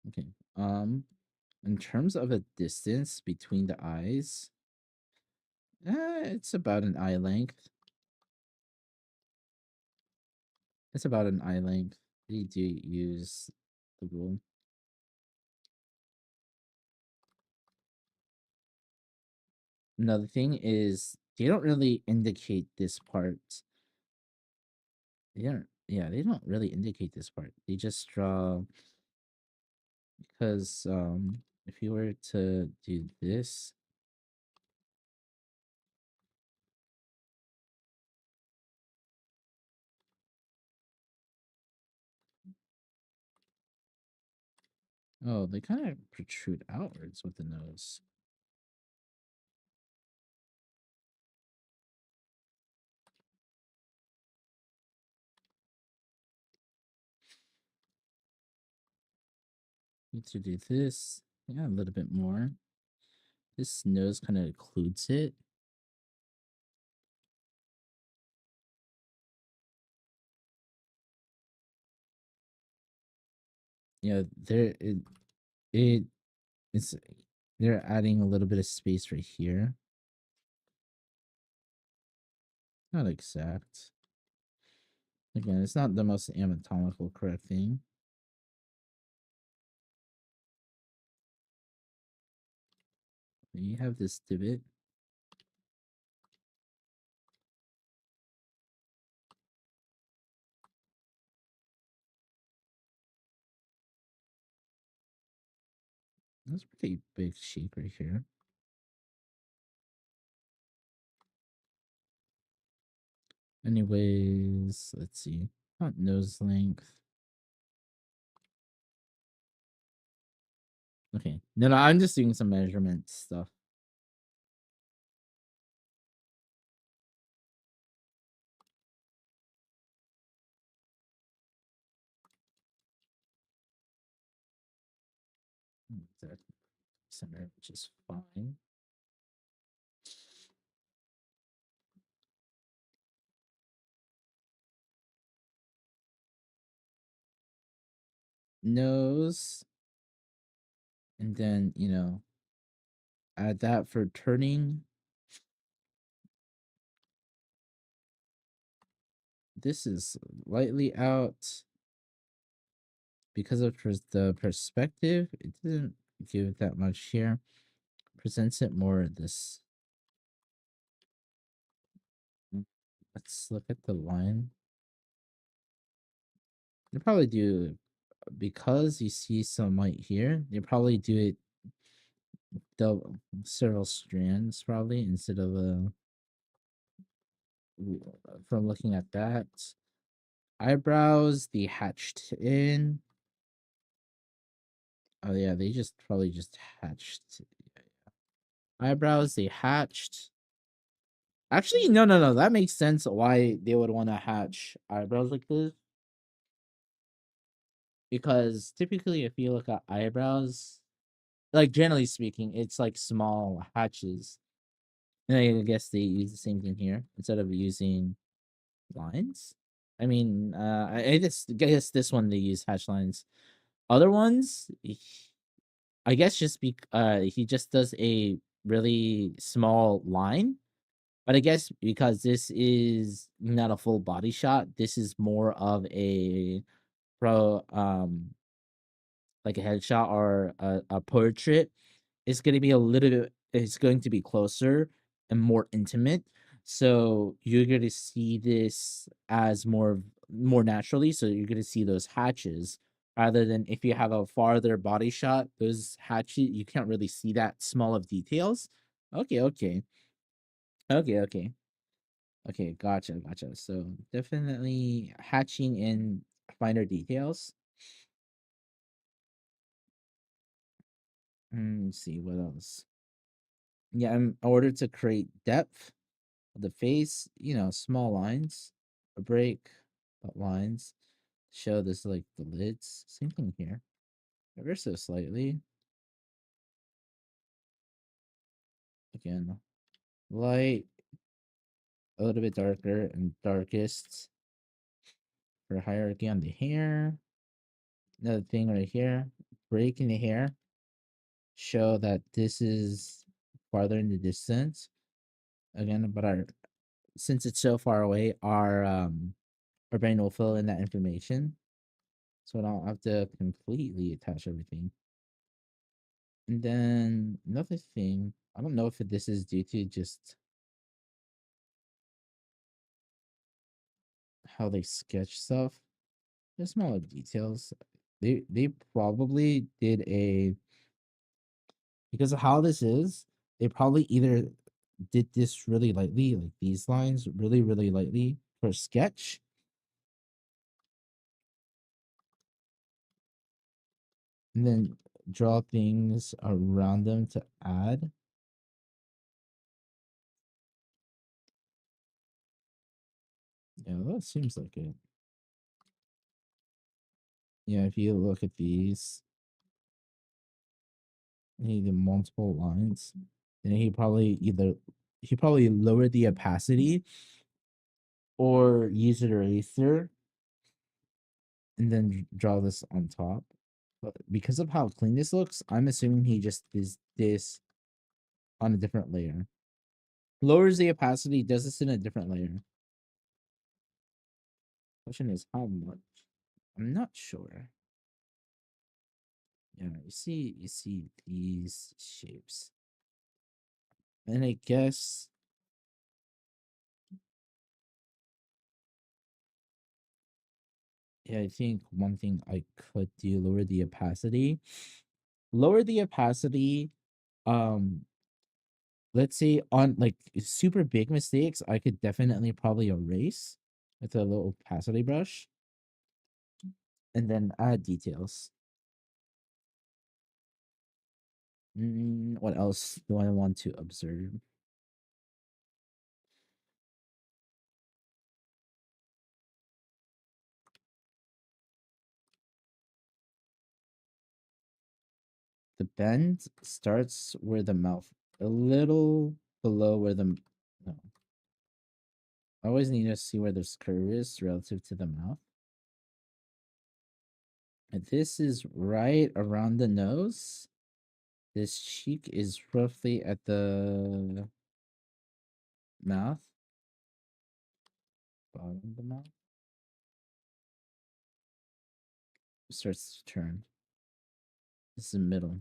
Okay. In terms of a distance between the eyes, it's about an eye length. It's about an eye length. They do use the rule. Another thing is they don't really indicate this part. They don't really indicate this part. They just draw because if you were to do this, oh, they kind of protrude outwards with the nose. Need to do this, yeah, a little bit more. This nose kind of occludes it. Yeah, it's they're adding a little bit of space right here. Not exact. Again, it's not the most anatomical correct thing. You have this divot. That's a pretty big shape right here. Anyways, let's see. Not nose length. Okay. No, I'm just doing some measurement stuff. That center, which is fine. Nose. And then, you know, add that for turning. This is lightly out. Because of the perspective, it didn't give it that much here. Presents it more this. Let's look at the line. They probably do, because you see some light here, they probably do it several strands probably instead of from looking at that. Eyebrows, they hatched in. Oh yeah, they just probably just hatched. Eyebrows, they hatched. Actually, no. That makes sense why they would want to hatch eyebrows like this. Because typically, if you look at eyebrows, like generally speaking, it's like small hatches. And I guess they use the same thing here instead of using lines. I mean, I just guess this one they use hatch lines. Other ones, I guess just he just does a really small line. But I guess because this is not a full body shot, this is more of a pro like a headshot or a portrait. It's going to be a little bit, it's going to be closer and more intimate. So you're going to see this as more naturally. So you're going to see those hatches rather than if you have a farther body shot, those hatches, you can't really see that small of details. Okay, okay. Okay, okay. Okay, gotcha, gotcha. So definitely hatching in finer details. Let's see what else. Yeah, in order to create depth of the face, small lines, a break, but lines. Show this like the lids. Same thing here. Ever so slightly. Again, light, a little bit darker, and darkest for hierarchy on the hair. Another thing right here, break in the hair. Show that this is farther in the distance. Again, but since it's so far away, our brain will fill in that information. So I don't have to completely attach everything. And then another thing, I don't know if this is due to just how they sketch stuff. There's smaller details. They probably did a because of how this is, they probably either did this really lightly, like these lines, really, really lightly for sketch. And then draw things around them to add. Yeah, that seems like it. Yeah, if you look at these, you need the multiple lines. And he probably lowered the opacity or use an eraser and then draw this on top. But because of how clean this looks, I'm assuming he just does this on a different layer. Lowers the opacity, does this in a different layer. Question is how much? I'm not sure. Yeah, you see these shapes. And I guess yeah, I think one thing I could do lower the opacity. Lower the opacity. Um, let's say on like super big mistakes, I could definitely probably erase with a little opacity brush and then add details. What else do I want to observe? The bend starts where the mouth, a little below where the no. I always need to see where this curve is relative to the mouth. And this is right around the nose. This cheek is roughly at the mouth. Bottom of the mouth. Starts to turn. This is the middle.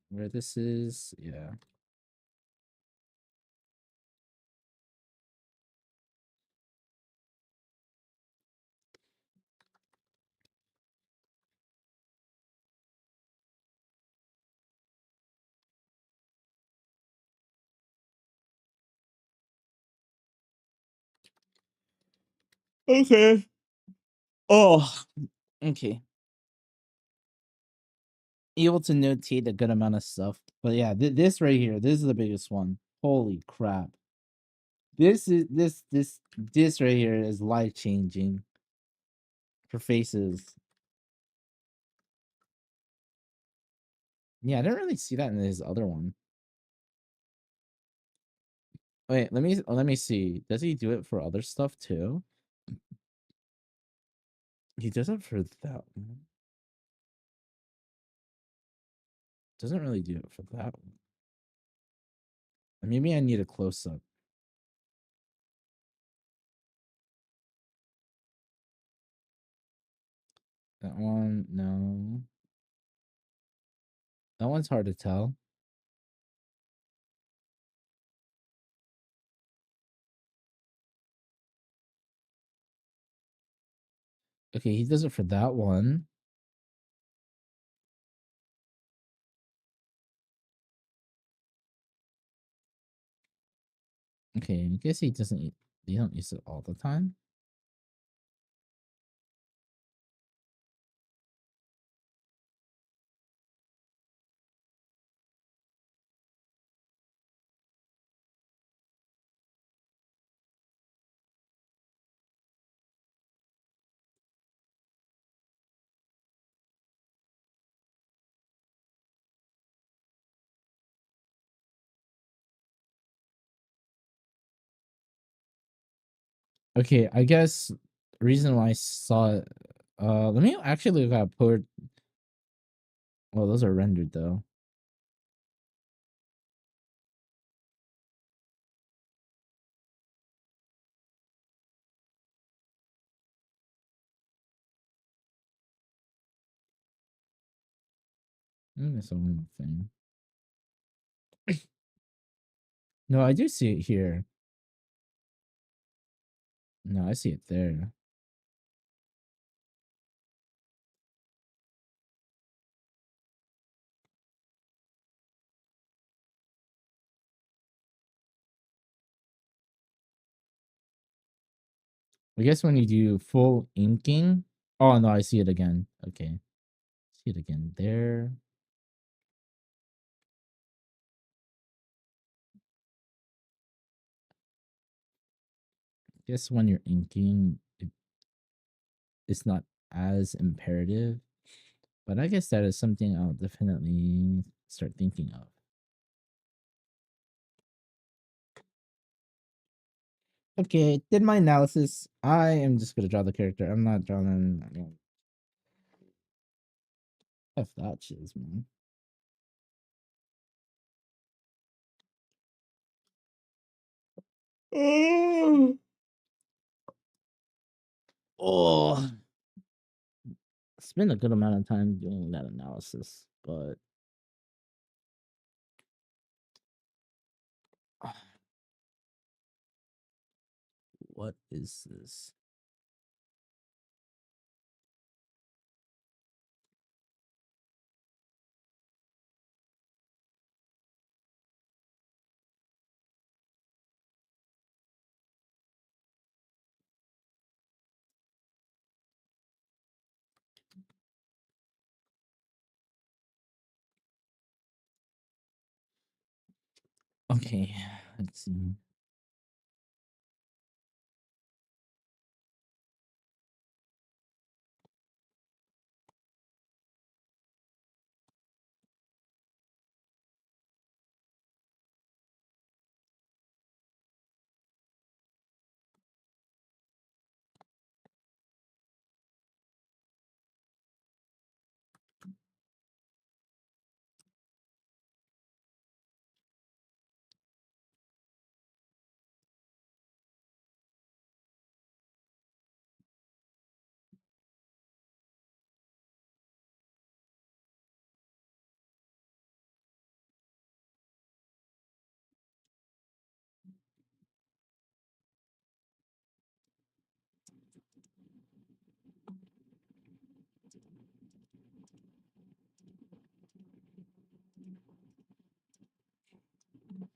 Where this is, yeah. Okay. Oh, okay. Able to notate a good amount of stuff. But yeah, this right here, this is the biggest one. Holy crap. This right here is life changing for faces. Yeah, I didn't really see that in his other one. Wait, let me see. Does he do it for other stuff too? He does it for that one. Doesn't really do it for that one. Maybe I need a close up. That one, no. That one's hard to tell. Okay, he does it for that one. Okay, I guess he doesn't. He don't use it all the time. Okay, I guess reason why I saw it. Let me actually look at port. Well, those are rendered though. That's one thing. No, I do see it here. No, I see it there. I guess when you do full inking. Oh no, I see it again. Okay, see it again there. I guess when you're inking, it's not as imperative, but I guess that is something I'll definitely start thinking of. Okay, did my analysis. I am just gonna draw the character. I'm not drawing. F that shiz, man. Oh, it's been a good amount of time doing that analysis, but what is this? Okay, let's see.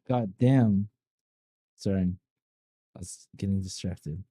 God damn. Sorry, I was getting distracted.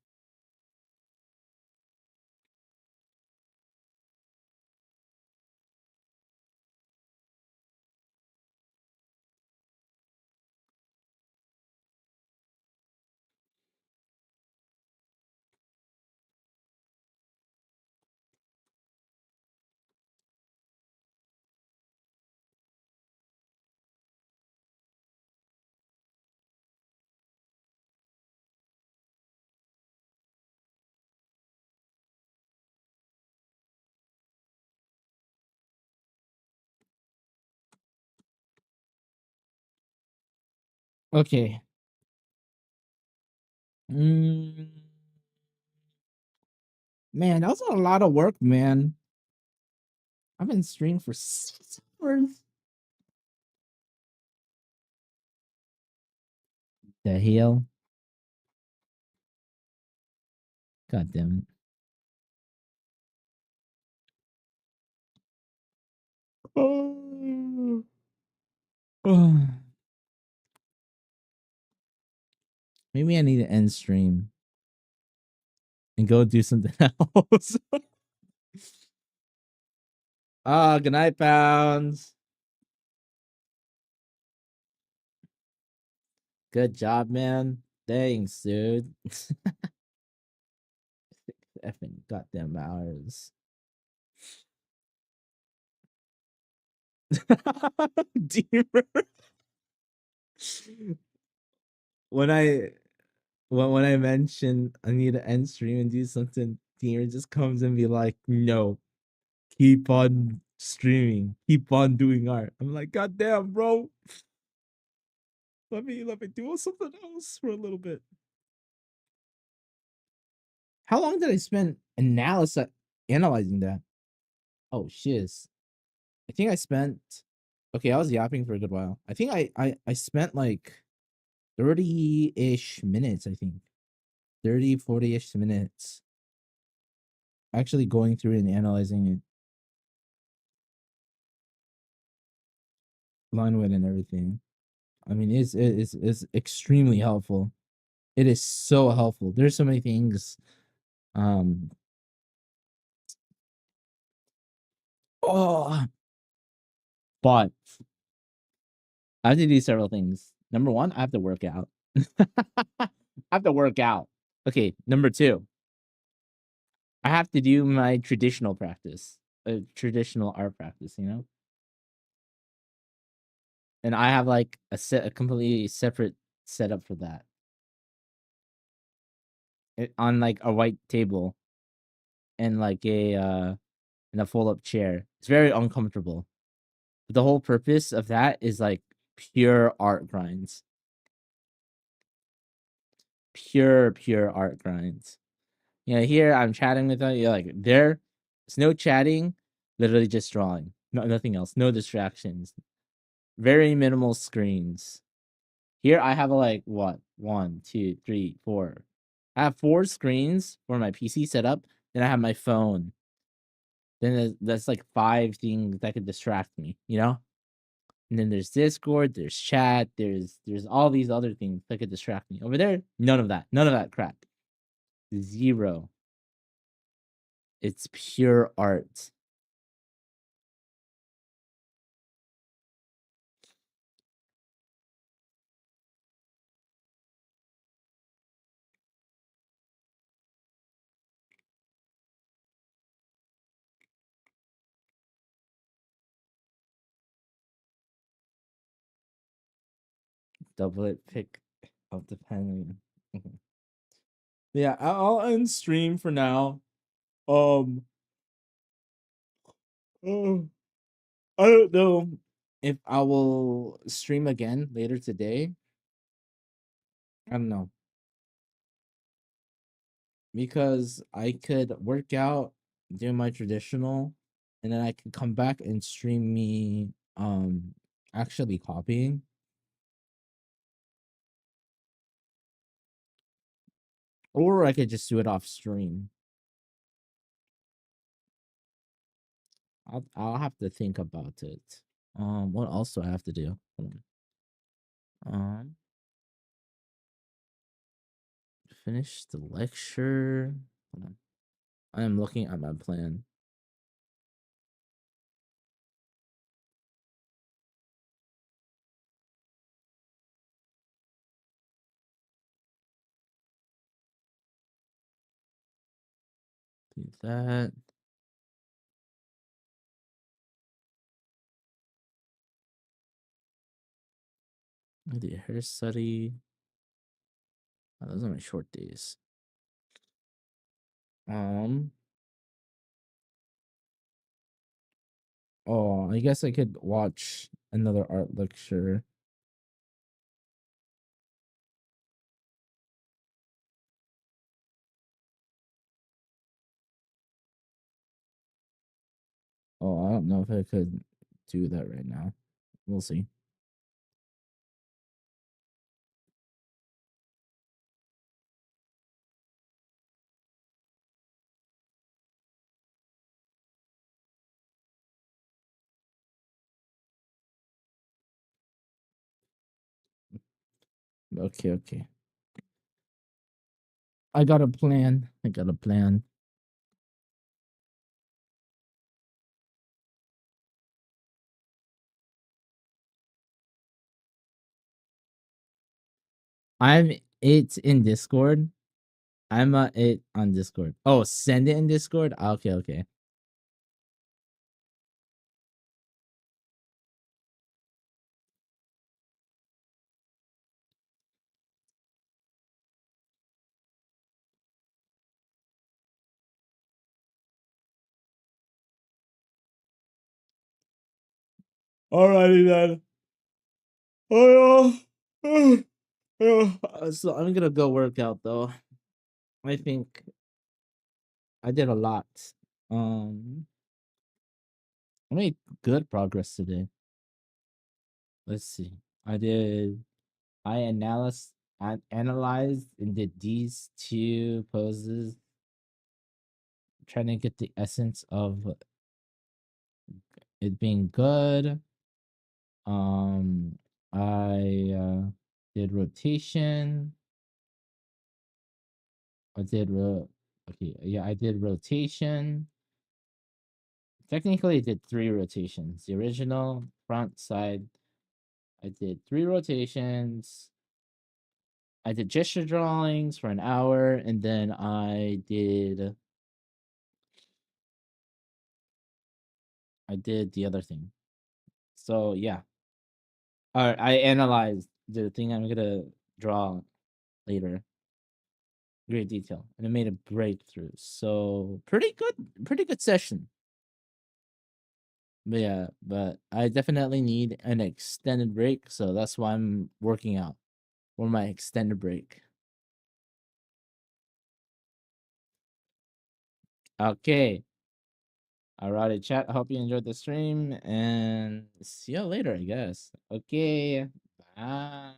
Okay. Man, that was a lot of work, man. I've been streaming for 6 hours. The hell? God damn it. Maybe I need to end stream and go do something else. Good night, Pounds. Good job, man. Thanks, dude. Effing goddamn hours. Deemer. when I when I mention I need to end stream and do something, Deemer just comes and be like, no, keep on streaming, keep on doing art. I'm like, God damn, bro. Let me do something else for a little bit. How long did I spend analyzing that? Oh shiz. I think I spent okay, I was yapping for a good while. I think I spent like 30-ish minutes, I think. 30, 40-ish minutes. Actually going through and analyzing it. Line width and everything. I mean, it's extremely helpful. It is so helpful. There's so many things. Oh, but I have to do several things. Number one, I have to work out. I have to work out. Okay, number two, I have to do my traditional practice, traditional art practice, you know? And I have like a completely separate setup for that. On like a white table and like in a fold up chair. It's very uncomfortable. But the whole purpose of that is like pure art grinds. Pure art grinds. You know, here I'm chatting with you, like there, it's no chatting, literally just drawing. No, nothing else, no distractions. Very minimal screens. Here I have like what? 1, 2, 3, 4. I have 4 screens for my PC setup. Then I have my phone. Then that's like 5 things that could distract me, you know? And then there's Discord, there's chat, there's all these other things that could distract me. Over there, none of that. None of that crap. Zero. It's pure art. Double it, pick up the pen. Yeah, I'll end stream for now. Oh, I don't know if I will stream again later today. I don't know. Because I could work out, do my traditional, and then I could come back and stream me actually copying. Or I could just do it off stream. I'll have to think about it. What else do I have to do? Hold on. Finish the lecture. Hold on. I am looking at my plan. Do that. I do hair study. Oh, those are my short days. Oh, I guess I could watch another art lecture. don't know if I could do that right now. We'll see. Okay, okay. I got a plan. I got a plan. It's in Discord. I'm it on Discord. Oh, send it in Discord? Okay, okay. Alrighty then. Oh, yeah. So I'm gonna go work out though. I think I did a lot. I made good progress today. Let's see. I analyzed and did these two poses, trying to get the essence of it being good. I did rotation. Okay, yeah, I did rotation. Technically, I did 3 rotations. The original, front, side. I did 3 rotations. I did gesture drawings for an hour, and then I did the other thing. So yeah. Alright, I analyzed the thing I'm gonna draw later. Great detail. And it made a breakthrough. So pretty good session. But yeah, but I definitely need an extended break, so that's why I'm working out for my extended break. Okay. Alrighty, chat. I hope you enjoyed the stream and see you later, I guess. Okay. Bye.